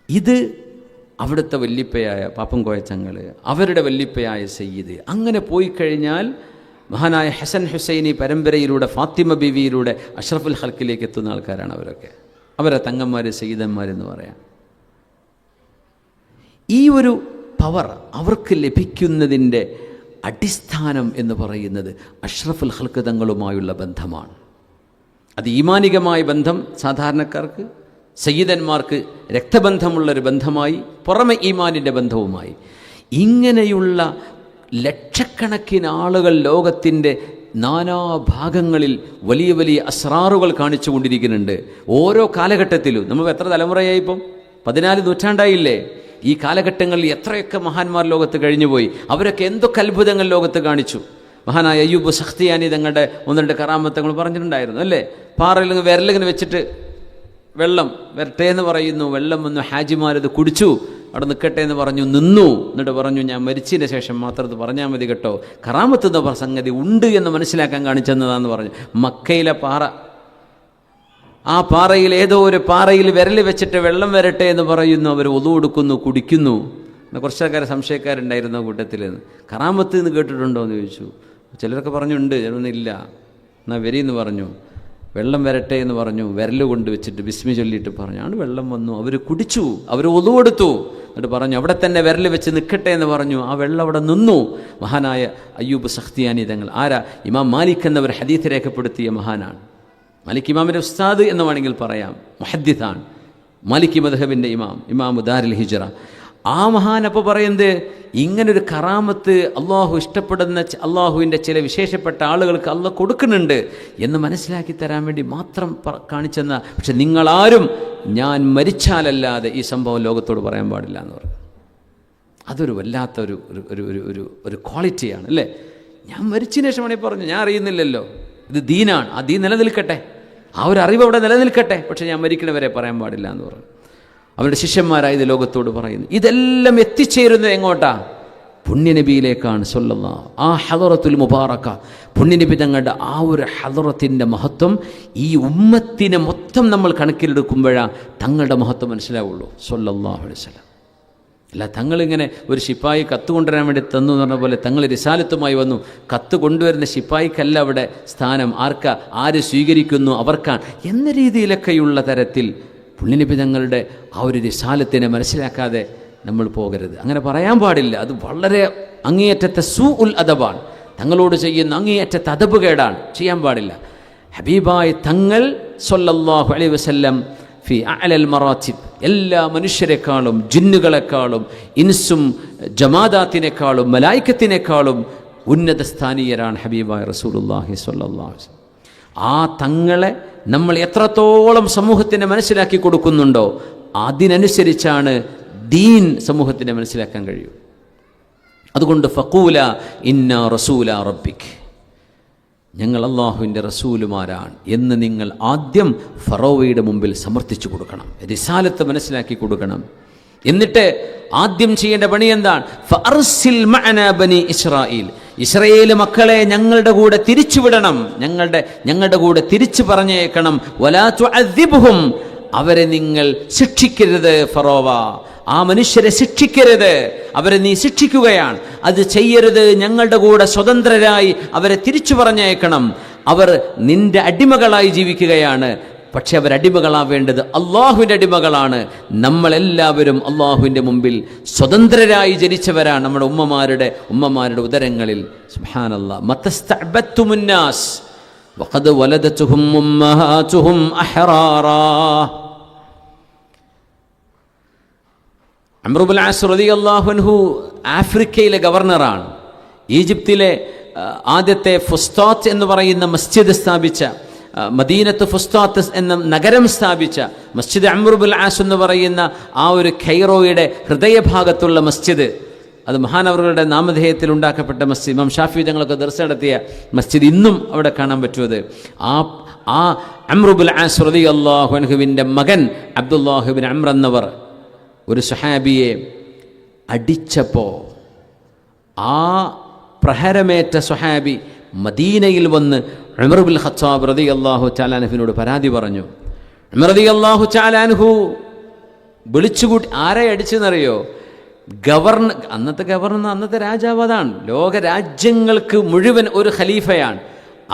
ഇത് അവിടുത്തെ വല്ലിപ്പയായ പാപ്പൻകോയ തങ്ങൾ, അവരുടെ വല്ലിപ്പയായ സയ്യിദ്, അങ്ങനെ പോയി കഴിഞ്ഞാൽ മഹാനായ ഹസൻ ഹുസൈനി പരമ്പരയിലൂടെ ഫാത്തിമ ബീവിയിലൂടെ അഷ്റഫുൽ ഖൽക്കിലേക്ക് എത്തുന്ന ആൾക്കാരാണ് അവരൊക്കെ. അവരെ തങ്ങന്മാർ, സയ്യിദന്മാരെന്ന് പറയാം. ഈ ഒരു പവർ അവർക്ക് ലഭിക്കുന്നതിൻ്റെ അടിസ്ഥാനം എന്ന് പറയുന്നത് അഷ്റഫുൽ ഖൽക്ക് തങ്ങളുമായുള്ള ബന്ധമാണ്. അത് ഈമാനികമായ ബന്ധം സാധാരണക്കാർക്ക്, സയ്യിദന്മാർക്ക് രക്തബന്ധമുള്ളൊരു ബന്ധമായി, പുറമെ ഈമാനിൻ്റെ ബന്ധവുമായി. ഇങ്ങനെയുള്ള ലക്ഷക്കണക്കിന് ആളുകൾ ലോകത്തിൻ്റെ നാനാഭാഗങ്ങളിൽ വലിയ വലിയ അസ്റാറുകൾ കാണിച്ചു കൊണ്ടിരിക്കുന്നുണ്ട്. ഓരോ കാലഘട്ടത്തിലും നമ്മൾ എത്ര തലമുറയായി, ഇപ്പം 14 നൂറ്റാണ്ടായില്ലേ. ഈ കാലഘട്ടങ്ങളിൽ എത്രയൊക്കെ മഹാന്മാർ ലോകത്ത് കഴിഞ്ഞുപോയി. അവരൊക്കെ എന്തൊക്കെ അത്ഭുതങ്ങൾ ലോകത്ത് കാണിച്ചു. മഹാനായ അയ്യൂബ് സഖ്തിയാനി തങ്ങളുടെ 1-2 കറാമത്തങ്ങൾ പറഞ്ഞിട്ടുണ്ടായിരുന്നു അല്ലേ. പാറയിൽ വിരലിങ്ങനെ വെച്ചിട്ട് വെള്ളം വരട്ടെ എന്ന് പറയുന്നു, വെള്ളം വന്നു, ഹാജിമാരത് കുടിച്ചു, അവിടെ നിൽക്കട്ടെ എന്ന് പറഞ്ഞു, നിന്നു. എന്നിട്ട് പറഞ്ഞു, ഞാൻ മരിച്ചതിന് ശേഷം മാത്രം ഇത് പറഞ്ഞാൽ മതി കേട്ടോ, കറാമത്ത് എന്ന സംഗതി ഉണ്ട് എന്ന് മനസ്സിലാക്കാൻ കാണിച്ചെന്നതാന്ന് പറഞ്ഞു. മക്കയിലെ പാറ, ആ പാറയിൽ ഏതോ ഒരു പാറയിൽ വിരൽ വെച്ചിട്ട് വെള്ളം വരട്ടെ എന്ന് പറയുന്നു. അവർ ഒതു കൊടുക്കുന്നു, കുടിക്കുന്നു. കുറച്ചാൾക്കാരെ സംശയക്കാരുണ്ടായിരുന്നു ആ കൂട്ടത്തിൽ. കറാമത്ത് എന്ന് കേട്ടിട്ടുണ്ടോ എന്ന് ചോദിച്ചു. ചിലരൊക്കെ പറഞ്ഞുണ്ട്, ചിലരൊന്നില്ല. എന്നാൽ വരിയെന്ന് പറഞ്ഞു. വെള്ളം വരട്ടെ എന്ന് പറഞ്ഞു, വിരൽ കൊണ്ട് വെച്ചിട്ട് ബിസ്മി ചൊല്ലിയിട്ട് പറഞ്ഞു, ആണ് വെള്ളം വന്നു. അവർ കുടിച്ചു, അവർ ഒതു കൊടുത്തു. എന്നിട്ട് പറഞ്ഞു, അവിടെ തന്നെ വിരൽ വെച്ച് നിൽക്കട്ടെ എന്ന് പറഞ്ഞു. ആ വെള്ളം അവിടെ നിന്നു. മഹാനായ അയ്യൂബ് സഖ്തിയാനി തങ്ങൾ ആരാ? ഇമാം മാലിക് എന്നവർ ഹദീത്ത് രേഖപ്പെടുത്തിയ മഹാനാണ്. മാലിക് ഇമാമിൻ്റെ ഉസ്താദ് എന്ന് വേണമെങ്കിൽ പറയാം, മുഹദ്ദിത്താണ്. മാലിക് മദ്ഹബിൻ്റെ ഇമാം, ഇമാം ദാരുൽ ഹിജ്റ. ആ മഹാൻ അപ്പോൾ പറയുന്നത്, ഇങ്ങനൊരു കറാമത്ത് അള്ളാഹു ഇഷ്ടപ്പെടുന്ന അള്ളാഹുവിൻ്റെ ചില വിശേഷപ്പെട്ട ആളുകൾക്ക് അള്ളാഹ് കൊടുക്കുന്നുണ്ട് എന്ന് മനസ്സിലാക്കി തരാൻ വേണ്ടി മാത്രം കാണിച്ചെന്ന. പക്ഷെ നിങ്ങളാരും ഞാൻ മരിച്ചാലല്ലാതെ ഈ സംഭവം ലോകത്തോട് പറയാൻ പാടില്ല എന്ന് പറഞ്ഞു. അതൊരു വല്ലാത്ത ഒരു ക്വാളിറ്റിയാണ് അല്ലേ. ഞാൻ മരിച്ചതിന് ശേഷമാണ് ഈ പറഞ്ഞു, ഞാൻ അറിയുന്നില്ലല്ലോ, ഇത് ദീനാണ്, ആ ദീൻ നിലനിൽക്കട്ടെ, ആ ഒരു അറിവ് അവിടെ നിലനിൽക്കട്ടെ, പക്ഷെ ഞാൻ മരിക്കണവരെ പറയാൻ പാടില്ല എന്ന് പറഞ്ഞു. അവരുടെ ശിഷ്യന്മാരായ ഇത് ലോകത്തോട് പറയുന്നു. ഇതെല്ലാം എത്തിച്ചേരുന്നത് എങ്ങോട്ടാ? പുണ്യനബിയിലേക്കാണ് സ്വല്ലല്ലാഹു. ആ ഹദറത്തുൽ മുബാറക, പുണ്യനബി തങ്ങളുടെ ആ ഒരു ഹദറത്തിൻ്റെ മഹത്വം ഈ ഉമ്മത്തിനെ മൊത്തം നമ്മൾ കണക്കിലെടുക്കുമ്പോഴാണ് തങ്ങളുടെ മഹത്വം മനസ്സിലാവുള്ളൂ സ്വല്ലല്ലാഹു അലൈഹി വസല്ലം. അല്ല തങ്ങളിങ്ങനെ ഒരു ശിപ്പായി കത്ത് കൊണ്ടുവരാൻ വേണ്ടി തന്നു എന്ന് പറഞ്ഞ പോലെ തങ്ങൾ റിസാലത്തുമായി വന്നു. കത്ത് കൊണ്ടുവരുന്ന ശിപ്പായിക്കല്ല അവിടെ സ്ഥാനം, ആര് സ്വീകരിക്കുന്നു അവർക്കാണ് എന്ന രീതിയിലൊക്കെയുള്ള തരത്തിൽ പുണ്യനബി തങ്ങളുടെ ആ ഒരു റിസാലത്തിനെ മനസ്സിലാക്കാതെ നമ്മൾ പോകരുത്. അങ്ങനെ പറയാൻ പാടില്ല. അത് വളരെ അങ്ങേയറ്റത്തെ ഉൽ അദബാണ്, തങ്ങളോട് ചെയ്യുന്ന അങ്ങേയറ്റത്തെ അദബ് കേടാണ്, ചെയ്യാൻ പാടില്ല. ഹബീബായ തങ്ങൾ സ്വല്ലല്ലാഹു അലൈഹി വസല്ലം ഫി അഅലൽ മറാത്തിബ്, എല്ലാ മനുഷ്യരെക്കാളും ജിന്നുകളെക്കാളും ഇൻസും ജമാദാത്തിനേക്കാളും മലായിക്കത്തിനേക്കാളും ഉന്നത സ്ഥാനീയരാണ് ഹബീബായ റസൂലുള്ളാഹി സ്വല്ലല്ലാഹു അലൈഹി വസല്ലം. ആ തങ്ങളെ നമ്മൾ എത്രത്തോളം സമൂഹത്തിന് മനസ്സിലാക്കി കൊടുക്കുന്നുണ്ടോ അതിനനുസരിച്ചാണ് ദീൻ സമൂഹത്തിന് മനസ്സിലാക്കാൻ കഴിയും. അതുകൊണ്ട് ഫഖൂല ഇന്ന റസൂല റബ്ബിക്, ഞങ്ങൾ അള്ളാഹുവിൻ്റെ റസൂലുമാരാണ് എന്ന് നിങ്ങൾ ആദ്യം ഫറോവയുടെ മുമ്പിൽ സമർത്ഥിച്ചു കൊടുക്കണം, റിസാലത്ത് മനസ്സിലാക്കി കൊടുക്കണം. എന്നിട്ട് ആദ്യം ചെയ്യേണ്ട പണി എന്താണ്? ഫഅർസിൽ മഅനാ ബനി ഇസ്രായീൽ, ഇസ്രായേൽ മക്കളെ ഞങ്ങളുടെ കൂടെ തിരിച്ചുവിടണം, ഞങ്ങളുടെ കൂടെ തിരിച്ചു പറഞ്ഞേക്കണം. വലാ തുഅദ്ദിബ്ഹും, അവരെ നിങ്ങൾ ശിക്ഷിക്കരുത്. ഫറോവ, ആ മനുഷ്യരെ ശിക്ഷിക്കരുത്, അവരെ നീ ശിക്ഷിക്കുകയാണ്, അത് ചെയ്യരുത്. ഞങ്ങളുടെ കൂടെ സ്വതന്ത്രരായി അവരെ തിരിച്ചു പറഞ്ഞേക്കണം. അവർ നിന്റെ അടിമകളായി ജീവിക്കുകയാണ്, പക്ഷെ അവരടിമകളാവേണ്ടത് അള്ളാഹുവിൻ്റെ അടിമകളാണ്. നമ്മളെല്ലാവരും അള്ളാഹുവിൻ്റെ മുമ്പിൽ സ്വതന്ത്രരായി ജനിച്ചവരാണ്. നമ്മുടെ ഉമ്മമാരുടെ ഉദരങ്ങളിൽ സുബ്ഹാനല്ലാഹ് മതസ്തഅബത്തുമുന്നാസ് വഖദ് വലദതുഹും ഉമ്മഹാതുഹും അഹ്റാറാ. അംർ ഇബ്നുൽ ആസ് റളിയല്ലാഹു അൻഹു ആഫ്രിക്കയിലെ ഗവർണറാണ്. ഈജിപ്തിലെ ആദ്യത്തെ ഫുസ്താത്ത് എന്ന് പറയുന്ന മസ്ജിദ് സ്ഥാപിച്ച, മദീനത്ത് ഫുസ്താത്ത് എന്ന നഗരം സ്ഥാപിച്ച മസ്ജിദ് അംർ ഇബ്നുൽ ആസ് എന്ന് പറയുന്ന ആ ഒരു കൈറോയുടെ ഹൃദയഭാഗത്തുള്ള മസ്ജിദ്, അത് മഹാനവറുകളുടെ നാമധേയത്തിൽ ഉണ്ടാക്കപ്പെട്ട മസ്ജിദ്, ഇമാം ഷാഫി തങ്ങളൊക്കെ ദർസ് നടത്തിയ മസ്ജിദ് ഇന്നും അവിടെ കാണാൻ പറ്റുന്നത്. ആ അംർ ഇബ്നുൽ ആസ് റളിയല്ലാഹു അൻഹുവിൻ്റെ മകൻ അബ്ദുല്ലാഹ് ഇബ്നു അംർ എന്നവർ ഒരു സ്വഹാബിയെ അടിച്ചപ്പോൾ ആ പ്രഹരമേറ്റ സ്വഹാബി മദീനയിൽ വന്ന് ഉമർ ഇബ്നുൽ ഖത്താബ് റളിയല്ലാഹു തആല അൻഹുവിനോട് പരാതി പറഞ്ഞു. ഉമർ റളിയല്ലാഹു തആല അൻഹു വിളിച്ചുകൂട്ടി, ആരെ അടിച്ചെന്നറിയോ? അന്നത്തെ ഗവർണർ, അന്നത്തെ രാജാവ് അതാണ്. ലോക രാജ്യങ്ങൾക്ക് മുഴുവൻ ഒരു ഖലീഫയാണ്.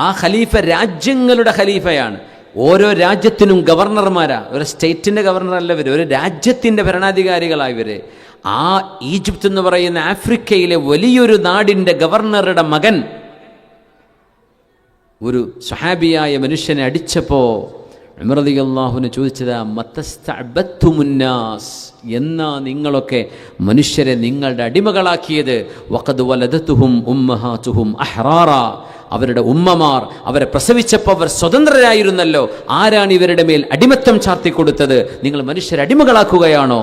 ആ ഖലീഫ രാജ്യങ്ങളുടെ ഖലീഫയാണ്. ഓരോ രാജ്യത്തിനും ഗവർണർമാരാ. ഒരു സ്റ്റേറ്റിൻ്റെ ഗവർണറല്ല ഇവർ, ഒരു രാജ്യത്തിൻ്റെ ഭരണാധികാരികളായവർ. ആ ഈജിപ്ത് എന്ന് പറയുന്ന ആഫ്രിക്കയിലെ വലിയൊരു നാടിൻ്റെ ഗവർണറുടെ മകൻ ഒരു സ്വഹാബിയായ മനുഷ്യനെ അടിച്ചപ്പോൾ ഉമർ റളിയല്ലാഹുവിന് ചോദിച്ചതാ, മതസ്തഅബത്തുമുന്നാസ്, എന്നാ നിങ്ങളൊക്കെ മനുഷ്യരെ നിങ്ങളുടെ അടിമകളാക്കിയത്? വഖദ് വലദതുഹും ഉമ്മഹാതുഹും അഹ്റാറാ, അവരുടെ ഉമ്മമാർ അവരെ പ്രസവിച്ചപ്പോൾ അവർ സ്വതന്ത്രരായിരുന്നല്ലോ. ആരാണ് ഇവരുടെ മേൽ അടിമത്തം ചാർത്തിക്കൊടുത്തത്? നിങ്ങൾ മനുഷ്യരെ അടിമകളാക്കുകയാണോ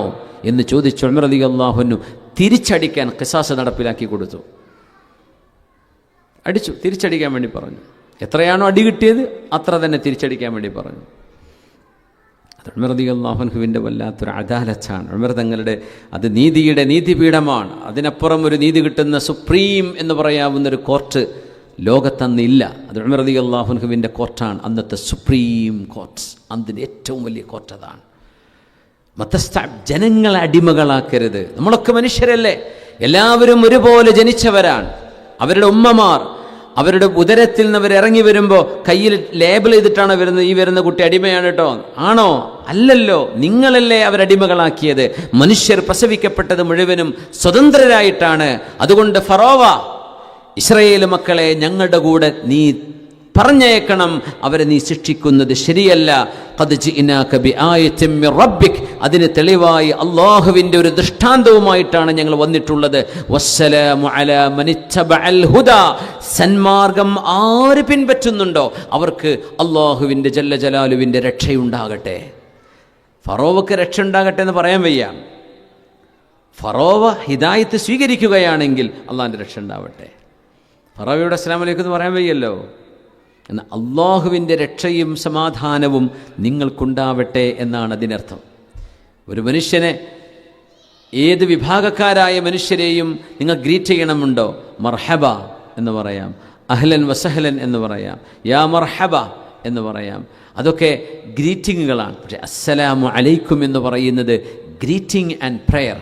എന്ന് ചോദിച്ചു ഉമർ റളിയല്ലാഹു അൻഹു തിരിച്ചടിക്കാൻ ഖിസാസ് നടപ്പിലാക്കി കൊടുത്തു. അടിച്ചു, തിരിച്ചടിക്കാൻ വേണ്ടി പറഞ്ഞു. എത്രയാണോ അടി കിട്ടിയത് അത്ര തന്നെ തിരിച്ചടിക്കാൻ വേണ്ടി പറഞ്ഞു. അത് ഉമർ റളിയല്ലാഹു അൻഹുവിൻ്റെ വല്ലാത്തൊരു അദാലത്താണ്. ഉമർ തങ്ങളുടെ അത് നീതിയുടെ നീതിപീഠമാണ്. അതിനപ്പുറം ഒരു നീതി കിട്ടുന്ന സുപ്രീം എന്ന് പറയാവുന്നൊരു കോർട്ട് ലോകത്തന്നില്ല. അത് ഉമർ റളിയല്ലാഹു അൻഹുവിൻ്റെ കോർട്ടാണ്, അന്നത്തെ സുപ്രീം കോർട്ട്. അതിൻ്റെ ഏറ്റവും വലിയ കോർട്ട് അതാണ്. ജനങ്ങളെ അടിമകളാക്കരുത്. നമ്മളൊക്കെ മനുഷ്യരല്ലേ, എല്ലാവരും ഒരുപോലെ ജനിച്ചവരാണ്. അവരുടെ ഉമ്മമാർ അവരുടെ ഉദരത്തിൽ നിന്ന് അവർ ഇറങ്ങി വരുമ്പോൾ കയ്യിൽ ലേബൽ ചെയ്തിട്ടാണ് വരുന്നത്, ഈ വരുന്ന കുട്ടി അടിമയാണ് കേട്ടോ. ആണോ? അല്ലല്ലോ, നിങ്ങളല്ലേ അവരടിമകളാക്കിയത്. മനുഷ്യർ പ്രസവിക്കപ്പെട്ടത് മുഴുവനും സ്വതന്ത്രരായിട്ടാണ്. അതുകൊണ്ട് ഫറോവ, ഇസ്രായേൽ മക്കളെ ഞങ്ങളുടെ കൂടെ നീ പറഞ്ഞയക്കണം, അവരെ നീ ശിക്ഷിക്കുന്നത് ശരിയല്ല. ഖദ് ജിഇനാക ബിആയത്തിൻ മിർ റബ്ബിക്, അതിന് തെളിവായി അല്ലാഹുവിൻ്റെ ഒരു ദൃഷ്ടാന്തവുമായിട്ടാണ് ഞങ്ങൾ വന്നിട്ടുള്ളത്. വസ്സലാമു അലാ മനിത്തബഅൽ ഹുദാ, സന്മാർഗം ആര് പിൻപറ്റുന്നുണ്ടോ അവർക്ക് അല്ലാഹുവിൻ്റെ ജല്ല ജലാലുവിൻ്റെ രക്ഷയുണ്ടാകട്ടെ. ഫറോവക്ക് രക്ഷ ഉണ്ടാകട്ടെ എന്ന് പറയാൻ വയ്യ. ഫറോവ ഹിദായത്ത് സ്വീകരിക്കുകയാണെങ്കിൽ അള്ളാഹിൻ്റെ രക്ഷ ഉണ്ടാവട്ടെ. ഫറോവയുടെ അസ്സലാമു അലൈക്കും എന്ന് പറയാൻ വയ്യല്ലോ. എന്നാൽ അള്ളാഹുവിൻ്റെ രക്ഷയും സമാധാനവും നിങ്ങൾക്കുണ്ടാവട്ടെ എന്നാണ് അതിനർത്ഥം. ഒരു മനുഷ്യനെ, ഏത് വിഭാഗക്കാരായ മനുഷ്യരെയും നിങ്ങൾ ഗ്രീറ്റ് ചെയ്യണമുണ്ടോ, മർഹബ എന്ന് പറയാം, അഹ്ലൻ വസഹ്ലൻ എന്ന് പറയാം, യാ മർഹബ എന്ന് പറയാം. അതൊക്കെ ഗ്രീറ്റിങ്ങുകളാണ്. പക്ഷേ അസ്സലാമു അലൈക്കും എന്ന് പറയുന്നത് ഗ്രീറ്റിംഗ് ആൻഡ് പ്രെയർ.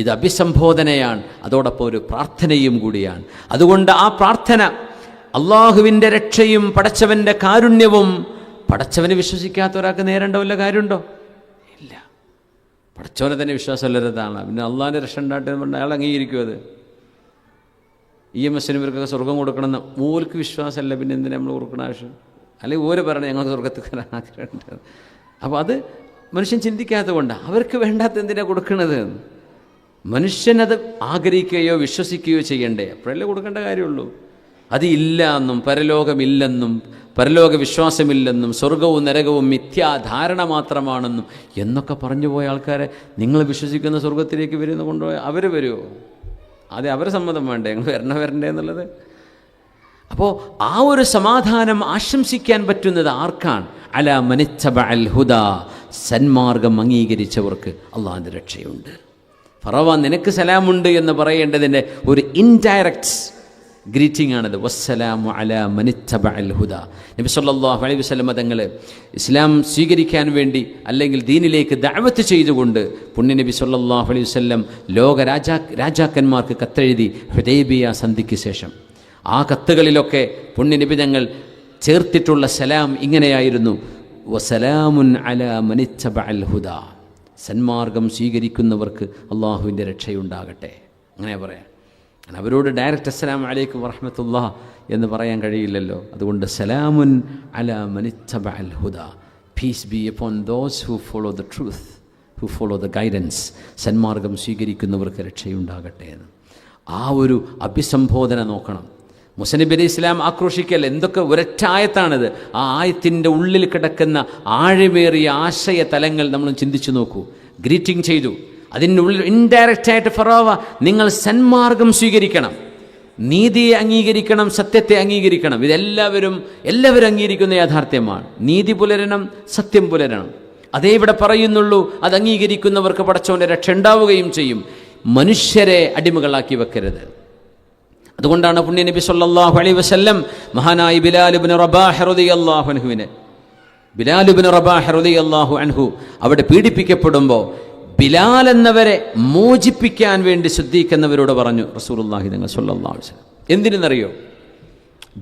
ഇത് അഭിസംബോധനയാണ്, അതോടൊപ്പം ഒരു പ്രാർത്ഥനയും കൂടിയാണ്. അതുകൊണ്ട് ആ പ്രാർത്ഥന അള്ളാഹുവിൻ്റെ രക്ഷയും പടച്ചവൻ്റെ കാരുണ്യവും, പടച്ചവനെ വിശ്വസിക്കാത്ത ഒരാൾക്ക് നേരേണ്ട വല്ല കാര്യമുണ്ടോ? ഇല്ല. പടച്ചവനെ തന്നെ വിശ്വാസമില്ലാത്തതാണ്. പിന്നെ അള്ളാഹിൻ്റെ രക്ഷ ഉണ്ടാട്ടെ എന്ന് പറഞ്ഞാൽ അയാൾ അംഗീകരിക്കും. അത് EMS ഇവർക്കൊക്കെ സ്വർഗം കൊടുക്കണമെന്ന് ഓർക്ക് വിശ്വാസമല്ല, പിന്നെ എന്തിനാ നമ്മൾ കൊടുക്കണ ആവശ്യം? അല്ലെങ്കിൽ ഓര് പറയണം ഞങ്ങൾക്ക് സ്വർഗത്തിൽ ആഗ്രഹമുണ്ട്. അപ്പോൾ അത് മനുഷ്യൻ ചിന്തിക്കാത്തത് കൊണ്ടാണ്. അവർക്ക് വേണ്ടാത്ത എന്തിനാണ് കൊടുക്കണത്? മനുഷ്യനത് ആഗ്രഹിക്കുകയോ വിശ്വസിക്കുകയോ ചെയ്യണ്ടേ, അപ്പോഴല്ലേ കൊടുക്കേണ്ട കാര്യമുള്ളൂ. അത് ഇല്ല എന്നും പരലോകമില്ലെന്നും പരലോക വിശ്വാസമില്ലെന്നും സ്വർഗവും നരകവും മിഥ്യാധാരണ മാത്രമാണെന്നും എന്നൊക്കെ പറഞ്ഞു പോയ ആൾക്കാരെ നിങ്ങൾ വിശ്വസിക്കുന്ന സ്വർഗത്തിലേക്ക് വരുന്ന കൊണ്ടുപോയ അവർ വരുമോ? അതെ, അവരെ സമ്മതം വേണ്ടേ ഞങ്ങൾ വരണ്ടേ എന്നുള്ളത്. അപ്പോൾ ആ ഒരു സമാധാനം ആശംസിക്കാൻ പറ്റുന്നത് ആർക്കാണ്? അലാ മനിത്തബഅൽ ഹുദാ, സന്മാർഗം അംഗീകരിച്ചവർക്ക് അള്ളാഹിൻ്റെ രക്ഷയുണ്ട്. ഫറവ നിനക്ക് സലാമുണ്ട് എന്ന് പറയേണ്ടതിൻ്റെ ഒരു ഇൻഡയറക്റ്റ് ഗ്രീറ്റിംഗ് ആണത്. വസ്സലാമു അലാ മനിത്തബഅൽ ഹുദാ. നബി സല്ലല്ലാഹു അലൈഹി വസല്ലം തങ്ങൾ ഇസ്ലാം സ്വീകരിക്കാൻ വേണ്ടി അല്ലെങ്കിൽ ദീനിലേക്ക് ദഅവത്ത് ചെയ്തുകൊണ്ട് പുണ്യനബി സല്ലല്ലാഹു അലൈഹി വസല്ലം ലോക രാജാക്കന്മാർക്ക് കത്തെഴുതി ഹുദൈബിയ സന്ധിക്ക് ശേഷം. ആ കത്തുകളിലൊക്കെ പുണ്യനബി തങ്ങൾ ചേർത്തിട്ടുള്ള സലാം ഇങ്ങനെയായിരുന്നു: വസലാമുൻ അലാ മനിത്തബഅൽ ഹുദാ, സന്മാർഗം സ്വീകരിക്കുന്നവർക്ക് അള്ളാഹുവിൻ്റെ രക്ഷയുണ്ടാകട്ടെ. അങ്ങനെ പറയാം. അവരോട് ഡയറക്റ്റ് അസ്സലാമു അലൈക്കും വറഹ്മത്തുള്ളാഹി എന്ന് പറയാൻ കഴിയില്ലല്ലോ. അതുകൊണ്ട് സലാമുൻ അലാ മനിത്തബഅൽ ഹുദാ, peace be upon those who follow the truth, who follow the guidance, സന്മാർഗം സ്വീകരിക്കുന്നവർക്ക് രക്ഷയുണ്ടാകട്ടെ എന്ന്. ആ ഒരു അഭിസംബോധന നോക്കണം. മൂസ നബി അലൈഹി ഇസ്ലാം ആക്രോശിക്കൽ എന്തൊക്കെ ഒരൊറ്റ ആയത്താണിത്. ആ ആയത്തിൻ്റെ ഉള്ളിൽ കിടക്കുന്ന ആഴമേറിയ ആശയ തലങ്ങൾ നമ്മൾ ചിന്തിച്ചു നോക്കൂ. ഗ്രീറ്റിംഗ് ചെയ്തു, അതിനുള്ളിൽ ഇൻഡയറക്റ്റായിട്ട് ഫറോവ നിങ്ങൾ സന്മാർഗം സ്വീകരിക്കണം, നീതിയെ അംഗീകരിക്കണം, സത്യത്തെ അംഗീകരിക്കണം. ഇതെല്ലാവരും അംഗീകരിക്കുന്ന യാഥാർത്ഥ്യമാണ്. നീതി പുലരണം, സത്യം പുലരണം, അതേ ഇവിടെ പറയുന്നുള്ളൂ. അത് അംഗീകരിക്കുന്നവർക്ക് പടച്ചവൻ്റെ രക്ഷ ഉണ്ടാവുകയും ചെയ്യും. മനുഷ്യരെ അടിമകളാക്കി വെക്കരുത്. അതുകൊണ്ടാണ് പുണ്യ നബി സല്ലല്ലാഹു അലൈഹി വസല്ലം മഹാനായ ബിലാൽ ഇബ്നു റബാഹ് റളിയല്ലാഹു അൻഹു അവിടെ പീഡിപ്പിക്കപ്പെടുമ്പോൾ ബിലാൽ എന്നവരെ മോചിപ്പിക്കാൻ വേണ്ടി സിദ്ദീഖ് പറഞ്ഞു റസൂലുള്ളാഹി തങ്ങൾ സല്ലല്ലാഹു അലൈഹി വസല്ലം. എന്തിനെന്നറിയോ?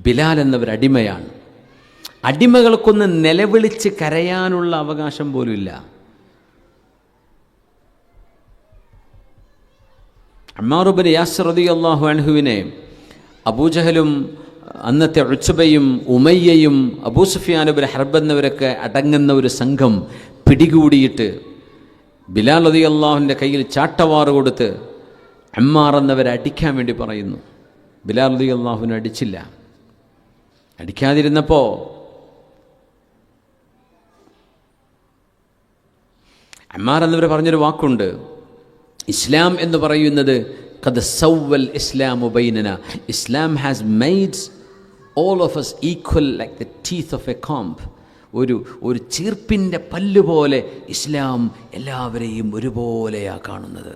ബിലാൽ എന്നവർ അടിമയാണ്. അടിമകൾക്കൊന്ന് നിലവിളിച്ച് കരയാനുള്ള അവകാശം പോലും ഇല്ല. അമ്മാർ ഇബ്നു യാസിർ റളിയല്ലാഹു അൻഹുവിനെ അബൂജഹലും അന്നത്തെ ഉത്ബയും ഉമയ്യയും അബൂ സുഫിയാൻ ഇബ്നു ഹർബ് എന്നിവരൊക്കെ അടങ്ങുന്ന ഒരു സംഘം പിടികൂടിയിട്ട് ബിലാൽ റളിയല്ലാഹുവിൻ്റെ കയ്യിൽ ചാട്ടവാറ് കൊടുത്ത് അമ്മാർ എന്നവരെ അടിക്കാൻ വേണ്ടി പറയുന്നു. ബിലാൽ റളിയല്ലാഹുവിനെ അടിച്ചില്ല. അടിക്കാതിരുന്നപ്പോൾ അമ്മാർ എന്നിവർ പറഞ്ഞൊരു വാക്കുണ്ട്. ഇസ്ലാം എന്ന് പറയുന്നത് ഖദ് സവ്വൽ ഇസ്ലാമു ബൈനന, Islam has made all of us equal like the teeth of a comb. ഒരു ചീർപ്പിൻ്റെ പല്ല് പോലെ ഇസ്ലാം എല്ലാവരെയും ഒരുപോലെയാണ് കാണുന്നത്.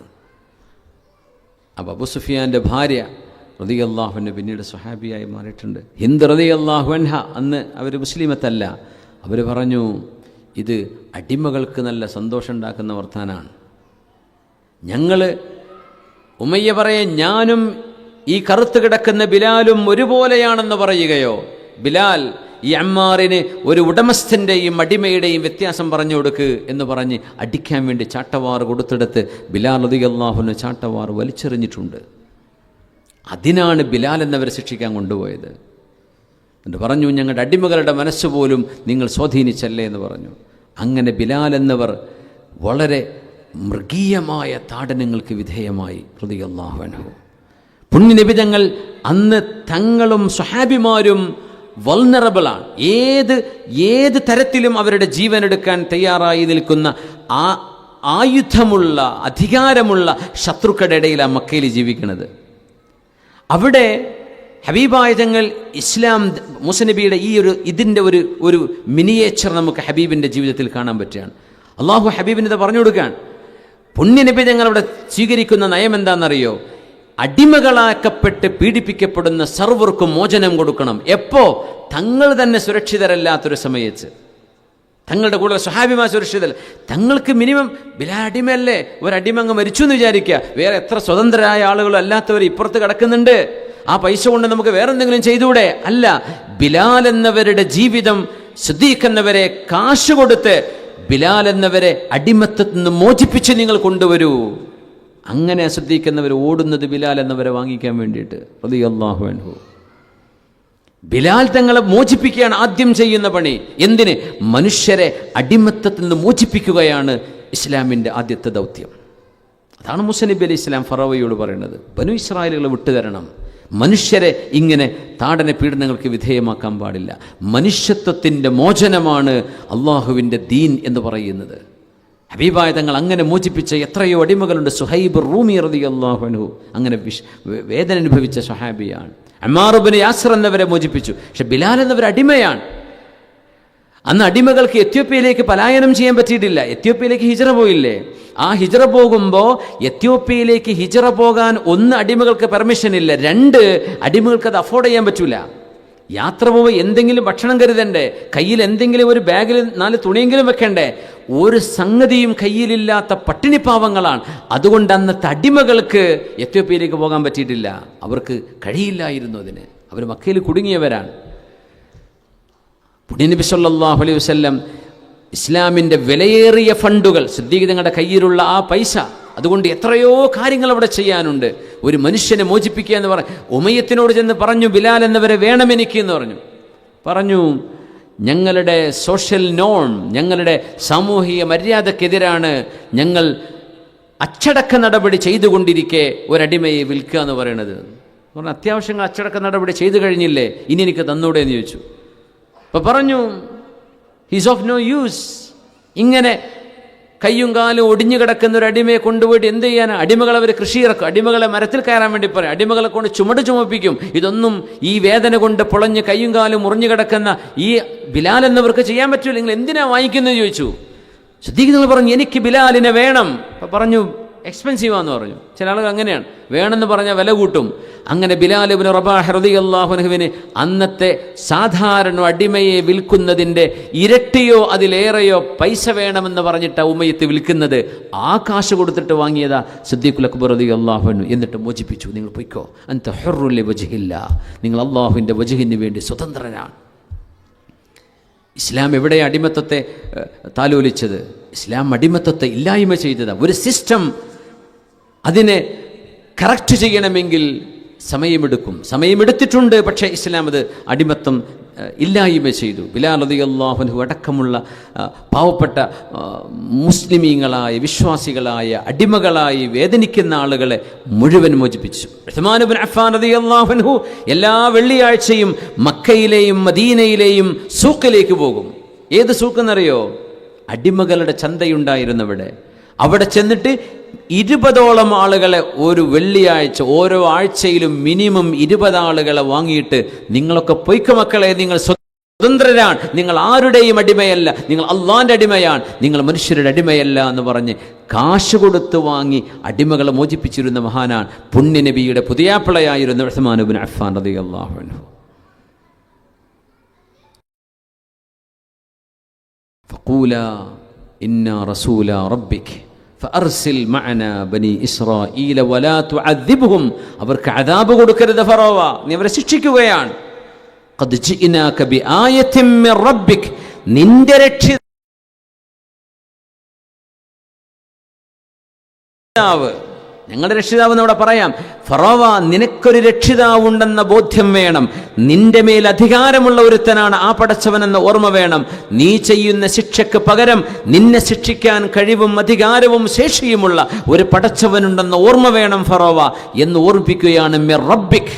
അപ്പോൾ അബൂ സുഫിയാൻ്റെ ഭാര്യ റളിയല്ലാഹു അൻഹ പിന്നീട് സ്വഹാബിയായി മാറിയിട്ടുണ്ട്. ഹിന്ദ് റളിയല്ലാഹു അൻഹ അന്ന് അവർ മുസ്ലിമത്തല്ല. അവർ പറഞ്ഞു, ഇത് അടിമകൾക്ക് നല്ല സന്തോഷം ഉണ്ടാക്കുന്ന വർത്താനാണ്. ഞങ്ങൾ ഉമയ്യ പറയെ ഞാനും ഈ കറുത്ത് കിടക്കുന്ന ബിലാലും ഒരുപോലെയാണെന്ന് പറയുകയോ, ബിലാൽ ഈ അമ്മാറിന് ഒരു ഉടമസ്ഥൻ്റെയും അടിമയുടെയും വ്യത്യാസം പറഞ്ഞു കൊടുക്ക് എന്ന് പറഞ്ഞ് അടിക്കാൻ വേണ്ടി ചാട്ടവാറ് കൊടുത്തെടുത്ത് ബിലാൽ റളിയല്ലാഹു അൻഹു ചാട്ടവാറ് വലിച്ചെറിഞ്ഞിട്ടുണ്ട്. അതിനാണ് ബിലാൽ എന്നവരെ ശിക്ഷിക്കാൻ കൊണ്ടുപോയത്. എന്നിട്ട് പറഞ്ഞു, ഞങ്ങളുടെ അടിമകളുടെ മനസ്സുപോലും നിങ്ങൾ സ്വാധീനിച്ചല്ലേ എന്ന് പറഞ്ഞു. അങ്ങനെ ബിലാൽ എന്നവർ വളരെ മൃഗീയമായ താടനങ്ങൾക്ക് വിധേയമായി. റളിയല്ലാഹു അൻഹു. പുണ്യനബി തങ്ങൾ അന്ന് തങ്ങളും സ്വഹാബിമാരും വൾനറബിളാണ്. ഏത് തരത്തിലും അവരുടെ ജീവൻ എടുക്കാൻ തയ്യാറായി നിൽക്കുന്ന ആയുധമുള്ള അധികാരമുള്ള ശത്രുക്കളുടെ ഇടയിലാണ് മക്കയിൽ ജീവിക്കുന്നത്. അവിടെ ഹബീബായ തങ്ങൾ ഇസ്ലാം മുസനബിയുടെ ഇതിൻ്റെ ഒരു മിനിയേച്ചർ നമുക്ക് ഹബീബിൻ്റെ ജീവിതത്തിൽ കാണാൻ പറ്റുകയാണ്. അള്ളാഹു ഹബീബിന് ഇത് പറഞ്ഞു കൊടുക്കാൻ. പുണ്യനബി തങ്ങൾ അവിടെ സ്വീകരിക്കുന്ന നയം എന്താണെന്നറിയോ? അടിമകളാക്കപ്പെട്ട് പീഡിപ്പിക്കപ്പെടുന്ന സർവർക്കും മോചനം കൊടുക്കണം. എപ്പോ? തങ്ങൾ തന്നെ സുരക്ഷിതരല്ലാത്തൊരു സമയത്ത്. തങ്ങളുടെ കൂടെ സ്വഹാബിമാ സുരക്ഷിതല്ല. തങ്ങൾക്ക് മിനിമം ബിലാൽ അടിമയല്ലേ, ഒരടിമ അങ്ങ് മരിച്ചു എന്ന് വിചാരിക്കുക. വേറെ എത്ര സ്വതന്ത്രരായ ആളുകളും അല്ലാത്തവർ ഇപ്പുറത്ത് കിടക്കുന്നുണ്ട്. ആ പൈസ കൊണ്ട് നമുക്ക് വേറെ എന്തെങ്കിലും ചെയ്തുകൂടെ? അല്ല, ബിലാൽ എന്നവരുടെ ജീവിതം സിദ്ദീഖ് കാശ് കൊടുത്ത് ബിലാൽ എന്നവരെ അടിമത്തത്തിൽ നിന്ന് മോചിപ്പിച്ച് നിങ്ങൾ കൊണ്ടുവരൂ. അങ്ങനെ സിദ്ദീഖ് ഓടുന്നത് ബിലാൽ എന്നവരെ വാങ്ങിക്കാൻ വേണ്ടിയിട്ട്. റളിയല്ലാഹു അൻഹു. ബിലാൽ തങ്ങളെ മോചിപ്പിക്കുകയാണ് ആദ്യം ചെയ്യുന്ന പണി. എന്തിന്? മനുഷ്യരെ അടിമത്തത്തിൽ നിന്ന് മോചിപ്പിക്കുകയാണ് ഇസ്ലാമിൻ്റെ ആദ്യത്തെ ദൗത്യം. അതാണ് മൂസ നബി അലൈഹി ഇസ്ലാം ഫറവയോട് പറയുന്നത്, ബനു ഇസ്രായേലുകളെ വിട്ടുതരണം. മനുഷ്യരെ ഇങ്ങനെ താടന പീഡനങ്ങൾക്ക് വിധേയമാക്കാൻ പാടില്ല. മനുഷ്യത്വത്തിൻ്റെ മോചനമാണ് അള്ളാഹുവിൻ്റെ ദീൻ എന്ന് പറയുന്നത്. ഹബീബായ തങ്ങൾ അങ്ങനെ മോചിപ്പിച്ച എത്രയോ അടിമകളുണ്ട്. സുഹൈബ് റൂമി റളിയല്ലാഹു അൻഹു അങ്ങനെ വേദന അനുഭവിച്ച സ്വഹാബിയാണ്. അമ്മാർ ഇബ്നു യാസിർ എന്നവരെ മോചിപ്പിച്ചു. പക്ഷെ ബിലാൽ എന്നവർ അടിമയാണ്. അന്ന് അടിമകൾക്ക് എത്യോപ്യയിലേക്ക് പലായനം ചെയ്യാൻ പറ്റിയിട്ടില്ല. എത്യോപ്യയിലേക്ക് ഹിജറ പോയില്ലേ? ആ ഹിജറ പോകുമ്പോൾ എത്യോപ്യയിലേക്ക് ഹിജറ പോകാൻ 1 അടിമകൾക്ക് പെർമിഷൻ ഇല്ല, 2 അടിമകൾക്ക് അത് അഫോർഡ് ചെയ്യാൻ പറ്റൂല. യാത്ര പോകുമ്പോൾ എന്തെങ്കിലും ഭക്ഷണം കരുതണ്ടേ, കയ്യിൽ എന്തെങ്കിലും ഒരു ബാഗിൽ 4 തുണിയെങ്കിലും വെക്കണ്ടേ. ഒരു സംഗതിയും കയ്യിലില്ലാത്ത പട്ടിണിപ്പാവങ്ങളാണ്. അതുകൊണ്ട് അന്നത്തെ അടിമകൾക്ക് എത്യോപ്യയിലേക്ക് പോകാൻ പറ്റിയിട്ടില്ല. അവർക്ക് കഴിയില്ലായിരുന്നു അതിന്. അവർ മക്കയിൽ കുടുങ്ങിയവരാണ്. പുണ്യനബി സല്ലല്ലാഹു അലൈഹി വസല്ലം ഇസ്ലാമിൻ്റെ വിലയേറിയ ഫണ്ടുകൾ, സിദ്ദീഖ് തങ്ങളുടെ കയ്യിലുള്ള ആ പൈസ, അതുകൊണ്ട് എത്രയോ കാര്യങ്ങൾ അവിടെ ചെയ്യാനുണ്ട്. ഒരു മനുഷ്യനെ മോചിപ്പിക്കുക എന്ന് പറഞ്ഞു. ഉമയ്യത്തിനോട് ചെന്ന് പറഞ്ഞു, ബിലാൽ എന്നവരെ വേണം എനിക്ക് എന്ന് പറഞ്ഞു. ഞങ്ങളുടെ സോഷ്യൽ നോൺ, ഞങ്ങളുടെ സാമൂഹിക മര്യാദക്കെതിരാണ് ഞങ്ങൾ അച്ചടക്ക നടപടി ചെയ്തുകൊണ്ടിരിക്കെ ഒരടിമയെ വിൽക്കുക എന്ന് പറയുന്നത്. പറഞ്ഞു, അത്യാവശ്യങ്ങൾ അച്ചടക്ക നടപടി ചെയ്തു കഴിഞ്ഞില്ലേ, ഇനി എനിക്ക് തന്നൂടെ എന്ന് ചോദിച്ചു. അപ്പോൾ പറഞ്ഞു, ഹീസ് ഓഫ് നോ യൂസ്. ഇങ്ങനെ കയ്യും കാലും ഒടിഞ്ഞു കിടക്കുന്ന ഒരു അടിമയെ കൊണ്ടുപോയിട്ട് എന്ത് ചെയ്യാനാണ്? അടിമകളെ അവർ കൃഷി ഇറക്കും, അടിമകളെ മരത്തിൽ കയറാൻ വേണ്ടി പറയും, അടിമകളെ കൊണ്ട് ചുമട് ചുമപ്പിക്കും. ഇതൊന്നും ഈ വേദന കൊണ്ട് പൊളഞ്ഞ് കയ്യും കാലും മുറിഞ്ഞു കിടക്കുന്ന ഈ ബിലാൽ എന്നവർക്ക് ചെയ്യാൻ പറ്റൂല. നിങ്ങൾ എന്തിനാ വാങ്ങിക്കുന്നത് ചോദിച്ചു. സിദ്ദീഖ് പറഞ്ഞു, എനിക്ക് ബിലാലിനെ വേണം. അപ്പം പറഞ്ഞു, എക്സ്പെൻസീവാന്ന് പറഞ്ഞു. ചില ആളുകൾ അങ്ങനെയാണ്, വേണമെന്ന് പറഞ്ഞാൽ വില കൂട്ടും. അങ്ങനെ ബിലാൽ ഇബ്നു റബാഹ് റളിയല്ലാഹു അൻഹുവിന് അന്നത്തെ സാധാരണ അടിമയെ വിൽക്കുന്നതിൻ്റെ ഇരട്ടിയോ അതിലേറെയോ പൈസ വേണമെന്ന് പറഞ്ഞിട്ട് ഉമയ്യത്ത് വിൽക്കുന്നത്. ആ കാശ് കൊടുത്തിട്ട് വാങ്ങിയതാ സിദ്ദീഖുൽ അക്ബർ റളിയല്ലാഹു അൻഹു. എന്നിട്ട് മോചിപ്പിച്ചു. നിങ്ങൾ പൊയ്ക്കോ, അൻത ഹുർറുൻ ലിവജ്ഹില്ലാ, നിങ്ങൾ അള്ളാഹുവിൻ്റെ വജ്ഹിന് വേണ്ടി സ്വതന്ത്രനാണ്. ഇസ്ലാം എവിടെ അടിമത്തത്തെ താലോലിച്ചത്? ഇസ്ലാം അടിമത്തത്തെ ഇല്ലായ്മ ചെയ്തതാണ്. ഒരു സിസ്റ്റം അതിനെ കറക്റ്റ് ചെയ്യണമെങ്കിൽ സമയമെടുത്തിട്ടുണ്ട്. പക്ഷേ ഇസ്ലാം അത് അടിമത്തം ഇല്ലായ്മ ചെയ്തു. ബിലാൽ റളിയല്ലാഹു അൻഹു അടക്കമുള്ള പാവപ്പെട്ട മുസ്ലിമീങ്ങളായ വിശ്വാസികളായ അടിമകളായി വേദനിക്കുന്ന ആളുകളെ മുഴുവൻ മോചിപ്പിച്ചു. ഉസ്മാൻ ഇബ്നു അഫ്ഫാൻ റളിയല്ലാഹു അൻഹു എല്ലാ വെള്ളിയാഴ്ചയും മക്കയിലെയും മദീനയിലെയും സൂക്കിലേക്ക് പോകും. ഏത് സൂക്കെന്നറിയോ? അടിമകളുടെ ചന്തയുണ്ടായിരുന്നവിടെ. അവിടെ ചെന്നിട്ട് 20ഓളം ആളുകളെ ഒരു വെള്ളിയാഴ്ച, ഓരോ ആഴ്ചയിലും മിനിമം 20 ആളുകളെ വാങ്ങിയിട്ട്, നിങ്ങളൊക്കെ പൊയ്ക്കോ മക്കളെ, നിങ്ങൾ സ്വതന്ത്രരാണ്, നിങ്ങൾ ആരുടെയും അടിമയല്ല, നിങ്ങൾ അള്ളാന്റെ അടിമയാണ്, നിങ്ങൾ മനുഷ്യരുടെ അടിമയല്ല എന്ന് പറഞ്ഞ് കാശ് കൊടുത്ത് വാങ്ങി അടിമകളെ മോചിപ്പിച്ചിരുന്ന മഹാനാണ് പുണ്യനബിയുടെ പുതിയാപ്പിളയായിരുന്ന ഉസ്മാൻ ഇബ്നു അഫ്ഫാൻ റളിയല്ലാഹു അൻഹു. ഫഖൂലാ ഇന്നാ റസൂലാ റബ്ബിക് ഫഅർസിൽ മഅനാ ബനി ഇസ്രായീല വലാ തുഅദ്ദിബ്ഹും. അവർക്ക് അദാബ് കൊടുക്കരുത് ഫറോവ, നീ അവരെ ശിക്ഷിക്കുകയാണ്. ഖദ് ജിഇനാക ബിആയത്തിൻ മിർ റബ്ബിക്, നിന്റെ രക്ഷിതാവ് ഞങ്ങളുടെ രക്ഷിതാവ് എന്നവിടെ പറയാം. ഫറോവ, നിനക്കൊരു രക്ഷിതാവുണ്ടെന്ന ബോധ്യം വേണം. നിന്റെ മേൽ അധികാരമുള്ള ഒരുത്തനാണ് ആ പടച്ചവനെന്ന ഓർമ്മ വേണം. നീ ചെയ്യുന്ന ശിക്ഷയ്ക്ക് പകരം നിന്നെ ശിക്ഷിക്കാൻ കഴിവും അധികാരവും ശേഷിയുമുള്ള ഒരു പടച്ചവനുണ്ടെന്ന ഓർമ്മ വേണം ഫറോവ എന്ന് ഓർമ്മിപ്പിക്കുകയാണ്. മിർ റബ്ബിക്,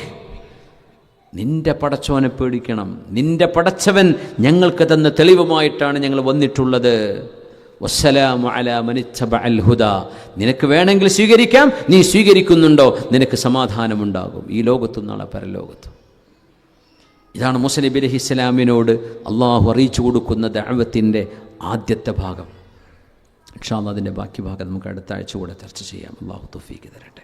നിന്റെ പടച്ചവനെ പേടിക്കണം. നിന്റെ പടച്ചവൻ ഞങ്ങൾക്ക് തന്ന തെളിവുമായിട്ടാണ് ഞങ്ങൾ വന്നിട്ടുള്ളത്. വസ്സലാമു അലാ മനിത്തബഅൽ ഹുദാ, നിനക്ക് വേണമെങ്കിൽ സ്വീകരിക്കാം, നീ സ്വീകരിക്കുന്നുണ്ടോ നിനക്ക് സമാധാനമുണ്ടാകും ഈ ലോകത്തും നാളെ പരലോകത്തും. ഇതാണ് മൂസ നബി അലൈഹിസ്സലാമിനോട് അള്ളാഹു അറിയിച്ചു കൊടുക്കുന്ന ദഅവത്തിൻ്റെ ആദ്യത്തെ ഭാഗം. ഇൻഷാ അല്ലാഹ് അതിൻ്റെ ബാക്കി ഭാഗം നമുക്ക് അടുത്ത ആഴ്ച കൂടെ ചർച്ച ചെയ്യാം. അള്ളാഹു തൗഫീഖ് തരട്ടെ.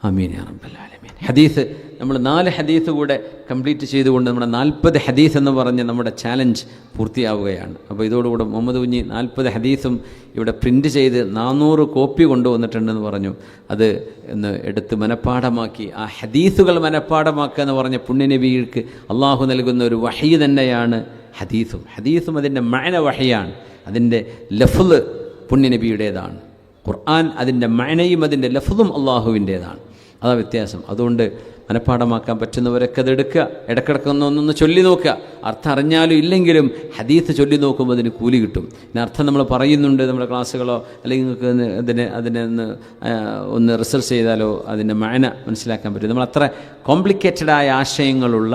ആമീൻ യാ റബ്ബൽ ആലമീൻ. ഹദീസ് നമ്മൾ 4 ഹദീസ് കൂടെ കംപ്ലീറ്റ് ചെയ്തുകൊണ്ട് നമ്മുടെ 40 ഹദീസ് എന്ന് പറഞ്ഞ് നമ്മുടെ ചാലഞ്ച് പൂർത്തിയാവുകയാണ്. അപ്പോൾ ഇതോടുകൂടെ മുഹമ്മദ് കുഞ്ഞി 40 ഹദീസും ഇവിടെ പ്രിൻ്റ് ചെയ്ത് 400 കോപ്പി കൊണ്ടുവന്നിട്ടുണ്ടെന്ന് പറഞ്ഞു. അത് ഒന്ന് എടുത്ത് മനഃപ്പാഠമാക്കി ആ ഹദീസുകൾ മനഃപ്പാഠമാക്കുക എന്ന് പറഞ്ഞ പുണ്യനബിക്ക് അള്ളാഹു നൽകുന്ന ഒരു വഹി തന്നെയാണ് ഹദീസും അതിൻ്റെ മഅന വഹിയാണ്. അതിൻ്റെ ലഫ്ള് പുണ്യനബിയുടേതാണ്. ഖുർആൻ അതിൻ്റെ മഅനയും അതിൻ്റെ ലഫ്ളും അള്ളാഹുവിൻ്റേതാണ്. അതാ വ്യത്യാസം. അതുകൊണ്ട് മനഃപ്പാഠമാക്കാൻ പറ്റുന്നവരൊക്കെ അതെടുക്കുക. ഇടക്കിടക്ക് ഒന്നൊന്ന് ചൊല്ലി നോക്കുക. അർത്ഥം അറിഞ്ഞാലും ഇല്ലെങ്കിലും ഹദീസ് ചൊല്ലി നോക്കുമ്പോൾ അതിന് കൂലി കിട്ടും. പിന്നെ അർത്ഥം നമ്മൾ പറയുന്നുണ്ട് നമ്മുടെ ക്ലാസ്സുകളോ അല്ലെങ്കിൽ നിങ്ങൾക്ക് അതിനെ ഒന്ന് റിസർച്ച് ചെയ്താലോ അതിൻ്റെ മഅന മനസ്സിലാക്കാൻ പറ്റും. നമ്മൾ അത്ര കോംപ്ലിക്കേറ്റഡായ ആശയങ്ങളുള്ള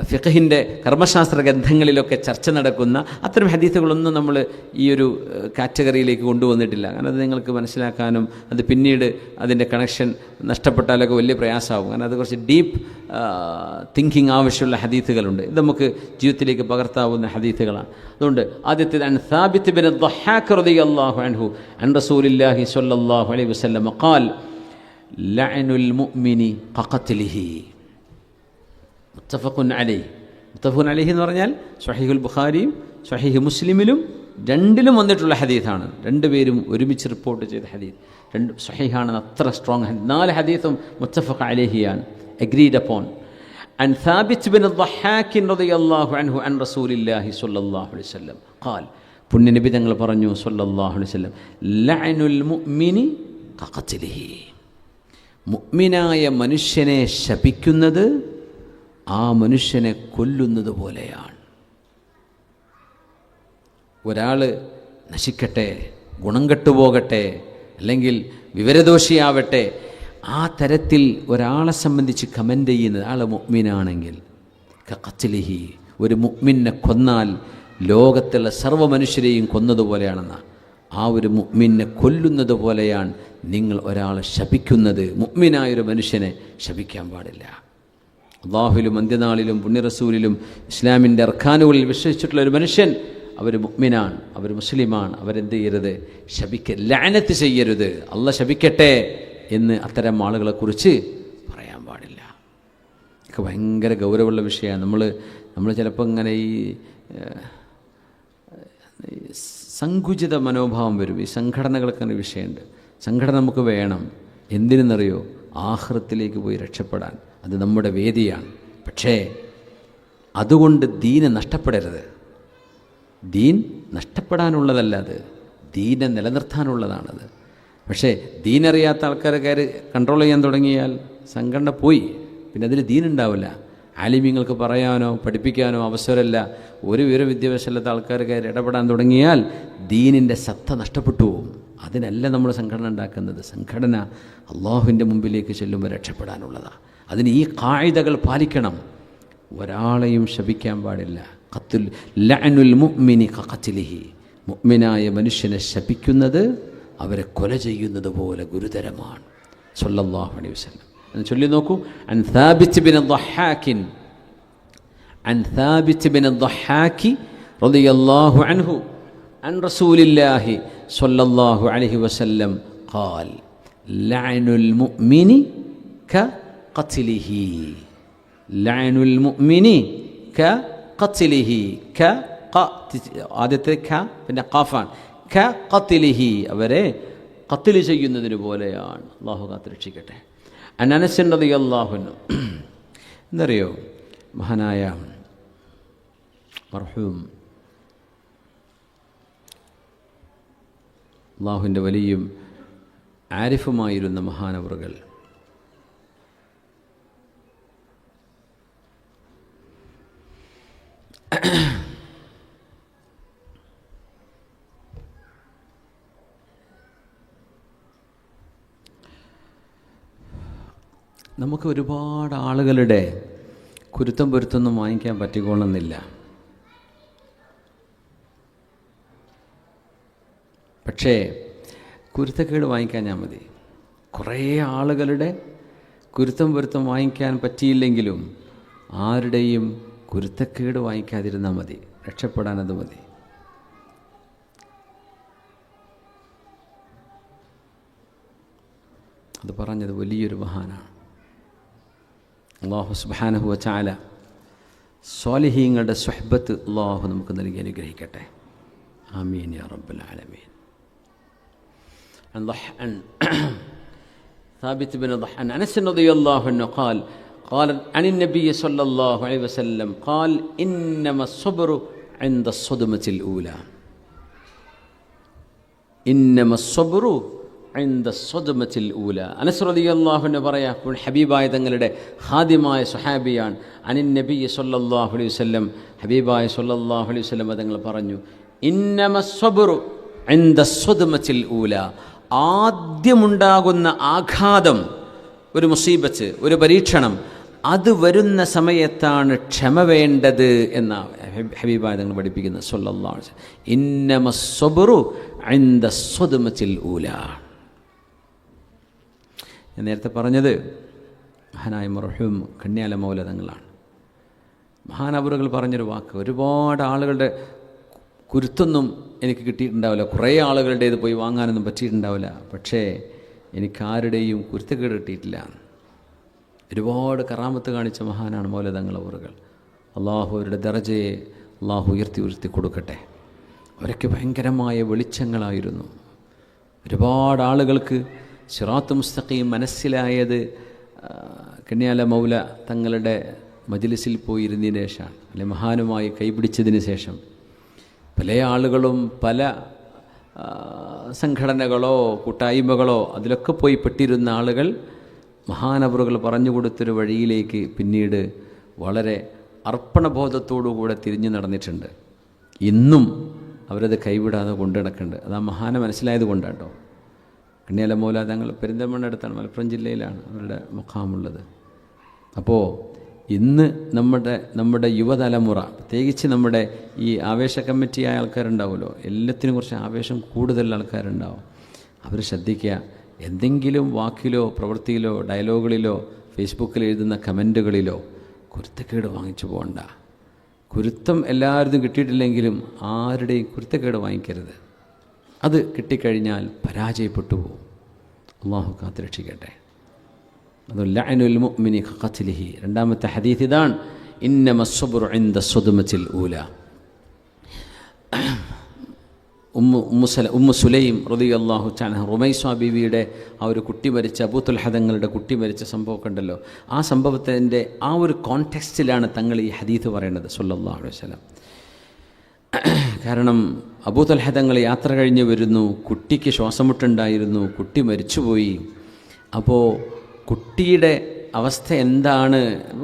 ഫിഖഹിൻ്റെ കർമ്മശാസ്ത്ര ഗ്രന്ഥങ്ങളിലൊക്കെ ചർച്ച നടക്കുന്ന അത്തരം ഹദീസുകളൊന്നും നമ്മൾ ഈ ഒരു കാറ്റഗറിയിലേക്ക് കൊണ്ടുവന്നിട്ടില്ല. കാരണം അത് നിങ്ങൾക്ക് മനസ്സിലാക്കാനും അത് പിന്നീട് അതിൻ്റെ കണക്ഷൻ നഷ്ടപ്പെട്ടാലൊക്കെ വലിയ പ്രയാസമാകും. കാരണം അത് കുറച്ച് ഡീപ്പ് തിങ്കിങ് ആവശ്യമുള്ള ഹദീസുകളുണ്ട്. ഇത് നമുക്ക് ജീവിതത്തിലേക്ക് പകർത്താവുന്ന ഹദീസുകളാണ്. അതുകൊണ്ട് ആദ്യത്തേത് അൻ സാബിത്ത് ബിൻ ദഹ്ഹാഖ് റളിയല്ലാഹു അൻഹു അൻ റസൂലില്ലാഹി സ്വല്ലല്ലാഹു അലൈഹി വസല്ലം ഖാൽ ലഅനുൽ മുഅ്മിനി ഖഖത്ലിഹി മുത്തഫഖുൻ അലൈഹി എന്ന് പറഞ്ഞാൽ സ്വഹീഹുൽ ബുഖാരിയും സ്വഹീഹ് മുസ്ലിമിലും രണ്ടിലും വന്നിട്ടുള്ള ഹദീസാണ്. രണ്ടുപേരും ഒരുമിച്ച് റിപ്പോർട്ട് ചെയ്ത ഹദീസ്. രണ്ട് സ്വഹീഹാണ്, അത്ര സ്ട്രോങ്. 4 ഹദീസും മുത്തഫഖ് അലൈഹിയാണ്, അഗ്രീഡ് അപ്പോൺ. അൻ സാബിത്ത് ബിൻ ദഹ്ഹാഖ് റളിയല്ലാഹു അൻഹു അൻ റസൂലില്ലാഹി സ്വല്ലല്ലാഹു അലൈഹി വസല്ലം ഖാൽ, പുണ്യനബി തങ്ങൾ പറഞ്ഞു സ്വല്ലല്ലാഹു അലൈഹി വസല്ലം, ലഅനുൽ മുഅ്മിനി ഖഖത്ലിഹി, മുഅ്മിനായ മനുഷ്യനെ ശപിക്കുന്നത് ആ മനുഷ്യനെ കൊല്ലുന്നത് പോലെയാണ്. ഒരാൾ നശിക്കട്ടെ, ഗുണം കെട്ടുപോകട്ടെ, അല്ലെങ്കിൽ വിവരദോഷിയാവട്ടെ, ആ തരത്തിൽ ഒരാളെ സംബന്ധിച്ച് കമൻ്റ് ചെയ്യുന്നത് ആൾ മുഅ്മിനാണെങ്കിൽ ഖത്ലിഹി, ഒരു മുഅ്മിനെ കൊന്നാൽ ലോകത്തുള്ള സർവ്വ മനുഷ്യരെയും കൊന്നതുപോലെയാണെന്ന ആ ഒരു മുഅ്മിനെ കൊല്ലുന്നത് പോലെയാണ് നിങ്ങൾ ഒരാളെ ശപിക്കുന്നത്. മുഅ്മിനായൊരു മനുഷ്യനെ ശപിക്കാൻ പാടില്ല. അള്ളാഹുവിലും അന്ത്യനാളിലും പുണ്യറസൂലിലും ഇസ്ലാമിൻ്റെ അർക്കാനുകളിൽ വിശ്വസിച്ചിട്ടുള്ള ഒരു മനുഷ്യൻ അവർ മുഅ്മിനാണ്, അവർ മുസ്ലിമാണ്. അവരെന്ത് ചെയ്യരുത്? ലഅനത്ത് ചെയ്യരുത്. അള്ളാഹ് ശപിക്കട്ടെ എന്ന് അത്തരം ആളുകളെക്കുറിച്ച് പറയാൻ പാടില്ല. ഒക്കെ ഭയങ്കര ഗൗരവമുള്ള വിഷയമാണ്. നമ്മൾ ചിലപ്പോൾ ഇങ്ങനെ ഈ സങ്കുചിത മനോഭാവം വരും. ഈ സംഘടനകൾക്ക് ഒരു വിഷയമുണ്ട്. സംഘടന നമുക്ക് വേണം. എന്തിനെന്നറിയോ? ആഖിറത്തിലേക്ക് പോയി രക്ഷപ്പെടാൻ. അത് നമ്മുടെ വേദിയാണ്. പക്ഷേ അതുകൊണ്ട് ദീന് നഷ്ടപ്പെടരുത്. ദീൻ നഷ്ടപ്പെടാനുള്ളതല്ല, അത് ദീനെ നിലനിർത്താനുള്ളതാണത്. പക്ഷേ ദീനറിയാത്ത ആൾക്കാരെ കയറി കൺട്രോൾ ചെയ്യാൻ തുടങ്ങിയാൽ സംഘടന പോയി, പിന്നെ അതിൽ ദീനുണ്ടാവില്ല. ആലിമീങ്ങൾക്ക് പറയാനോ പഠിപ്പിക്കാനോ അവസരമില്ല. ഒരു വിദ്യാഭ്യാസമില്ലാത്ത ആൾക്കാർ കയറി ഇടപെടാൻ തുടങ്ങിയാൽ ദീനിൻ്റെ സത്ത നഷ്ടപ്പെട്ടു പോകും. അതിനല്ല നമ്മൾ സംഘടന ഉണ്ടാക്കുന്നത്. സംഘടന അള്ളാഹുവിൻ്റെ മുമ്പിലേക്ക് ചെല്ലുമ്പോൾ രക്ഷപ്പെടാനുള്ളതാണ്. അതിന് ഈ ഖായിദകൾ പാലിക്കണം. ഒരാളെയും ശപിക്കാൻ പാടില്ല. ലഅനുൽ മുഅ്മിനി ഖഖത്ലിഹി, മുഅ്മിനായ മനുഷ്യനെ ശപിക്കുന്നത് അവരെ കൊല ചെയ്യുന്നത് പോലെ ഗുരുതരമാണ്. സ്വല്ലല്ലാഹു അലൈഹി വസല്ലം എന്ന് ചൊല്ലി നോക്കൂ. അൻ സാബിത്ത് ബിൻ ദഹ്ഹാഖ് റളിയല്ലാഹു അൻഹു അൻ റസൂലില്ലാഹി സ്വല്ലല്ലാഹു അലൈഹി വസല്ലം ഖാൽ ലഅനുൽ മുഅ്മിനി കഖത്ലിഹി, ലഅനുൽ മുഅ്മിനി കഖത്ലിഹി, ആദ്യത്തെ ഖ പിന്നെ ഖാഫാൻ, കഖത്ലിഹി, അവരെ ഖത്ൽ ചെയ്യുന്നതിന് പോലെയാണ്. അല്ലാഹു കാത്തുരക്ഷിക്കട്ടെ. അനസ് റളിയല്ലാഹു അൻഹു, എന്തറിയോ, മഹാനായ മർഹൂം അള്ളാഹുവിൻ്റെ വലിയും ആരിഫുമായിരുന്ന മഹാനവറുകൾ. നമുക്ക് ഒരുപാട് ആളുകളുടെ കുരുത്തം പൊരുത്തൊന്നും വാങ്ങിക്കാൻ പറ്റിക്കൊള്ളുന്നില്ല. പക്ഷേ കുരുത്തക്കേട് വാങ്ങിക്കാൻ മതി. കുറേ ആളുകളുടെ കുരുത്തം പൊരുത്തം വാങ്ങിക്കാൻ പറ്റിയില്ലെങ്കിലും ആരുടെയും കുരുത്തക്കേട് വാങ്ങിക്കാതിരുന്നാൽ മതി, രക്ഷപ്പെടാനത് മതി. അത് പറഞ്ഞത് വലിയൊരു മഹാനാണ്. അല്ലാഹു സുബ്ഹാനഹു വ തആല സ്വാലിഹീങ്ങളുടെ സുഹ്ബത്ത് അല്ലാഹു നമുക്ക് നൽകി അനുഗ്രഹിക്കട്ടെ. ആമീൻ യാ റബ്ബൽ ആലമീൻ. عن ثابت بن ضحان أنس رضي الله عنه قال عن النبي صلى الله عليه وسلم قال إنما الصبر عند الصدمة الأولى. إنما الصبر عند الصدمة الأولى. അനസ് റളിയല്ലാഹു അൻഹു പറയാ, ഹബീബായ തങ്ങളുടെ ഖാദിമായ സ്വഹാബിയാണ്. അനിൻ നബി സല്ലല്ലാഹു അലൈഹി വസല്ലം, ഹബീബായ സല്ലല്ലാഹു അലൈഹി വസല്ലം തങ്ങൾ പറഞ്ഞു, ഇന്നമസ്സബ്റു ഇൻദ സ്വദ്മത്തിൽ ഊല. ആദ്യമുണ്ടാകുന്ന ആഘാതം, ഒരു മുസീബത്ത്, ഒരു പരീക്ഷണം, അത് വരുന്ന സമയത്താണ് ക്ഷമ വേണ്ടത് എന്ന ഹബീബായ തങ്ങൾ പഠിപ്പിക്കുന്നത് സല്ലല്ലാഹു അലൈഹി വസല്ലം. ഇന്നമസ്സബ്റു ഇൻദ സ്വദ്മത്തിൽ ഊല. ഞാൻ നേരത്തെ പറഞ്ഞത് മഹാനായ മർഹൂം കണ്യാല മൗല തങ്ങളാണ്. മഹാനവറുകൾ പറഞ്ഞൊരു വാക്ക്, ഒരുപാട് ആളുകളുടെ കുരുത്തൊന്നും എനിക്ക് കിട്ടിയിട്ടുണ്ടാവില്ല, കുറേ ആളുകളുടെ ഇത് പോയി വാങ്ങാനൊന്നും പറ്റിയിട്ടുണ്ടാവില്ല, പക്ഷേ എനിക്കാരുടെയും കുരുത്തക്കേട് കിട്ടിയിട്ടില്ല. ഒരുപാട് കറാമത്ത് കാണിച്ച മഹാനാണ് മൗല തങ്ങൾ അവറുകൾ. അള്ളാഹു അവരുടെ ദറജയെ അള്ളാഹു ഉയർത്തി കൊടുക്കട്ടെ. അവരൊക്കെ ഭയങ്കരമായ വെളിച്ചങ്ങളായിരുന്നു. ഒരുപാട് ആളുകൾക്ക് സിറാത്ത് മുസ്തഖീം മനസ്സിലായത് കണ്യാല മൗല തങ്ങളുടെ മജ്ലിസിൽ പോയിരുന്നതിന് ശേഷമാണ്, അല്ലെ മഹാനുമായി കൈപിടിച്ചതിന് ശേഷം. പല ആളുകളും പല സംഘടനകളോ കൂട്ടായ്മകളോ അതിലൊക്കെ പോയി പെട്ടിരുന്ന ആളുകൾ മഹാനവറുകൾ പറഞ്ഞു കൊടുത്തൊരു വഴിയിലേക്ക് പിന്നീട് വളരെ അർപ്പണബോധത്തോടുകൂടെ തിരിഞ്ഞു നടന്നിട്ടുണ്ട്. ഇന്നും അവരത് കൈവിടാതെ കൊണ്ടു നടക്കുന്നുണ്ട്. അത് ആ മഹാനെ മനസ്സിലായത് കൊണ്ടാട്ടോ. കണ്യാല മൗല തങ്ങൾ പെരിന്തൽമണ്ണ അടുത്താണ്, മലപ്പുറം ജില്ലയിലാണ് അവരുടെ മഖാമുള്ളത്. അപ്പോൾ ഇന്ന് നമ്മുടെ യുവതലമുറ, പ്രത്യേകിച്ച് നമ്മുടെ ഈ ആവേശ കമ്മിറ്റിയായ ആൾക്കാരുണ്ടാവുമല്ലോ, എല്ലാത്തിനും കുറച്ച് ആവേശം കൂടുതൽ ആൾക്കാരുണ്ടാവും. അവർ ശ്രദ്ധിക്കുക, എന്തെങ്കിലും വാക്കിലോ പ്രവൃത്തിയിലോ ഡയലോഗുകളിലോ ഫേസ്ബുക്കിൽ എഴുതുന്ന കമൻറ്റുകളിലോ കുരുത്തക്കേട് വാങ്ങിച്ചു പോകണ്ട. കുരുത്തം എല്ലാവരും കിട്ടിയിട്ടില്ലെങ്കിലും ആരുടെയും കുരുത്തക്കേട് വാങ്ങിക്കരുത്. അത് കിട്ടിക്കഴിഞ്ഞാൽ പരാജയപ്പെട്ടു പോകും. അള്ളാഹു കാത്തുരക്ഷിക്കട്ടെ. അത് ലഅനുൽ മുഅ്മിനി ഖത്ലിഹി. രണ്ടാമത്തെ ഹദീസ് ഇതാണ്, ഇന്നമസ്സബ്റു ഇൻദ സ്വദ്മത്തിൽ ഊല. ഉമ്മു സുലൈം റളിയല്ലാഹു തആല റുമൈസ ബീവിയുടെ ആ ഒരു കുട്ടി മരിച്ച, അബൂ തുൽഹ തങ്ങളുടെ കുട്ടി മരിച്ച സംഭവമൊക്കെ ഉണ്ടല്ലോ, ആ സംഭവത്തിൻ്റെ ആ ഒരു കോണ്ടെക്സ്റ്റിലാണ് തങ്ങൾ ഈ ഹദീസ് പറയുന്നത് സല്ലല്ലാഹു അലൈഹി വസല്ലം. കാരണം അബൂ തുൽഹ തങ്ങൾ യാത്ര കഴിഞ്ഞ് വരുന്നു, കുട്ടിക്ക് ശ്വാസമുട്ടുണ്ടായിരുന്നു, കുട്ടി മരിച്ചുപോയി. അപ്പോൾ കുട്ടിയുടെ അവസ്ഥ എന്താണ്?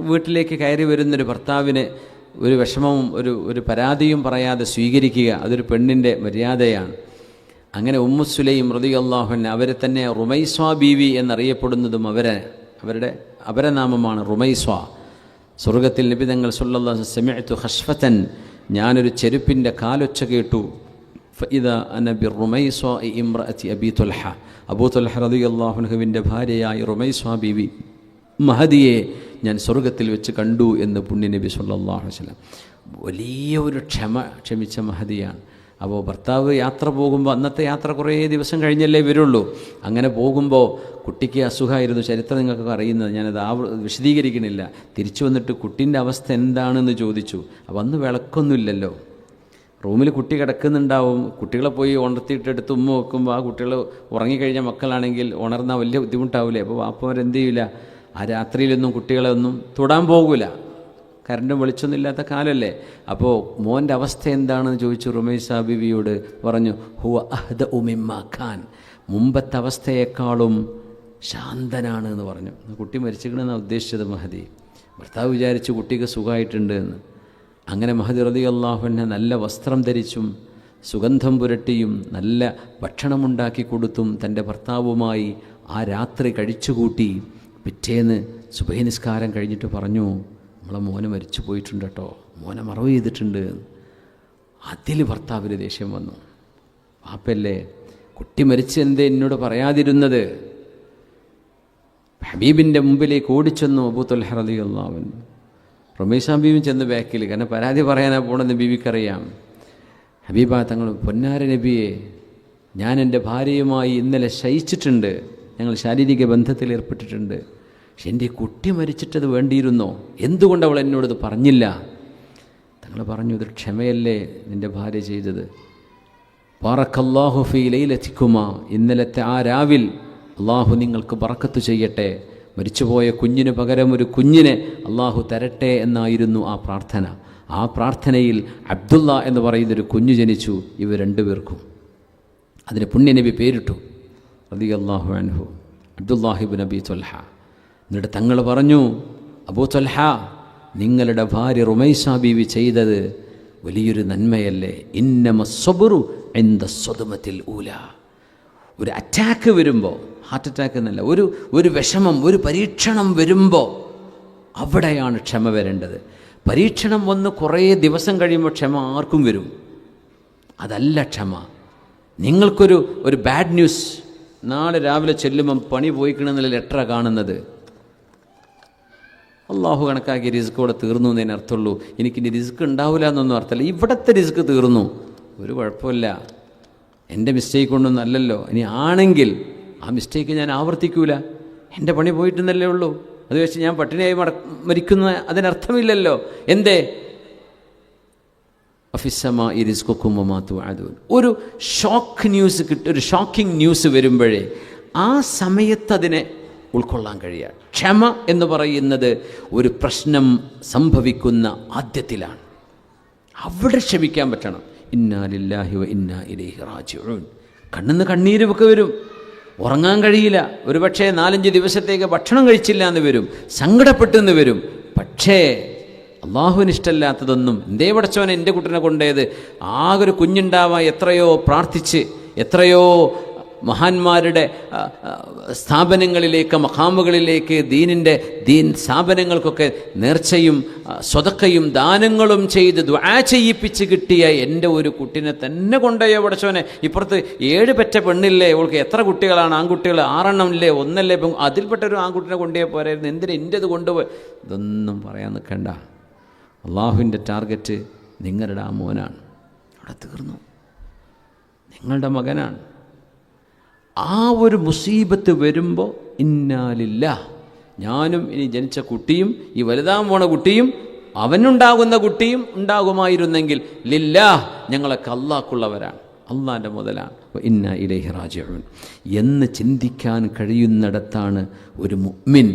വീട്ടിലേക്ക് കയറി വരുന്നൊരു ഭർത്താവിന് ഒരു വിഷമവും ഒരു പരാതിയും പറയാതെ സ്വീകരിക്കുക, അതൊരു പെണ്ണിൻ്റെ മര്യാദയാണ്. അങ്ങനെ ഉമ്മു സുലൈം റളിയല്ലാഹു അൻഹ, അവരെ തന്നെ റുമൈസ ബീവി എന്നറിയപ്പെടുന്നതും അവരുടെ അപരനാമമാണ് റുമൈസ. സ്വർഗത്തിൽ നബി തങ്ങൾ സല്ലല്ലാഹു അലൈഹി വസല്ലം സമിഅ്തു ഖശ്ഫതൻ, ഞാനൊരു ചെരുപ്പിൻ്റെ കാലൊച്ച കേട്ടു. ഫഇദാ അന ബിറുമൈസ ഇംറഅതി അബീ തുൽഹ, അബൂ തുൽഹ റളിയല്ലാഹു അൻഹുവിൻ്റെ ഭാര്യയായ റുമൈസ ബീവി മഹദിയെ ഞാൻ സ്വർഗത്തിൽ വെച്ച് കണ്ടു എന്ന് പുണ്യ നബി സല്ലല്ലാഹു അലൈഹി വസല്ലം. വലിയ ഒരു ക്ഷമിച്ച മഹദിയാണ്. അപ്പോൾ ഭർത്താവ് യാത്ര പോകുമ്പോൾ, അന്നത്തെ യാത്ര കുറേ ദിവസം കഴിഞ്ഞല്ലേ വരുള്ളൂ, അങ്ങനെ പോകുമ്പോൾ കുട്ടിക്ക് അസുഖമായിരുന്നു, ചരിത്രം നിങ്ങൾക്കൊക്കെ അറിയുന്നത്, ഞാനത് വിശദീകരിക്കണില്ല. തിരിച്ചു വന്നിട്ട് കുട്ടീൻ്റെ അവസ്ഥ എന്താണെന്ന് ചോദിച്ചു. അപ്പോൾ അന്ന് വിളക്കൊന്നുമില്ലല്ലോ, റൂമിൽ കുട്ടി കിടക്കുന്നുണ്ടാവും. കുട്ടികളെ പോയി ഉണർത്തിയിട്ടെടുത്ത് ഉമ്മ വെക്കുമ്പോൾ ആ കുട്ടികൾ ഉറങ്ങിക്കഴിഞ്ഞ മക്കളാണെങ്കിൽ ഉണർന്നാൽ വലിയ ബുദ്ധിമുട്ടാവില്ലേ. അപ്പോൾ വാപ്പവരെന്ത് ചെയ്യില്ല, ആ രാത്രിയിലൊന്നും കുട്ടികളെ ഒന്നും തൊടാൻ പോകില്ല, കറണ്ടും വെളിച്ചൊന്നും ഇല്ലാത്ത കാലമല്ലേ. അപ്പോൾ മോൻ്റെ അവസ്ഥ എന്താണെന്ന് ചോദിച്ചു റുമൈസ ബീവിയോട്. പറഞ്ഞു, ഹുവ അഹ്ദഉ മിമ്മാ ഖാൻ, മുമ്പത്തെ അവസ്ഥയേക്കാളും ശാന്തനാണ് എന്ന് പറഞ്ഞു. കുട്ടി മരിച്ചിരിക്കണമെന്നാണ് ഉദ്ദേശിച്ചത് മഹദി. ഭർത്താവ് വിചാരിച്ചു കുട്ടിക്ക് സുഖമായിട്ടുണ്ട് എന്ന്. അങ്ങനെ മഹദി റളിയല്ലാഹു അൻഹു നല്ല വസ്ത്രം ധരിച്ചും സുഗന്ധം പുരട്ടിയും നല്ല ഭക്ഷണമുണ്ടാക്കി കൊടുത്തും തൻ്റെ ഭർത്താവുമായി ആ രാത്രി കഴിച്ചുകൂട്ടി. പിറ്റേന്ന് സുബഹി നിസ്കാരം കഴിഞ്ഞിട്ട് പറഞ്ഞു, നമ്മളെ മോനെ മരിച്ചു പോയിട്ടുണ്ട് കേട്ടോ, മോനെ മറവ് ചെയ്തിട്ടുണ്ട്. അതിൽ ഭർത്താവിന് ദേഷ്യം വന്നു. പാപ്പല്ലേ, കുട്ടി മരിച്ച് എന്തേ എന്നോട് പറയാതിരുന്നത്? ഹബീബിൻ്റെ മുമ്പിലേക്ക് ഓടിച്ചെന്നു അബൂ ത്വൽഹ റളിയല്ലാഹു അൻഹു. റുമൈസ ബീവി ചെന്ന് ബാക്കിൽ, കാരണം പരാതി പറയാനാ പോണെന്ന് ബീവിക്കറിയാം. ഹബീബ തങ്ങൾ, പൊന്നാര നബിയെ, ഞാൻ എൻ്റെ ഭാര്യയുമായി ഇന്നലെ ശയിച്ചിട്ടുണ്ട്, ഞങ്ങൾ ശാരീരിക ബന്ധത്തിൽ ഏർപ്പെട്ടിട്ടുണ്ട്. പക്ഷെ എൻ്റെ കുട്ടി മരിച്ചിട്ടത് വേണ്ടിയിരുന്നോ? എന്തുകൊണ്ട് അവൾ എന്നോടത് പറഞ്ഞില്ല? തങ്ങൾ പറഞ്ഞു, ഇത് ക്ഷമയല്ലേ നിൻ്റെ ഭാര്യ ചെയ്തത്. ബാറക്കല്ലാഹു ഫീ ലൈലതികുമാ, ഇന്നലത്തെ ആ രാവിൽ അള്ളാഹു നിങ്ങൾക്ക് ബറക്കത്ത് ചെയ്യട്ടെ, മരിച്ചുപോയ കുഞ്ഞിന് പകരം ഒരു കുഞ്ഞിനെ അള്ളാഹു തരട്ടെ എന്നായിരുന്നു ആ പ്രാർത്ഥന. ആ പ്രാർത്ഥനയിൽ അബ്ദുള്ള എന്ന് പറയുന്നൊരു കുഞ്ഞു ജനിച്ചു ഇവർ രണ്ടുപേർക്കും. അതിന് പുണ്യനബി പേരിട്ടു റളിയല്ലാഹു അൻഹു, അബ്ദുല്ലാഹിബ്നു അബീ ത്വൽഹ. എന്നിട്ട് തങ്ങൾ പറഞ്ഞു, അബൂ ത്വൽഹ, നിങ്ങളുടെ ഭാര്യ റുമൈസ ബീവി ചെയ്തത് വലിയൊരു നന്മയല്ലേ. ഇന്നമ സ്വബ്റു ഇൻദ സ്വദ്മത്തിൽ ഊല. ഒരു അറ്റാക്ക് വരുമ്പോൾ, ഹാർട്ട് അറ്റാക്ക് എന്നല്ല, ഒരു വിഷമം, ഒരു പരീക്ഷണം വരുമ്പോൾ അവിടെയാണ് ക്ഷമ വരേണ്ടത്. പരീക്ഷണം വന്ന് കുറേ ദിവസം കഴിയുമ്പോൾ ക്ഷമ ആർക്കും വരും. അതല്ല ക്ഷമ. നിങ്ങൾക്കൊരു ബാഡ് ന്യൂസ് നാളെ രാവിലെ ചെല്ലുമ്പം പണി പോയിക്കണമെന്നുള്ള ലെറ്ററാണ് കാണുന്നത്. അള്ളാഹു കണക്കാക്കി റിസ്ക് ഇവിടെ തീർന്നു എന്നതിന് അർത്ഥമുള്ളൂ. എനിക്കിനി റിസ്ക് ഉണ്ടാവില്ല എന്നൊന്നും അർത്ഥമല്ല. ഇവിടുത്തെ റിസ്ക് തീർന്നു, ഒരു കുഴപ്പമില്ല, എൻ്റെ മിസ്റ്റേക്ക് കൊണ്ടൊന്നും അല്ലല്ലോ. ഇനി ആണെങ്കിൽ ആ മിസ്റ്റേക്ക് ഞാൻ ആവർത്തിക്കൂല. എൻ്റെ പണി പോയിട്ടെന്നല്ലേ ഉള്ളൂ. അത് വെച്ച് ഞാൻ പട്ടിണിയായി മരിക്കുന്ന അതിനർത്ഥമില്ലല്ലോ. എന്തേ? അഫിസ്സമാഇ റിസ്ഖുക്കും വമാ തുഅദൂൻ. ഒരു ഷോക്ക് ന്യൂസ് ഒരു ഷോക്കിംഗ് ന്യൂസ് വരുമ്പോഴേ ആ സമയത്ത് അതിനെ ഉൾക്കൊള്ളാൻ കഴിയുക. ക്ഷമ എന്ന് പറയുന്നത് ഒരു പ്രശ്നം സംഭവിക്കുന്ന ആദ്യത്തിലാണ്. അവിടെ ക്ഷമിക്കാൻ പറ്റണം. ഇന്നാ ലില്ലാഹി വ ഇന്നാ ഇലൈഹി റാജിഊൻ. കണ്ണിന്ന് കണ്ണീരൊക്കെ വരും, ഉറങ്ങാൻ കഴിയില്ല, ഒരുപക്ഷെ 4-5 ദിവസത്തേക്ക് ഭക്ഷണം കഴിച്ചില്ല എന്ന് വരും, സങ്കടപ്പെട്ടെന്ന് വരും. പക്ഷേ അള്ളാഹുവിന് ഇഷ്ടമല്ലാത്തതൊന്നും, എന്തേ പടച്ചോനെ എൻ്റെ കുട്ടനെ കൊണ്ടേത്, ആകെ ഒരു കുഞ്ഞുണ്ടാവാൻ എത്രയോ പ്രാർത്ഥിച്ച്, എത്രയോ മഹാന്മാരുടെ സ്ഥാപനങ്ങളിലേക്ക്, മഖാമുകളിലേക്ക്, ദീൻ സ്ഥാപനങ്ങൾക്കൊക്കെ നേർച്ചയും സ്വതക്കയും ദാനങ്ങളും ചെയ്ത് ദുആ ചെയ്യിപ്പിച്ച് കിട്ടിയ എൻ്റെ ഒരു കുട്ടിനെ തന്നെ കൊണ്ടുപോയോ പടച്ചോനെ. ഇപ്പുറത്ത് 7 പെറ്റ പെണ്ണില്ലേ, അവൾക്ക് എത്ര കുട്ടികളാണ്? ആൺകുട്ടികൾ 6 ഇല്ലേ, 1 ഇപ്പം അതിൽപ്പെട്ട ഒരു ആൺകുട്ടിനെ കൊണ്ടുപോയി പോരായിരുന്നു, എന്തിനാ എൻ്റെത് കൊണ്ടുപോയി? ഇതൊന്നും പറയാൻ നിൽക്കണ്ട. അള്ളാഹുവിൻ്റെ ടാർഗറ്റ് നിങ്ങളുടെ ആ മോനാണ്. അവിടെ തീർന്നു, നിങ്ങളുടെ മകനാണ്. ആ ഒരു മുസീബത്ത് വരുമ്പോൾ ഇന്നാ ലില്ലാഹ്, ഞാനും ഇനി ജനിച്ച കുട്ടിയും ഈ വലുതാൻ പോണ കുട്ടിയും അവനുണ്ടാകുന്ന കുട്ടിയും ഉണ്ടാകുമായിരുന്നെങ്കിൽ ലില്ലാഹ്, ഞങ്ങളൊക്കെ അള്ളാഹ്ക്കുള്ളവരാണ്, അള്ളാഹിൻ്റെ മുതലാണ്, ഇന്നാ ഇലൈഹി റാജിഊൻ എന്ന് ചിന്തിക്കാൻ കഴിയുന്നിടത്താണ് ഒരു മുഅ്മിൻ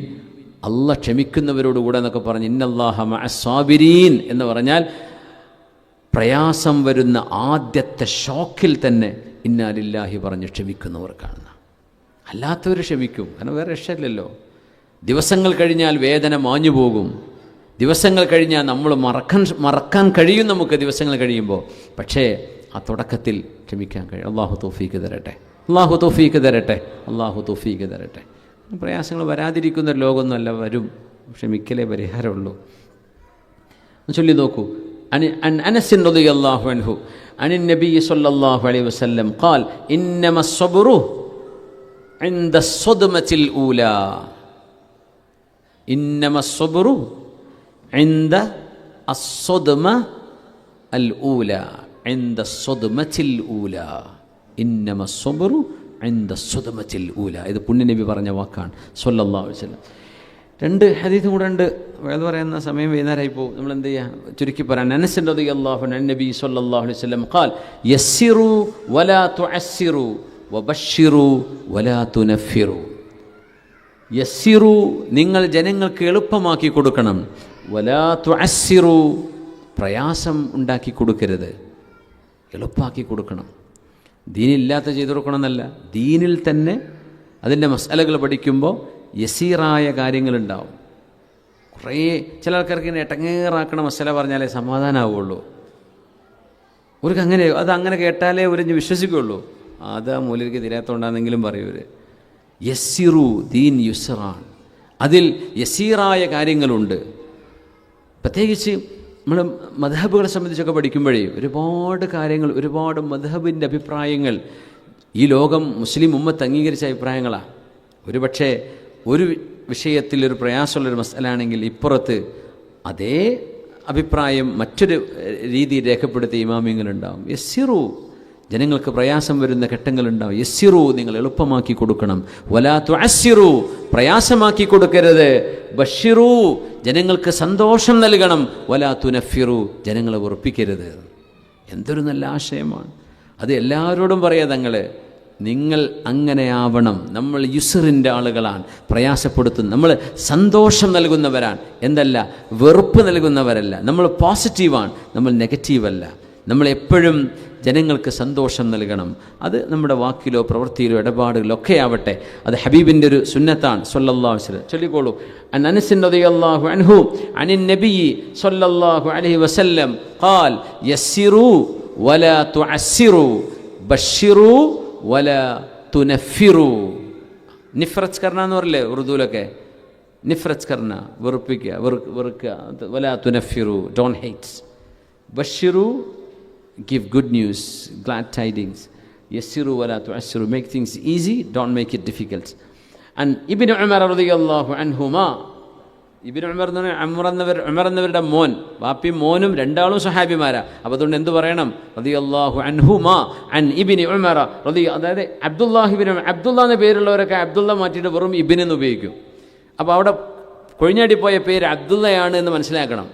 അള്ളാഹ് ക്ഷമിക്കുന്നവരോടുകൂടെ എന്നൊക്കെ പറഞ്ഞ് ഇന്നല്ലാഹ മഅസ്സാബിരീൻ എന്ന് പറഞ്ഞാൽ പ്രയാസം വരുന്ന ആദ്യത്തെ ഷോക്കിൽ തന്നെ ഇന്നാ ലില്ലാഹി പറഞ്ഞ് ക്ഷമിക്കുന്നവർ കാണുന്ന. അല്ലാത്തവർ ക്ഷമിക്കും, കാരണം വേറെ രക്ഷയില്ലല്ലോ. ദിവസങ്ങൾ കഴിഞ്ഞാൽ വേദന മാഞ്ഞു പോകും, ദിവസങ്ങൾ കഴിഞ്ഞാൽ നമ്മൾ മറക്കാൻ കഴിയും നമുക്ക് ദിവസങ്ങൾ കഴിയുമ്പോൾ. പക്ഷേ ആ തുടക്കത്തിൽ ക്ഷമിക്കാൻ കഴിയും. അള്ളാഹു തൗഫീക്ക് തരട്ടെ, അള്ളാഹു തൗഫീക്ക് തരട്ടെ, അള്ളാഹു തൗഫീക്ക് തരട്ടെ. പ്രയാസങ്ങൾ വരാതിരിക്കുന്ന ലോകമൊന്നുമല്ല, വരും. ക്ഷമിക്കലേ പരിഹാരമുള്ളൂ. ചൊല്ലി നോക്കൂ. عن أنس رضي الله عنه عن النبي صلى الله عليه وسلم قال إنما الصبر عند الصدمة الأولى. إنما الصبر عند الصدمة الأولى. عند الصدمة الأولى. إنما الصبر عند الصدمة الأولى. ഇത് പുണ്യനബി പറഞ്ഞ വാക്കാണ് സ്വല്ലല്ലാഹു അലൈഹി വസല്ലം. 2 ഹദീസും കൂടെ ഉണ്ട്. വേദ പറയുന്ന സമയം വൈകുന്നേരമായി പോകും, നമ്മൾ എന്ത് ചെയ്യുക, ചുരുക്കി പറയാൻ. അനസ് റളിയല്ലാഹു അൻഹു നബി സ്വല്ലല്ലാഹു അലൈഹി വസല്ലം ഖാൽ യസ്സിറു വലാ തുഅസ്സിറു വബശ്ശിറു വലാ തുനഫിറു. യസ്സിറു, നിങ്ങൾ ജനങ്ങൾക്ക് എളുപ്പമാക്കി കൊടുക്കണം. വലാ തുഅസ്സിറു, പ്രയാസം ഉണ്ടാക്കി കൊടുക്കരുത്, എളുപ്പമാക്കി കൊടുക്കണം. ദീനില്ലാത്ത ചെയ്തു കൊടുക്കണമെന്നല്ല, ദീനിൽ തന്നെ അതിൻ്റെ മസാലകൾ പഠിക്കുമ്പോൾ യസീറായ കാര്യങ്ങളുണ്ടാവും. കുറേ ചില ആൾക്കാർക്ക് ഇങ്ങനെ എട്ടങ്ങേറാക്കണ മസാല പറഞ്ഞാലേ സമാധാനമാവുള്ളൂ. അവർക്ക് അങ്ങനെ അതങ്ങനെ കേട്ടാലേ ഒരു വിശ്വസിക്കുകയുള്ളൂ. അതാ മൂലർക്ക് തിരാത്തോണ്ടാണെന്നെങ്കിലും പറയൂര്. യസ്സിറു, ദീൻ യുസ്റാണ്, അതിൽ യസീറായ കാര്യങ്ങളുണ്ട്. പ്രത്യേകിച്ച് നമ്മൾ മദ്ഹബുകളെ സംബന്ധിച്ചൊക്കെ പഠിക്കുമ്പോഴേ ഒരുപാട് കാര്യങ്ങൾ, ഒരുപാട് മദ്ഹബിൻ്റെ അഭിപ്രായങ്ങൾ ഈ ലോകം മുസ്ലിം ഉമ്മത്ത് അംഗീകരിച്ച അഭിപ്രായങ്ങളാണ്. ഒരു പക്ഷേ ഒരു വിഷയത്തിൽ ഒരു പ്രയാസമുള്ളൊരു മസലാണെങ്കിൽ ഇപ്പുറത്ത് അതേ അഭിപ്രായം മറ്റൊരു രീതിയിൽ രേഖപ്പെടുത്തിയ ഇമാമിങ്ങളുണ്ടാവും. യസ്സിറു, ജനങ്ങൾക്ക് പ്രയാസം വരുന്ന ഘട്ടങ്ങളുണ്ടാവും. യസ്സിറു, നിങ്ങൾ എളുപ്പമാക്കി കൊടുക്കണം. വലാ തുഅസ്സിറു, പ്രയാസമാക്കി കൊടുക്കരുത്. ബഷിറു, ജനങ്ങൾക്ക് സന്തോഷം നൽകണം. വലാ തുനഫിറു, ജനങ്ങളെ വെറുപ്പിക്കരുത്. എന്തൊരു നല്ല ആശയമാണ് അത്. എല്ലാവരോടും പറയാം, നിങ്ങൾ അങ്ങനെയാവണം. നമ്മൾ യുസറിൻ്റെ ആളുകളാണ്, പ്രയാസപ്പെടുത്തുന്ന, നമ്മൾ സന്തോഷം നൽകുന്നവരാണ്, എന്തല്ല വെറുപ്പ് നൽകുന്നവരല്ല. നമ്മൾ പോസിറ്റീവാണ്, നമ്മൾ നെഗറ്റീവല്ല. നമ്മളെപ്പോഴും ജനങ്ങൾക്ക് സന്തോഷം നൽകണം. അത് നമ്മുടെ വാക്കിലോ പ്രവൃത്തിയിലോ ഇടപാടുകളിലോ ഒക്കെ ആവട്ടെ. അത് ഹബീബിൻ്റെ ഒരു സുന്നത്താണ് സ്വല്ലല്ലാഹു അലൈഹി വസല്ലം. ചൊല്ലിക്കോളൂ. അൻ അനസ് റളിയല്ലാഹു അൻഹു അനിൻ നബി സ്വല്ലല്ലാഹു അലൈഹി വസല്ലം ഖാൽ യസ്സിറു വലാ തുഅസ്സിറു ബശ്ശിറു വലാ തുനഫിറു. നിഫ്രത്ത് കർണ എന്ന് പറയില്ലേ ഉറുദുവിലൊക്കെ, നിഫ്രത്ത് കർണ, വെറുക്കുക. വലാ തുനഫിറു, ഡോണ്ട് ഹേറ്റ്. ബശ്ശിറു, give good news, glad tidings. Yassiru wala tu'assiru, make things easy, don't make it difficult. And Ibn Umar radiyallahu anhuma, Ibn Umar എന്നവരുടെ മോൻ, വാപ്പിയും മോനും രണ്ടാളും സഹാബിമാരാ. അപ്പോൾ അതുകൊണ്ട് എന്ത് പറയണം? റളിയല്ലാഹു അൻഹുമാ അൻ ഇബ്നി ഉമർ അതായത് അബ്ദുള്ള എന്ന പേരുള്ളവരൊക്കെ അബ്ദുള്ള മാറ്റിയിട്ട് വെറും ഇബ്ൻ എന്ന് ഉപയോഗിക്കും. അപ്പോൾ അവിടെ കൊഴിഞ്ഞാടിപ്പോയ പേര് അബ്ദുള്ളയാണ് എന്ന് മനസ്സിലാക്കണം.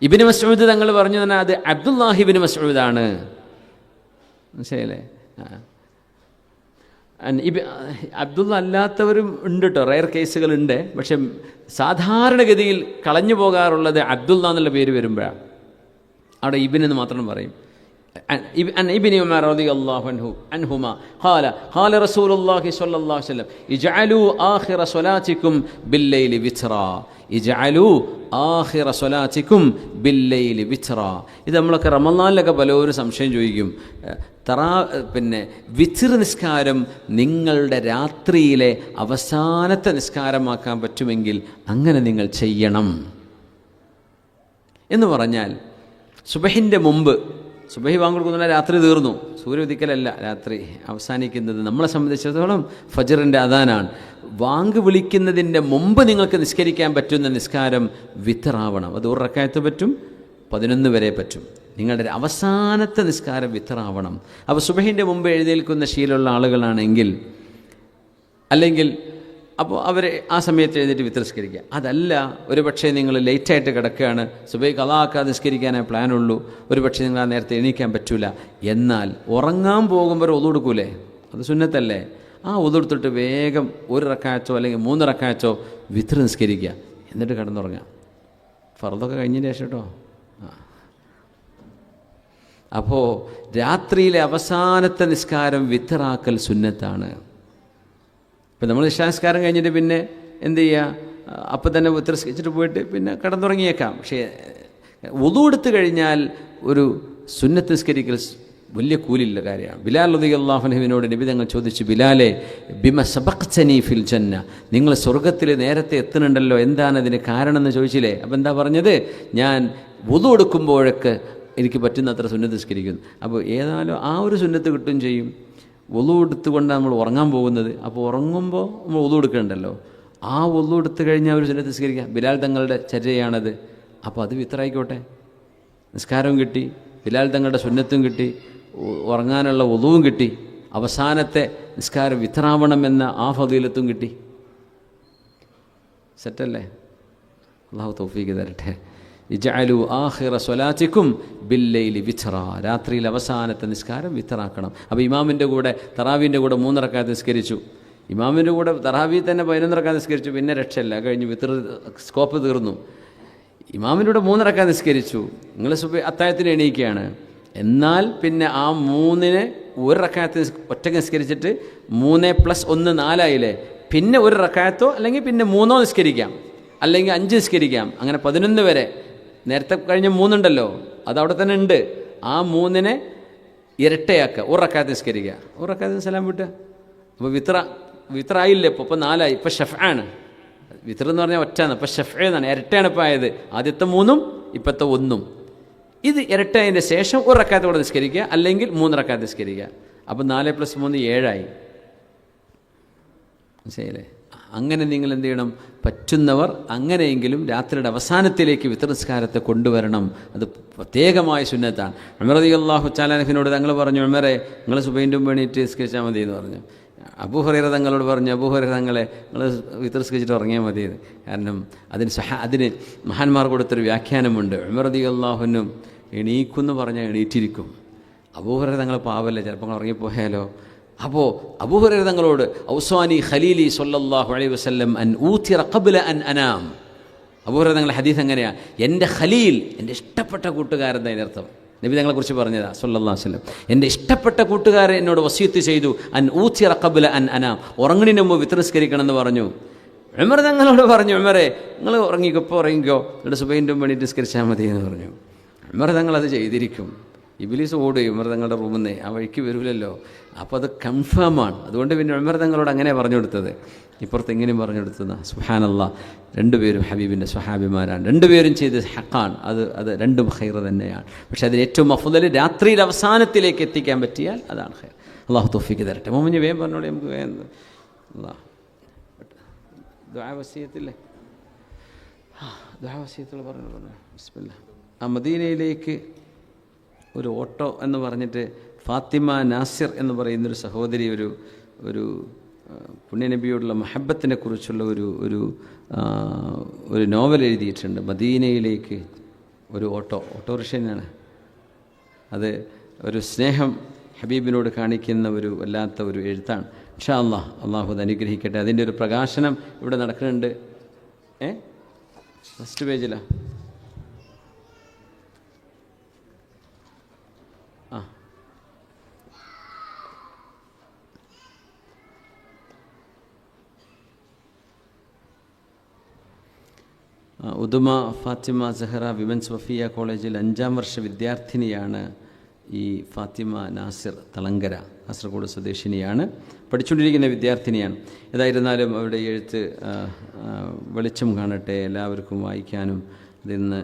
ഇബ്നു മസ്ഊദ് തങ്ങൾ പറഞ്ഞു തന്നെ അത് അബ്ദുല്ലാഹി ഇബ്നു മസ്ഊദാണ്. മനസ്സിലായില്ലേ? അബ്ദുള്ള അല്ലാത്തവരും ഉണ്ട് കേട്ടോ, റയർ കേസുകളുണ്ട്. പക്ഷെ സാധാരണഗതിയിൽ കളഞ്ഞു പോകാറുള്ളത് അബ്ദുള്ള എന്നുള്ള പേര് വരുമ്പോഴാണ്. അവിടെ ഇബ്ൻ എന്ന് മാത്രം പറയും. عن ابن عمر رضي الله عنهما قال رسول الله صلى الله عليه وسلم اجعلوا آخر صلاتكم بالليل وترا اجعلوا آخر صلاتكم بالليل وترا. ഇത് നമ്മളൊക്കെ റമളാനിലൊക്കെ പലരും സംശയം ചോദിക്കും. പിന്നെ വിത്ർ നിസ്കാരം നിങ്ങളുടെ രാത്രിയിലെ അവസാനത്തെ നിസ്കാരമാക്കാൻ പറ്റുമെങ്കിൽ അങ്ങനെ നിങ്ങൾ ചെയ്യണം എന്ന് പറഞ്ഞാൽ, സുബഹിൻ്റെ മുമ്പ്, സുബഹി വാങ്ങ് കൊടുക്കുന്ന രാത്രി തീർന്നു, സൂര്യ ഉദിക്കലല്ല രാത്രി അവസാനിക്കുന്നത്. നമ്മളെ സംബന്ധിച്ചിടത്തോളം ഫജ്റിൻ്റെ അദാനാണ്. വാങ്ക് വിളിക്കുന്നതിൻ്റെ മുമ്പ് നിങ്ങൾക്ക് നിസ്കരിക്കാൻ പറ്റുന്ന നിസ്കാരം വിത്തറാവണം. അത് ഒരു റക്അത്ത് പറ്റും, 11 വരെ പറ്റും. നിങ്ങളുടെ അവസാനത്തെ നിസ്കാരം വിത്തറാവണം. അപ്പോൾ സുബഹിൻ്റെ മുമ്പ് എഴുന്നേൽക്കുന്ന ശീലമുള്ള ആളുകളാണെങ്കിൽ, അല്ലെങ്കിൽ അപ്പോൾ അവർ ആ സമയത്ത് എഴുന്നേറ്റ് വിത്തർ നിസ്കരിക്കുക. അതല്ല, ഒരു പക്ഷേ നിങ്ങൾ ലേറ്റായിട്ട് കിടക്കുകയാണ്, സുബഹി ഖളാക്കാതെ നിസ്കരിക്കാനേ പ്ലാനുള്ളൂ, ഒരു പക്ഷേ നിങ്ങൾ ആ നേരത്തെ എണീക്കാൻ പറ്റൂല, എന്നാൽ ഉറങ്ങാൻ പോകുമ്പോൾ ഒളു എടുക്കൂലേ, അത് സുന്നത്തല്ലേ, ആ ഒളു എടുത്തിട്ട് വേഗം 1 റക്അത്തോ അല്ലെങ്കിൽ 3 റക്അത്തോ വിത്തർ നിസ്കരിക്കുക, എന്നിട്ട് കിടന്നുറങ്ങാം. ഫർദൊക്കെ കഴിഞ്ഞതിന് ശേഷം കേട്ടോ. അപ്പോൾ രാത്രിയിലെ അവസാനത്തെ നിസ്കാരം വിത്തറാക്കൽ സുന്നത്താണ്. ഇപ്പം നമ്മൾ നിസ്കാരം കഴിഞ്ഞിട്ട് പിന്നെ എന്ത് ചെയ്യുക? അപ്പം തന്നെ വിത്തർ നിസ്കരിച്ചിട്ട് പോയിട്ട് പിന്നെ കിടന്നുറങ്ങിയേക്കാം. പക്ഷേ വുളു എടുത്തു കഴിഞ്ഞാൽ ഒരു സുന്നത്ത് നിസ്കരിക്കൽ വലിയ കൂലിയുള്ള കാര്യമാണ്. ബിലാൽ റളിയല്ലാഹു അൻഹുവിനോട് നബി തങ്ങൾ ചോദിച്ചു, ബിലാലെ ബിമ സബഖ്തനി ഫിൽ ജന്ന, നിങ്ങൾ സ്വർഗത്തിൽ നേരത്തെ എത്തുന്നുണ്ടല്ലോ, എന്താണ് അതിന് കാരണം എന്ന് ചോദിച്ചില്ലേ? അപ്പം എന്താ പറഞ്ഞത്? ഞാൻ വുളു എടുക്കുമ്പോഴൊക്കെ എനിക്ക് പറ്റുന്നത്ര സുന്നത്ത് നിസ്കരിക്കുന്നു. അപ്പോൾ ഏതായാലും ആ ഒരു സുന്നത്ത് കിട്ടും ചെയ്യും. വുളു എടുത്തുകൊണ്ടാണ് നമ്മൾ ഉറങ്ങാൻ പോകുന്നത്. അപ്പോൾ ഉറങ്ങുമ്പോൾ നമ്മൾ വുളു എടുക്കണ്ടല്ലോ, ആ വുളു എടുത്തു കഴിഞ്ഞാൽ ഒരു സുന്നത്ത് നിസ്കരിക്കുക. ബിലാൽ തങ്ങളുടെ ചര്യയാണത്. അപ്പോൾ അത് വിത്തറായിക്കോട്ടെ, നിസ്കാരവും കിട്ടി, ബിലാൽ തങ്ങളുടെ സുന്നത്തും കിട്ടി, ഉറങ്ങാനുള്ള വുളുവും കിട്ടി, അവസാനത്തെ നിസ്കാരം വിത്തറാവണമെന്ന ആ ഫളീലത്തും കിട്ടി. സെറ്റല്ലേ? അല്ലാഹു തൗഫീഖ് തരട്ടെ. ഇജഅലു ആഖിറ സ്വലാത്തിക്കും ബില്ലൈലി വിത്ര, രാത്രിയിൽ അവസാനത്തെ നിസ്കാരം വിത്തറാക്കണം. അപ്പോൾ ഇമാമിൻ്റെ കൂടെ തറാവീൻ്റെ കൂടെ 3 റക്അത്ത് നിസ്കരിച്ചു, ഇമാമിൻ്റെ കൂടെ തറാവി തന്നെ 11 റക്അത്ത് നിസ്കരിച്ചു, പിന്നെ രക്ഷയില്ല, കഴിഞ്ഞ് വിത്തർ സ്കോപ്പ് തീർന്നു. ഇമാമിൻ്റെ കൂടെ 3 റക്അത്ത് നിസ്കരിച്ചു, നിങ്ങൾ സുബഹി അത്താഴത്തിന് എണീക്കുകയാണ്, എന്നാൽ പിന്നെ ആ 3-നെ ഒരു റക്കായത്ത് ഒറ്റയ്ക്ക് നിസ്കരിച്ചിട്ട് 3+1 4 പിന്നെ ഒരു റക്കായത്തോ അല്ലെങ്കിൽ പിന്നെ 3 നിസ്കരിക്കാം, അല്ലെങ്കിൽ 5 നിസ്കരിക്കാം, അങ്ങനെ 11 വരെ. നേരത്തെ കഴിഞ്ഞ 3 ഉണ്ടല്ലോ, അതവിടെ തന്നെ ഉണ്ട്. ആ 3-നെ ഇരട്ടയാക്കുക, ഒരു റക്കായത്ത് നിസ്കരിക്കുക, ഒരു റക്കായത്ത് സലാം വിട്ടുക. അപ്പോൾ വിത്രായില്ലേ ഇപ്പോൾ 4ആയി. ഇപ്പോൾ ഷഫ്ആണ്. വിത്ർ എന്ന് പറഞ്ഞാൽ ഒറ്റാണ്, ഇപ്പോൾ ഷഫ്അ എന്നാണ്, ഇരട്ടയാണ് ഇപ്പോൾ ആയത്. ആദ്യത്തെ 3-ഉം ഇപ്പോഴത്തെ 1-ഉം. ഇത് ഇരട്ടയതിൻ്റെ ശേഷം ഒരു റക്കായത്ത് കൂടെ നിസ്കരിക്കുക, അല്ലെങ്കിൽ 3 റക്കായത്ത് നിസ്കരിക്കുക. അപ്പോൾ 4+3 7ആയി. മനസ്സിലായില്ലേ? അങ്ങനെ നിങ്ങൾ എന്ത് ചെയ്യണം? പറ്റുന്നവർ അങ്ങനെയെങ്കിലും രാത്രിയുടെ അവസാനത്തിലേക്ക് വിത്ർ നിസ്കാരത്തെ കൊണ്ടുവരണം. അത് പ്രത്യേകമായ സുന്നത്താണ്. ഉമർ റളിയല്ലാഹു തആല അൻഹുവിനോട് തങ്ങൾ പറഞ്ഞു, ഉമറെ നിങ്ങൾ സുബഹിൻ്റെ മുമ്പ് എണീറ്റ് നിസ്കരിച്ചാൽ മതി എന്ന് പറഞ്ഞു. അബൂ ഹുറൈറ തങ്ങളോട് പറഞ്ഞു, അബൂ ഹുറൈറ തങ്ങളെ നിങ്ങൾ വിത്ർ നിസ്കരിച്ചിട്ട് ഉറങ്ങിയാൽ മതി. കാരണം അതിന് മഹാന്മാർ കൊടുത്തൊരു വ്യാഖ്യാനമുണ്ട്. ഉമർ റളിയല്ലാഹു അൻഹു എണീക്കുമെന്ന് പറഞ്ഞാൽ എണീറ്റിരിക്കും. അബൂ ഹുറൈറ തങ്ങൾ പാവല്ലേ, ചിലപ്പോൾ ഉറങ്ങിപ്പോയാലോ. അപ്പോൾ അബൂ ഹുറൈറ തങ്ങളോട് ഔസാനി ഖലീലി സ്വല്ലല്ലാഹു അലൈഹി വസല്ലം അൻ ഊതിറ ഖബ്ല അൻ അനാം. അബൂ ഹുറൈറ തങ്ങളുടെ ഹദീസ് എങ്ങനെയാണ്? എൻ്റെ ഖലീൽ, എൻ്റെ ഇഷ്ടപ്പെട്ട കൂട്ടുകാരൻ എന്നർത്ഥം. നബി തങ്ങളെക്കുറിച്ച് പറഞ്ഞതാ സ്വല്ലല്ലാഹു അലൈഹി വസല്ലം. എൻ്റെ ഇഷ്ടപ്പെട്ട കൂട്ടുകാരൻ എന്നോട് വസിയത്ത് ചെയ്തു, അൻ ഊതിറ ഖബ്ല അൻ അനാം, ഉറങ്ങുന്നതിന് മുമ്പ് വിത്ർ നിസ്കരിക്കണം എന്ന് പറഞ്ഞു. ഉമർ തങ്ങളോട് പറഞ്ഞു, ഉമറെ നിങ്ങൾ ഉറങ്ങിക്കോ, ഇപ്പോൾ ഉറങ്ങിക്കോ, എന്നിട്ട് സുബഹിൻ്റെ മുമ്പ് എണീറ്റ് നിസ്കരിച്ചാൽ മതി എന്ന് പറഞ്ഞു. ഉമർ തങ്ങൾ അത് ചെയ്തിരിക്കും. ഇബ്ലീസ് ഓടുകയും ഉമർ തങ്ങളുടെ റൂമിൽ നിന്ന് ആ വഴിക്ക് വരില്ലല്ലോ. അപ്പോൾ അത് കൺഫേമാണ്. അതുകൊണ്ട് പിന്നെ ഉമർ തങ്ങളോട് അങ്ങനെ പറഞ്ഞു കൊടുത്തത്. ഇപ്പുറത്ത് എങ്ങനെയും പറഞ്ഞു കൊടുത്തത്. സുബ്ഹാനല്ലാഹ്, രണ്ടുപേരും ഹബീബിൻ്റെ സ്വഹാബിമാരാണ്. രണ്ടുപേരും ചെയ്ത് ഹക്കാണ്. അത് രണ്ടും ഖൈർ തന്നെയാണ്. പക്ഷേ അതിന് ഏറ്റവും അഫ്ദൽ രാത്രിയിൽ അവസാനത്തിലേക്ക് എത്തിക്കാൻ പറ്റിയാൽ അതാണ് ഖൈർ. അള്ളാഹു തൗഫീഖ് തരട്ടെ. മോമിന് വേഗം പറഞ്ഞോളൂ, നമുക്ക് വേഗം ദുആ വസിയത്തില്ലേ, ദുആ വസിയത്തുകൾ പറഞ്ഞു. ബിസ്മില്ലാ. ആ മദീനയിലേക്ക് ഒരു ഓട്ടോ എന്ന് പറഞ്ഞിട്ട് ഫാത്തിമ നാസിർ എന്ന് പറയുന്നൊരു സഹോദരി ഒരു പുണ്യനബിയോടുള്ള മഹബത്തിനെ കുറിച്ചുള്ള ഒരു നോവൽ എഴുതിയിട്ടുണ്ട്. മദീനയിലേക്ക് ഒരു ഓട്ടോറിക്ഷനാണ്. അത് ഒരു സ്നേഹം ഹബീബിനോട് കാണിക്കുന്ന ഒരു വല്ലാത്ത ഒരു എഴുത്താണ്. ഇൻഷാ അല്ലാഹ്, അള്ളാഹു അത് അനുഗ്രഹിക്കട്ടെ. അതിൻ്റെ ഒരു പ്രകാശനം ഇവിടെ നടക്കുന്നുണ്ട്. ഫസ്റ്റ് പേജിലാണ്. ഉദുമ ഫാത്തിമ സഹറ വിമൻസ് വഫിയ കോളേജിൽ 5ാം വർഷ വിദ്യാർത്ഥിനിയാണ് ഈ ഫാത്തിമ നാസിർ. തളങ്കര, കാസർഗോഡ് സ്വദേശിനിയാണ്. പഠിച്ചുകൊണ്ടിരിക്കുന്ന വിദ്യാർത്ഥിനിയാണ്. ഏതായിരുന്നാലും അവരുടെ എഴുത്ത് വെളിച്ചം കാണട്ടെ, എല്ലാവർക്കും വായിക്കാനും അതിൽ നിന്ന്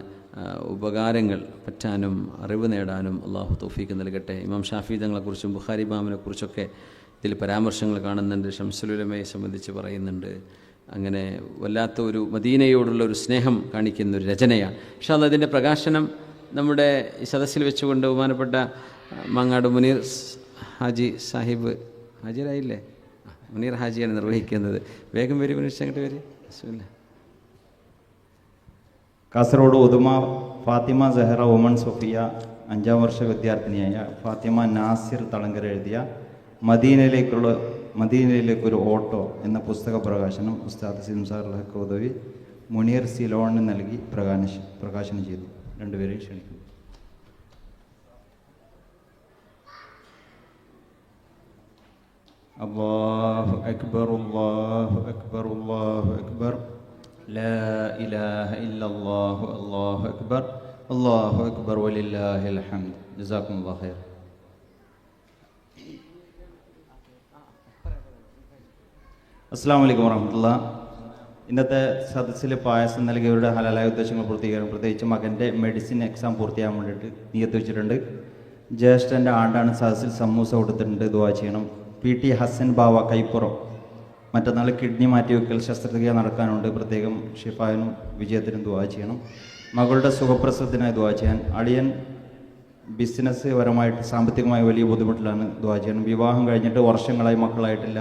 ഉപകാരങ്ങൾ പറ്റാനും അറിവ് നേടാനും അള്ളാഹു തൗഫീഖ് നൽകട്ടെ. ഇമാം ഷാഫി തങ്ങളെക്കുറിച്ചും ബുഖാരി ഇമാമിനെക്കുറിച്ചൊക്കെ ഇതിൽ പരാമർശങ്ങൾ കാണുന്നുണ്ട്. ശംസുൽ ഉലമയെ സംബന്ധിച്ച് പറയുന്നുണ്ട്. അങ്ങനെ വല്ലാത്ത ഒരു മദീനയോടുള്ള ഒരു സ്നേഹം കാണിക്കുന്ന ഒരു രചനയാണ്. ഇൻഷാ അല്ലാഹ് ഇതിൻ്റെ പ്രകാശനം നമ്മുടെ ഈ സദസ്സിൽ വെച്ചുകൊണ്ട് ബഹുമാനപ്പെട്ട മാങ്ങാട് മുനീർ ഹാജി സാഹിബ്, ഹാജിറായില്ലേ, മുനീർ ഹാജിയാണ് നിർവഹിക്കുന്നത്. വേഗം വരും മുനീർ, അങ്ങോട്ട് വരും. ബിസ്മില്ലാ. കാസർഗോഡ് ഉദുമ ഫാത്തിമ സഹറ വുമൻസ് വഫിയ 5ാം വർഷ വിദ്യാർത്ഥിനിയായ ഫാത്തിമ നാസിർ തളങ്കര എഴുതിയ മദീനയിലേക്കൊരു ഓട്ടോ എന്ന പുസ്തക പ്രകാശനം ഉസ്താദ് സിംസാർ ഹക്ക് ഉദവി മുനീർ സിലോണിന് നൽകി പ്രകാശനം ചെയ്തു. രണ്ടുപേരെയും ക്ഷണിക്കുന്നു. അല്ലാഹു അക്ബർ, അല്ലാഹു അക്ബർ, അല്ലാഹു അക്ബർ, ലാ ഇലാഹ ഇല്ലല്ലാഹു, അല്ലാഹു അക്ബർ, അല്ലാഹു അക്ബർ, വലില്ലാഹിൽ ഹംദ്. ജസാക്കുമുല്ലാഹു ഖൈർ. അസ്സലാമു അലൈക്കും വറഹ്മത്തുള്ളാഹി. ഇന്നത്തെ സദസ്സിൽ പായസം നൽകിയവരുടെ ഹലാലായ ഉദ്ദേശങ്ങൾ പൂർത്തീകരിക്കണം. പ്രത്യേകിച്ച് മകൻ്റെ മെഡിസിൻ എക്സാം പൂർത്തിയാകാൻ വേണ്ടിയിട്ട് നിയത്ത് വെച്ചിട്ടുണ്ട്. ജ്യേഷ്ഠൻ്റെ ആണ്ടാണ്. സദസ്സിൽ സമൂസ കൊടുത്തിട്ടുണ്ട്, ദുആ ചെയ്യണം. PT ഹസൻ ബാവ കൈപ്പുറം മറ്റന്നാൾ കിഡ്നി മാറ്റിവെക്കൽ ശസ്ത്രക്രിയ നടക്കാനുണ്ട്. പ്രത്യേകം ഷിഫായനും വിജയത്തിനും ദുആ ചെയ്യണം. മകളുടെ സുഖപ്രസവത്തിനായി ദുആ ചെയ്യാൻ. അളിയൻ ബിസിനസ് പരമായിട്ട് സാമ്പത്തികമായി വലിയ ബുദ്ധിമുട്ടിലാണ്, ദുആ ചെയ്യണം. വിവാഹം കഴിഞ്ഞിട്ട് വർഷങ്ങളായി മക്കളായിട്ടില്ല,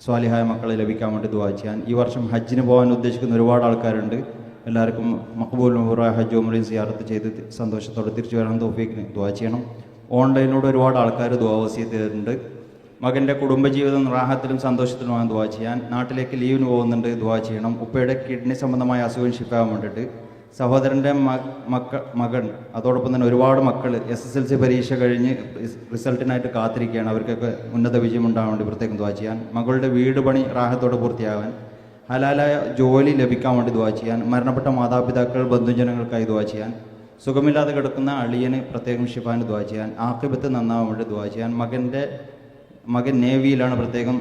സ്വാലിഹായ മക്കളെ ലഭിക്കാൻ വേണ്ടി ദുആ ചെയ്യാൻ. ഈ വർഷം ഹജ്ജിന് പോകാൻ ഉദ്ദേശിക്കുന്ന ഒരുപാട് ആൾക്കാരുണ്ട്. എല്ലാവർക്കും മഖബൂൽ മബ്റൂറായ ഹജ്ജ് ഉംറയും സിയാറത്ത് ചെയ്ത് സന്തോഷത്തോടെ തിരിച്ചു വരാൻ തൗഫീഖിന് ദുആ ചെയ്യണം. ഓൺലൈനിലൂടെ ഒരുപാട് ആൾക്കാർ ദുആ വസിയത്ത് ചെയ്തിട്ടുണ്ട്. മകൻ്റെ കുടുംബജീവിതം റാഹത്തിലും സന്തോഷത്തിലുമാണ് ദുആ ചെയ്യാൻ. നാട്ടിലേക്ക് ലീവിന് പോകുന്നുണ്ട്, ദുആ ചെയ്യണം. ഉപ്പയുടെ കിഡ്നി സംബന്ധമായ അസുഖം ശിഫാകാൻ വേണ്ടിയിട്ട് സഹോദരൻ്റെ മകൻ അതോടൊപ്പം തന്നെ ഒരുപാട് മക്കൾ SSLC പരീക്ഷ കഴിഞ്ഞ് റിസൾട്ടിനായിട്ട് കാത്തിരിക്കുകയാണ്. അവർക്കൊക്കെ ഉന്നത വിജയം ഉണ്ടാകാൻ വേണ്ടി പ്രത്യേകം ദുആ ചെയ്യാൻ. മകളുടെ വീട് പണി റാഹത്തോടെ പൂർത്തിയാകാൻ, ഹലാലായ ജോലി ലഭിക്കാൻ വേണ്ടി ദുആ ചെയ്യാൻ. മരണപ്പെട്ട മാതാപിതാക്കൾ ബന്ധുജനങ്ങൾക്കായി ദുആ ചെയ്യാൻ. സുഖമില്ലാതെ കിടക്കുന്ന അളിയന് പ്രത്യേകം ഷിഫാന് ദുആ ചെയ്യാൻ. ആഖിബത്ത് നന്നാവാൻ വേണ്ടി ദുആ ചെയ്യാൻ. മകൻ നേവിയിലാണ്, പ്രത്യേകം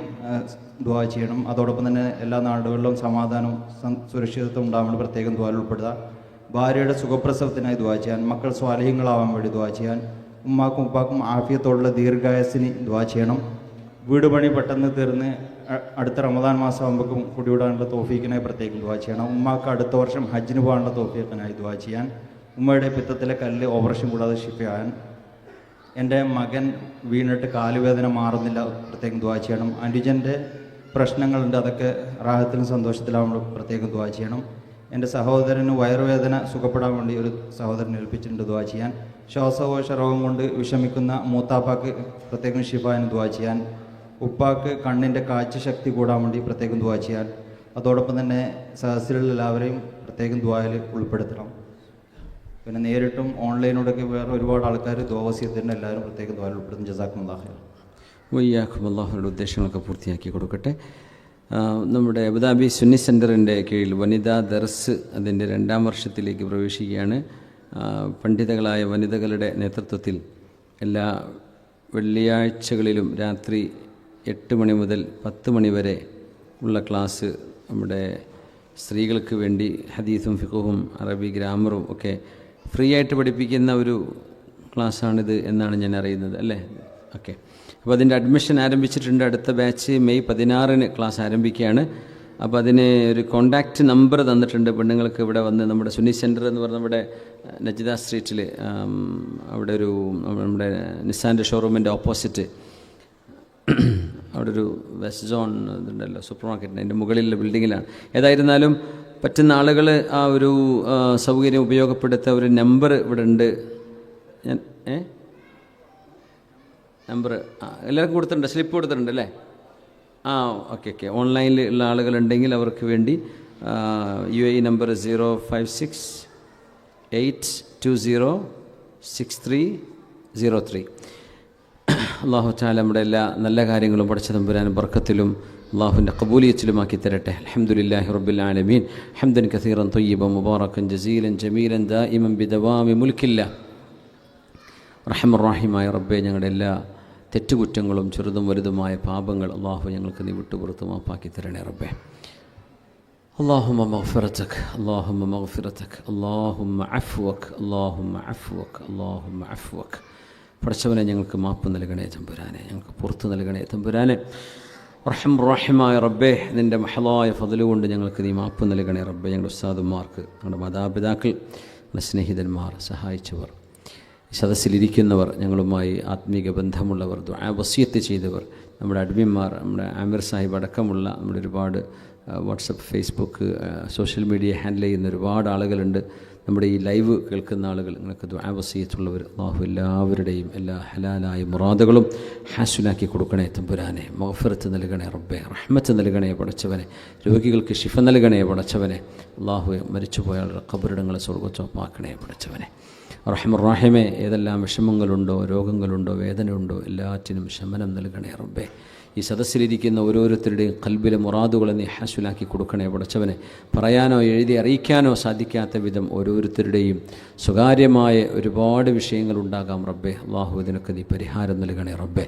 ദുആ ചെയ്യണം. അതോടൊപ്പം തന്നെ എല്ലാ നാടുകളിലും സമാധാനവും സുരക്ഷിതത്വം ഉണ്ടാകാൻ വേണ്ടി പ്രത്യേകം ദുആയിൽ ഉൾപ്പെടുക. ഭാര്യയുടെ സുഖപ്രസവത്തിനായി ദുആ ചെയ്യാൻ. മക്കൾ സ്വാലിഹ്യങ്ങളാവാൻ വേണ്ടി ദുആ ചെയ്യാൻ. ഉമ്മാക്കും ഉപ്പാക്കും ആഫിയത്തോടുള്ള ദീർഘായുസ്സിന് ദുആ ചെയ്യണം. വീട് പണി പെട്ടെന്ന് തീർന്ന് അടുത്ത റമദാൻ മാസം ആകുമ്പോഴേക്കും കുടിവിടാനുള്ള തോഫീക്കിനായി പ്രത്യേകം ദുആ ചെയ്യണം. ഉമ്മാക്ക് അടുത്ത വർഷം ഹജ്ജിന് പോകാനുള്ള തോഫീക്കിനായി ദുആ ചെയ്യാൻ. ഉമ്മയുടെ പിത്തത്തിലെ കല്ല് ഓപ്പറേഷൻ കൂടാതെ ഷിഫയാൻ. എൻ്റെ മകൻ വീണിട്ട് കാലുവേദന മാറുന്നില്ല, പ്രത്യേകം ദുആ ചെയ്യണം. അനുജൻ്റെ പ്രശ്നങ്ങളുണ്ട്, അതൊക്കെ റാഹത്തിലും സന്തോഷത്തിലാവുമ്പോൾ പ്രത്യേകം ദുആ ചെയ്യണം. എൻ്റെ സഹോദരന് വയറുവേദന സുഖപ്പെടാൻ വേണ്ടി ഒരു സഹോദരനെ ഏൽപ്പിച്ചിട്ടുണ്ട് ദുആ ചെയ്യാൻ. ശ്വാസകോശ രോഗം കൊണ്ട് വിഷമിക്കുന്ന മൂത്താപ്പാക്ക് പ്രത്യേകം ഷിഫാന് ദുആ ചെയ്യാൻ. ഉപ്പാക്ക് കണ്ണിൻ്റെ കാഴ്ച ശക്തി കൂടാൻ വേണ്ടി പ്രത്യേകം ദുആ ചെയ്യാൻ. അതോടൊപ്പം തന്നെ സദസ്സിലുള്ള എല്ലാവരെയും പ്രത്യേകം ദുആയിൽ ഉൾപ്പെടുത്തണം. പിന്നെ നേരിട്ടും ഓൺലൈനോടൊക്കെ വേറെ ഒരുപാട് ആൾക്കാർ ദുആവസിയത്തിൻ്റെ എല്ലാവരും പ്രത്യേകം ദുആയിൽ ഉൾപ്പെടുത്തും. ജസാക്കുമുല്ലാഹ് ഖൈർ. വയ്യാക്കും അള്ളാഹുവിൻ്റെ ഉദ്ദേശങ്ങളൊക്കെ പൂർത്തിയാക്കി കൊടുക്കട്ടെ. നമ്മുടെ അബുദാബി സുന്നി സെൻറ്ററിൻ്റെ കീഴിൽ വനിതാ ദർസ് അതിൻ്റെ 2ാം വർഷത്തിലേക്ക് പ്രവേശിക്കുകയാണ്. പണ്ഡിതകളായ വനിതകളുടെ നേതൃത്വത്തിൽ എല്ലാ വെള്ളിയാഴ്ചകളിലും രാത്രി 8 മണി മുതൽ 10 മണി വരെ ഉള്ള ക്ലാസ് നമ്മുടെ സ്ത്രീകൾക്ക് വേണ്ടി ഹദീസും ഫിഖുഹും അറബി ഗ്രാമറും ഒക്കെ ഫ്രീ ആയിട്ട് പഠിപ്പിക്കുന്ന ഒരു ക്ലാസ്സാണിത് എന്നാണ് ഞാൻ അറിയുന്നത്, അല്ലേ? ഓക്കെ. അപ്പോൾ അതിൻ്റെ അഡ്മിഷൻ ആരംഭിച്ചിട്ടുണ്ട്. അടുത്ത ബാച്ച് മെയ് 16-ന് ക്ലാസ് ആരംഭിക്കുകയാണ്. അപ്പോൾ അതിന് ഒരു കോണ്ടാക്റ്റ് നമ്പർ തന്നിട്ടുണ്ട്. പെണ്ണുങ്ങൾക്ക് ഇവിടെ വന്ന് നമ്മുടെ സുന്നി സെൻറ്റർ എന്ന് പറഞ്ഞ നമ്മുടെ നജിദ സ്ട്രീറ്റിൽ അവിടെ ഒരു നമ്മുടെ നിസാൻ്റെ ഷോറൂമിൻ്റെ ഓപ്പോസിറ്റ് അവിടെ ഒരു വെസ്റ്റ് സോൺ ഇതുണ്ടല്ലോ, സൂപ്പർ മാർക്കറ്റിൻ്റെ അതിൻ്റെ മുകളിലുള്ള ബിൽഡിങ്ങിലാണ്. ഏതായിരുന്നാലും പറ്റുന്ന ആളുകൾ ആ ഒരു സൗകര്യം ഉപയോഗപ്പെടുത്ത ഒരു നമ്പർ ഇവിടെ ഉണ്ട്. ഞാൻ നമ്പർ എല്ലാവർക്കും കൊടുത്തിട്ടുണ്ട്, സ്ലിപ്പ് കൊടുത്തിട്ടുണ്ട് അല്ലേ? ഓക്കെ. ഓൺലൈനിൽ ഉള്ള ആളുകളുണ്ടെങ്കിൽ അവർക്ക് വേണ്ടി UAE നമ്പർ 056-820-6303. അള്ളാഹു തആല നമ്മുടെ എല്ലാ നല്ല കാര്യങ്ങളും പഠിച്ച തമ്പുരാനും ബർക്കത്തിലും അള്ളാഹുവിൻ്റെ ഖബൂലിയത്തിലുമാക്കി തരട്ടെ. അൽഹംദുലില്ലാഹി റബ്ബിൽ ആലമീൻ. ഹംദൻ കസീറൻ ത്വയ്യിബൻ മുബാറകൻ ജസീലൻ ജമീലൻ ദായിമൻ ബിദവാമി മുൽക്കില്ലാ. റഹ്മാൻ റഹീമായ റബ്ബേ, ഞങ്ങളുടെ എല്ലാ തെറ്റുകുറ്റങ്ങളും ചെറുതും വലുതുമായ പാപങ്ങൾ അള്ളാഹു ഞങ്ങൾക്ക് നീ വിട്ടുപുറത്ത് മാപ്പാക്കി തരണേ റബ്ബേ. اللهم مغفرتك اللهم مغفرتك اللهم عفوك اللهم عفوك اللهم عفوك. പഠിച്ചവനെ ഞങ്ങൾക്ക് മാപ്പ് നൽകണേ തമ്പുരാനെ, ഞങ്ങൾക്ക് പുറത്ത് നൽകണേ തമ്പുരാനെ. റഹ്മായ റബ്ബേ, നിൻ്റെ മഹളായ ഫضل കൊണ്ട് ഞങ്ങൾക്ക് നീ മാപ്പ് നൽകണേ റബ്ബേ. ഞങ്ങളുടെ ഉസ്താദുമാർക്ക്, ഞങ്ങളുടെ മാതാപിതാക്കൾ, ഞങ്ങളുടെ സ്നേഹിതന്മാർ, സഹായിച്ചവർ, സദസ്സിലിരിക്കുന്നവർ, ഞങ്ങളുമായി ആത്മീക ബന്ധമുള്ളവർ, ദുആ വസിയത്ത് ചെയ്തവർ, നമ്മുടെ അഡ്മിന്മാർ, നമ്മുടെ ആമിർ സാഹിബ് അടക്കമുള്ള നമ്മുടെ ഒരുപാട് WhatsApp, Facebook, social media handle ചെയ്യുന്ന ഒരുപാട് ആളുകളുണ്ട്. നമ്മുടെ ഈ ലൈവ് കേൾക്കുന്ന ആളുകൾ, നിങ്ങൾക്ക് ദുആ വസിയത്തുള്ളവർ, അല്ലാഹു എല്ലാവരുടെയും എല്ലാ ഹലാലായ മുറാദുകളും ഹാസുലാക്കി കൊടുക്കണേ തമ്പുരാനെ. മഗ്ഫിറത്ത് നൽകണേ റബ്ബേ, റഹ്മത്ത് നൽകണേ പടച്ചവനെ, രോഗികൾക്ക് ശിഫ നൽകണേ പടച്ചവനെ. അല്ലാഹു മരിച്ചുപോയാളുടെ ഖബറിടങ്ങളെ സ്വർഗ്ഗത്തോപ്പാക്കണേ പടച്ചവനെ. റഹ്മാൻ റഹീമേ, ഏതെല്ലാം വിഷമങ്ങളുണ്ടോ, രോഗങ്ങളുണ്ടോ, വേദനയുണ്ടോ, എല്ലാറ്റിനും ശമനം നൽകണേ റബ്ബേ. ഈ സദസ്സിലിരിക്കുന്ന ഓരോരുത്തരുടെയും ഖൽബിലെ മുറാദുകളെ നീ ഹാസുലാക്കി കൊടുക്കണേ പടച്ചവനെ. പറയാനോ എഴുതി അറിയിക്കാനോ സാധിക്കാത്ത വിധം ഓരോരുത്തരുടെയും സ്വകാര്യമായ ഒരുപാട് വിഷയങ്ങളുണ്ടാകാം റബ്ബേ. അള്ളാഹു ഇതിനൊക്കെ നീ പരിഹാരം നൽകണേ റബ്ബേ.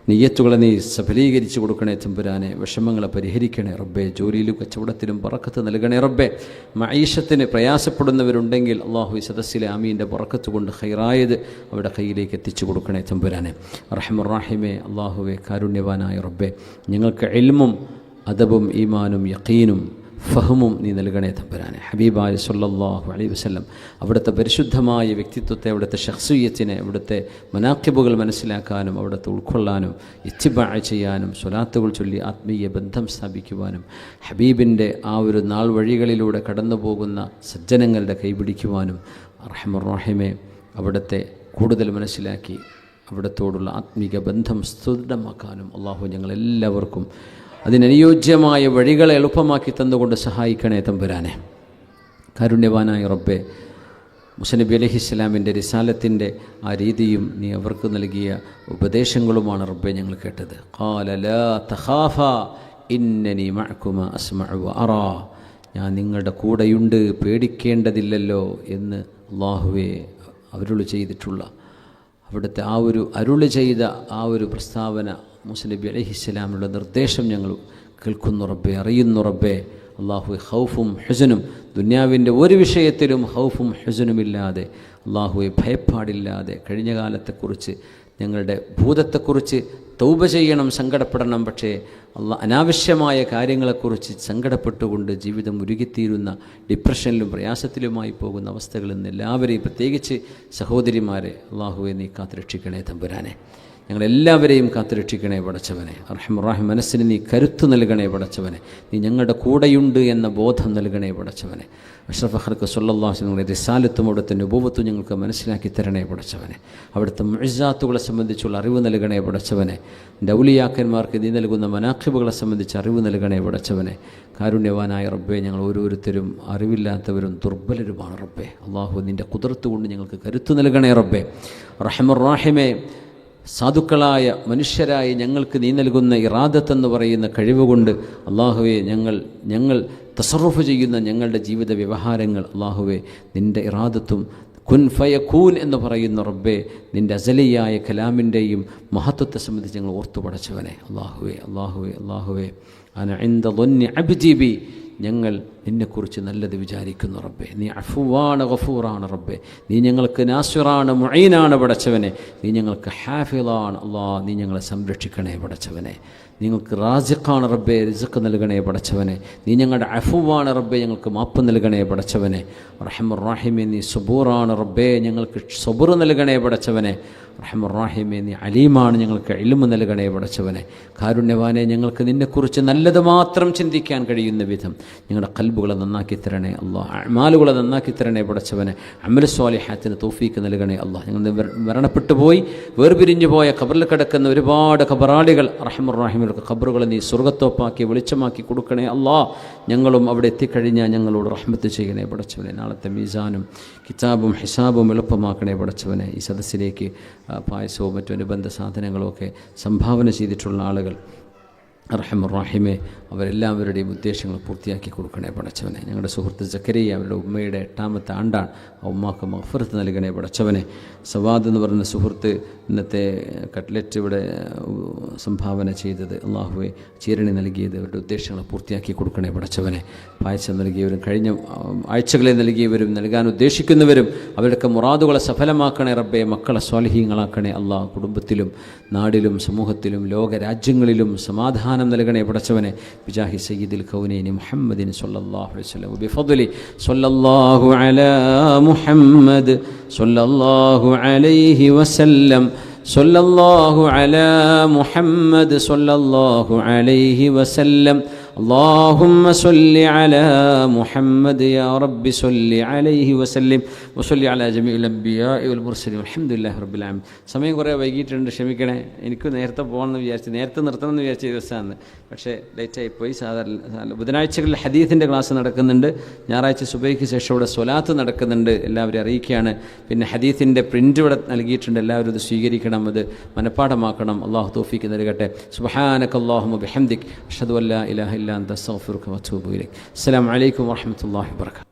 നിയ്യത്തുകളെ നീ സഫലീകരിച്ച് കൊടുക്കണേ തമ്പുരാനെ. വിഷമങ്ങളെ പരിഹരിക്കണേ റബ്ബേ. ജോലിയിലും കച്ചവടത്തിലും ബറക്കത്ത് നൽകണേ റബ്ബേ. മഈശത്തിന് പ്രയാസപ്പെടുന്നവരുണ്ടെങ്കിൽ അള്ളാഹു ഈ സദസ്സിലെ ആമീൻ്റെ ബറക്കത്ത് കൊണ്ട് ഖൈറായത് അവരുടെ കയ്യിലേക്ക് എത്തിച്ചു കൊടുക്കണേ തമ്പുരാനെ. റഹ്മാൻ റഹീമേ, അള്ളാഹുവേ കാരുണ്യവാനായ റബ്ബേ, ഞങ്ങൾക്ക് ഇൽമും അദബും ഈമാനും യഖീനും ഫഹമും നീ നൽകണേ തമ്പുരാനെ. ഹബീബായ സല്ലല്ലാഹു അലൈഹി വസല്ലം അവിടുത്തെ പരിശുദ്ധമായ വ്യക്തിത്വത്തെ, അവിടുത്തെ ശഖ്സിയത്തിനെ, അവിടുത്തെ മനാഖിബുകൾ മനസ്സിലാക്കാനും അവിടുത്തെ ഉൾക്കൊള്ളാനും ഇത്തിബാ ചെയ്യാനും സ്വലാത്തുകൾ ചൊല്ലി ആത്മീയ ബന്ധം സ്ഥാപിക്കുവാനും ഹബീബിൻ്റെ ആ ഒരു നാൾ വഴികളിലൂടെ കടന്നു പോകുന്ന സജ്ജനങ്ങളുടെ കൈപിടിക്കുവാനും റഹ്മാൻ റഹീമേ അവിടുത്തെ കൂടുതൽ മനസ്സിലാക്കി അവിടത്തോടുള്ള ആത്മീക ബന്ധം സുദൃഢമാക്കാനും അള്ളാഹു ഞങ്ങളെല്ലാവർക്കും അതിനനുയോജ്യമായ വഴികളെ എളുപ്പമാക്കി തന്നുകൊണ്ട് സഹായിക്കണേ തമ്പുരാനെ. കാരുണ്യവാനായ റബ്ബേ, മൂസ നബി അലൈഹിസ്സലാമിൻ്റെ റിസാലത്തിൻ്റെ ആ രീതിയും നീ അവർക്ക് നൽകിയ ഉപദേശങ്ങളുമാണ് റബ്ബേ ഞങ്ങൾ കേട്ടത്. ഖാല ലാ തഖാഫാ ഇന്നനി മഅകുമാ അസ്മഉ വ അറാ, ഞാൻ നിങ്ങളുടെ കൂടെയുണ്ട്, പേടിക്കേണ്ടതില്ലല്ലോ എന്ന് അല്ലാഹുവേ അരുളി ചെയ്തിട്ടുള്ള അവിടുത്തെ ആ ഒരു അരുളി ചെയ്ത ആ ഒരു പ്രസ്താവന, മൂസ നബി അലൈഹിസ്സലാമിനുള്ള നിർദ്ദേശം ഞങ്ങൾ കേൾക്കുന്നു റബ്ബേ, അറിയുന്നു റബ്ബേ. അള്ളാഹു ഹൗഫും ഹുസനും, ദുന്യാവിൻ്റെ ഒരു വിഷയത്തിലും ഹൗഫും ഹുസനുമില്ലാതെ, അള്ളാഹുവെ ഭയപ്പാടില്ലാതെ, കഴിഞ്ഞ കാലത്തെക്കുറിച്ച് ഞങ്ങളുടെ ഭൂതത്തെക്കുറിച്ച് തൗബ ചെയ്യണം, സങ്കടപ്പെടണം. പക്ഷേ അനാവശ്യമായ കാര്യങ്ങളെക്കുറിച്ച് സങ്കടപ്പെട്ടുകൊണ്ട് ജീവിതം ഉരുകിത്തീരുന്ന ഡിപ്രഷനിലും പ്രയാസത്തിലുമായി പോകുന്ന അവസ്ഥകളിൽ നിന്ന് എല്ലാവരെയും, പ്രത്യേകിച്ച് സഹോദരിമാരെ, അള്ളാഹുവെ നീ കാത്തുരക്ഷിക്കണേ തമ്പുരാനെ. ഞങ്ങളെല്ലാവരെയും കാത്തുരക്ഷിക്കണേ പടച്ചവനെ. റഹ്മാൻ മനസ്സിന് നീ കരുത്ത് നൽകണേ പടച്ചവനെ. നീ ഞങ്ങളുടെ കൂടെയുണ്ട് എന്ന ബോധം നൽകണേ പടച്ചവനെ. അഷ്റഫ് ഖൽഖ് സ്വല്ലല്ലാഹു അലൈഹി വസല്ലം റിസാലത്തും അവിടുത്തെ നുബുവത്തും ഞങ്ങൾക്ക് മനസ്സിലാക്കി തരണേ പടച്ചവനെ. അവിടുത്തെ മുഅ്ജിസാത്തുകളെ സംബന്ധിച്ചുള്ള അറിവ് നൽകണേ പടച്ചവനെ. എൻ്റെ ഔലിയാക്കന്മാർക്ക് നീ നൽകുന്ന മനാഖിബുകളെ സംബന്ധിച്ച് അറിവ് നൽകണേ പടച്ചവനെ. കാരുണ്യവാനായ റബ്ബേ, ഞങ്ങൾ ഓരോരുത്തരും അറിവില്ലാത്തവരും ദുർബലരുമാണ് റബ്ബേ. അള്ളാഹു നിൻ്റെ ഖുദ്റത്ത് കൊണ്ട് ഞങ്ങൾക്ക് കരുത്ത് നൽകണേ റബ്ബേ. റഹ്മാൻ റഹീമേ, സാധുക്കളായ മനുഷ്യരായി ഞങ്ങൾക്ക് നീ നൽകുന്ന ഇറാദത്തെന്ന് പറയുന്ന കഴിവുകൊണ്ട് അള്ളാഹുവെ ഞങ്ങൾ തസറുഫ് ചെയ്യുന്ന ഞങ്ങളുടെ ജീവിത വ്യവഹാരങ്ങൾ അള്ളാഹുവെ നിൻ്റെ ഇറാദത്തും കുൻ ഫയകൂൻ എന്ന് പറയുന്ന റബ്ബേ, നിൻ്റെ അസലിയായ കലാമിൻ്റെയും മഹത്വത്തെ സംബന്ധിച്ച് ഞങ്ങൾ ഓർത്തു പടച്ചവനെ. അള്ളാഹുവേ അന ഇൻദ ളന്നി അബ്ദി ബി, ഞങ്ങൾ നിന്നെക്കുറിച്ച് നല്ലത് വിചാരിക്കുന്നു റബ്ബേ. നീ അഫുവാണ് ഗഫൂറാണ് റബ്ബേ. നീ ഞങ്ങൾക്ക് നാസിറാണ് മുഈനാണ് പടച്ചവനെ. നീ ഞങ്ങൾക്ക് ഹാഫിളാണ് അല്ലാഹ്. നീ ഞങ്ങളെ സംരക്ഷിക്കണേ പടച്ചവനെ. നിങ്ങൾക്ക് റാസിഖാണ് റബ്ബേ, റിസ്ഖ് നൽകണേ പടച്ചവനെ. നീ ഞങ്ങളുടെ അഫുവാണ് റബ്ബേ, ഞങ്ങൾക്ക് മാപ്പ് നൽകണേ പടച്ചവനെ. റഹ്മാൻ റഹീമേ, നീ സബൂറാണ് റബ്ബേ, ഞങ്ങൾക്ക് സബൂർ നൽകണേ പടച്ചവനെ. റഹ്മാൻ റഹീമേ, നീ അലീമാണ്, ഞങ്ങൾക്ക് ഇൽമ് നൽകണേ പടച്ചവനെ. കാരുണ്യവാനെ, ഞങ്ങൾക്ക് നിന്നെക്കുറിച്ച് നല്ലത് മാത്രം ചിന്തിക്കാൻ കഴിയുന്ന വിധം ഞങ്ങളുടെ ഖൽബുകളെ നന്നാക്കി തരണേ അല്ലാഹ്. അഅ്മാലുകളെ നന്നാക്കി തരണേ പടച്ചവനെ. അമൽ സ്വാലിഹാത്തിന് തൗഫീക്ക് നൽകണേ അല്ലാഹ്. ഞങ്ങൾ മരണപ്പെട്ടു പോയി വേർപിരിഞ്ഞു പോയ ഖബറിൽ കിടക്കുന്ന ഒരുപാട് ഖബറാളികൾ റഹ്മാൻ റഹീമിലേക്ക് ഖബറുകളെ നീ സ്വർഗ്ഗത്തോപ്പാക്കി വെളിച്ചമാക്കി കൊടുക്കണേ അല്ലാഹ്. ഞങ്ങളും അവിടെ എത്തിക്കഴിഞ്ഞാൽ ഞങ്ങളോട് റഹ്മത്ത് ചെയ്യണേ പടച്ചവനെ. നാളത്തെ മീസാനും കിതാബും ഹിസാബും എളുപ്പമാക്കണേ പടച്ചവനെ. ഈ സദസ്സിലേക്ക് പായസവും മറ്റു അനുബന്ധ സാധനങ്ങളുമൊക്കെ സംഭാവന ചെയ്തിട്ടുള്ള ആളുകൾ റഹ്മാൻ റഹീമേ, അവരെല്ലാവരുടെയും ഉദ്ദേശങ്ങൾ പൂർത്തിയാക്കി കൊടുക്കണേ പടച്ചവനെ. ഞങ്ങളുടെ സുഹൃത്ത് സക്കരിയ, അവരുടെ ഉമ്മയുടെ 8ാമത്തെ ആണ്ടാണ്. ആ ഉമ്മാക്ക് മഗ്ഫിറത്ത് നൽകണേ പടച്ചവനെ. സവാദ് എന്ന് പറയുന്ന സുഹൃത്ത് ഇന്നത്തെ കട്ട്ലറ്റ് ഇവിടെ സംഭാവന ചെയ്തത്, അള്ളാഹുവെ ചീരണി നൽകിയത്, അവരുടെ ഉദ്ദേശങ്ങൾ പൂർത്തിയാക്കി കൊടുക്കണേ പടച്ചവനെ. പായസം നൽകിയവരും കഴിഞ്ഞ ആഴ്ചകളെ നൽകിയവരും നൽകാൻ ഉദ്ദേശിക്കുന്നവരും അവരുടെ മുറാദുകളെ സഫലമാക്കണേ റബ്ബേ. മക്കളെ സ്വാലിഹീങ്ങളാക്കണേ അള്ളാഹ്. കുടുംബത്തിലും നാടിലും സമൂഹത്തിലും ലോകരാജ്യങ്ങളിലും സമാധാനം നൽകണേ പടച്ചവനെ. ബിജാഹി സയ്യിദിൽ കൗനൈനി മുഹമ്മദിൻ സ്വല്ലല്ലാഹു അലൈഹി വസല്ലം ബിഫദ്ലി സ്വല്ലല്ലാഹു അലാ മുഹമ്മദ് സ്വല്ലല്ലാഹു അലൈഹി വസല്ലം സ്വല്ലല്ലാഹു അലാ മുഹമ്മദ് സ്വല്ലല്ലാഹു അലൈഹി വസല്ലം. اللهم صل على محمد يا رب صل عليه وسلم وصل على جميع الأنبياء والمرسلين والحمد لله رب العالمين. സമയം കുറേ വൈകിട്ടുണ്ട്, ക്ഷമിക്കണേ. എനിക്ക് നേരത്തെ പോകണമെന്ന് വിചാരിച്ചു, നേരത്തെ നിർത്തണമെന്ന് വിചാരിച്ച ദിവസമാണ്, പക്ഷേ ലേറ്റായിപ്പോയി. സാധാരണ ബുധനാഴ്ചകളിൽ ഹദീസിൻ്റെ ക്ലാസ് നടക്കുന്നുണ്ട്, ഞായറാഴ്ച സുബൈക്ക് ശേഷം ഇവിടെ സ്വലാത്ത് നടക്കുന്നുണ്ട്, എല്ലാവരും അറിയിക്കുകയാണ്. പിന്നെ ഹദീസിൻ്റെ പ്രിൻ്റ് ഇവിടെ നൽകിയിട്ടുണ്ട്, എല്ലാവരും ഇത് സ്വീകരിക്കണം, അത് മനഃപ്പാഠമാക്കണം. അള്ളാഹു തൗഫീക്ക് നൽകട്ടെ. സുബ്ഹാനക അല്ലാഹുമ്മ ബിഹംദിക് അഷ്ഹദു അൻ ലാ ഇലാഹ ഇല്ലാ അൻത അസ്തഗ്ഫിറുക വഅതൂബു ഇലൈക്. അസ്സലാമു അലൈക്കും വറഹ്മത്തുള്ളാഹി വബറകാതുഹു.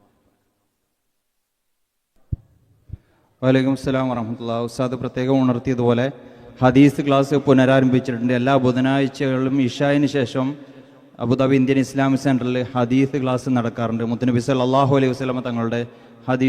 വലൈക്കും അസ്സലാം വറഹ്മത്തുള്ളാഹി. ഉസ്താദ് പ്രത്യേകം ഉണർത്തിയതുപോലെ ഹദീസ് ക്ലാസ് പുനരാരംഭിച്ചിട്ടുണ്ട്. എല്ലാ ബുധനാഴ്ചകളിലും ഇഷായിന് ശേഷം അബുദാബി ഇന്ത്യൻ ഇസ്ലാമിക് സെൻറ്ററിൽ ഹദീസ് ക്ലാസ് നടക്കാറുണ്ട്. മുത്തുനബി സല്ലല്ലാഹു അലൈഹി വസല്ലം തങ്ങളുടെ ഹദീസ്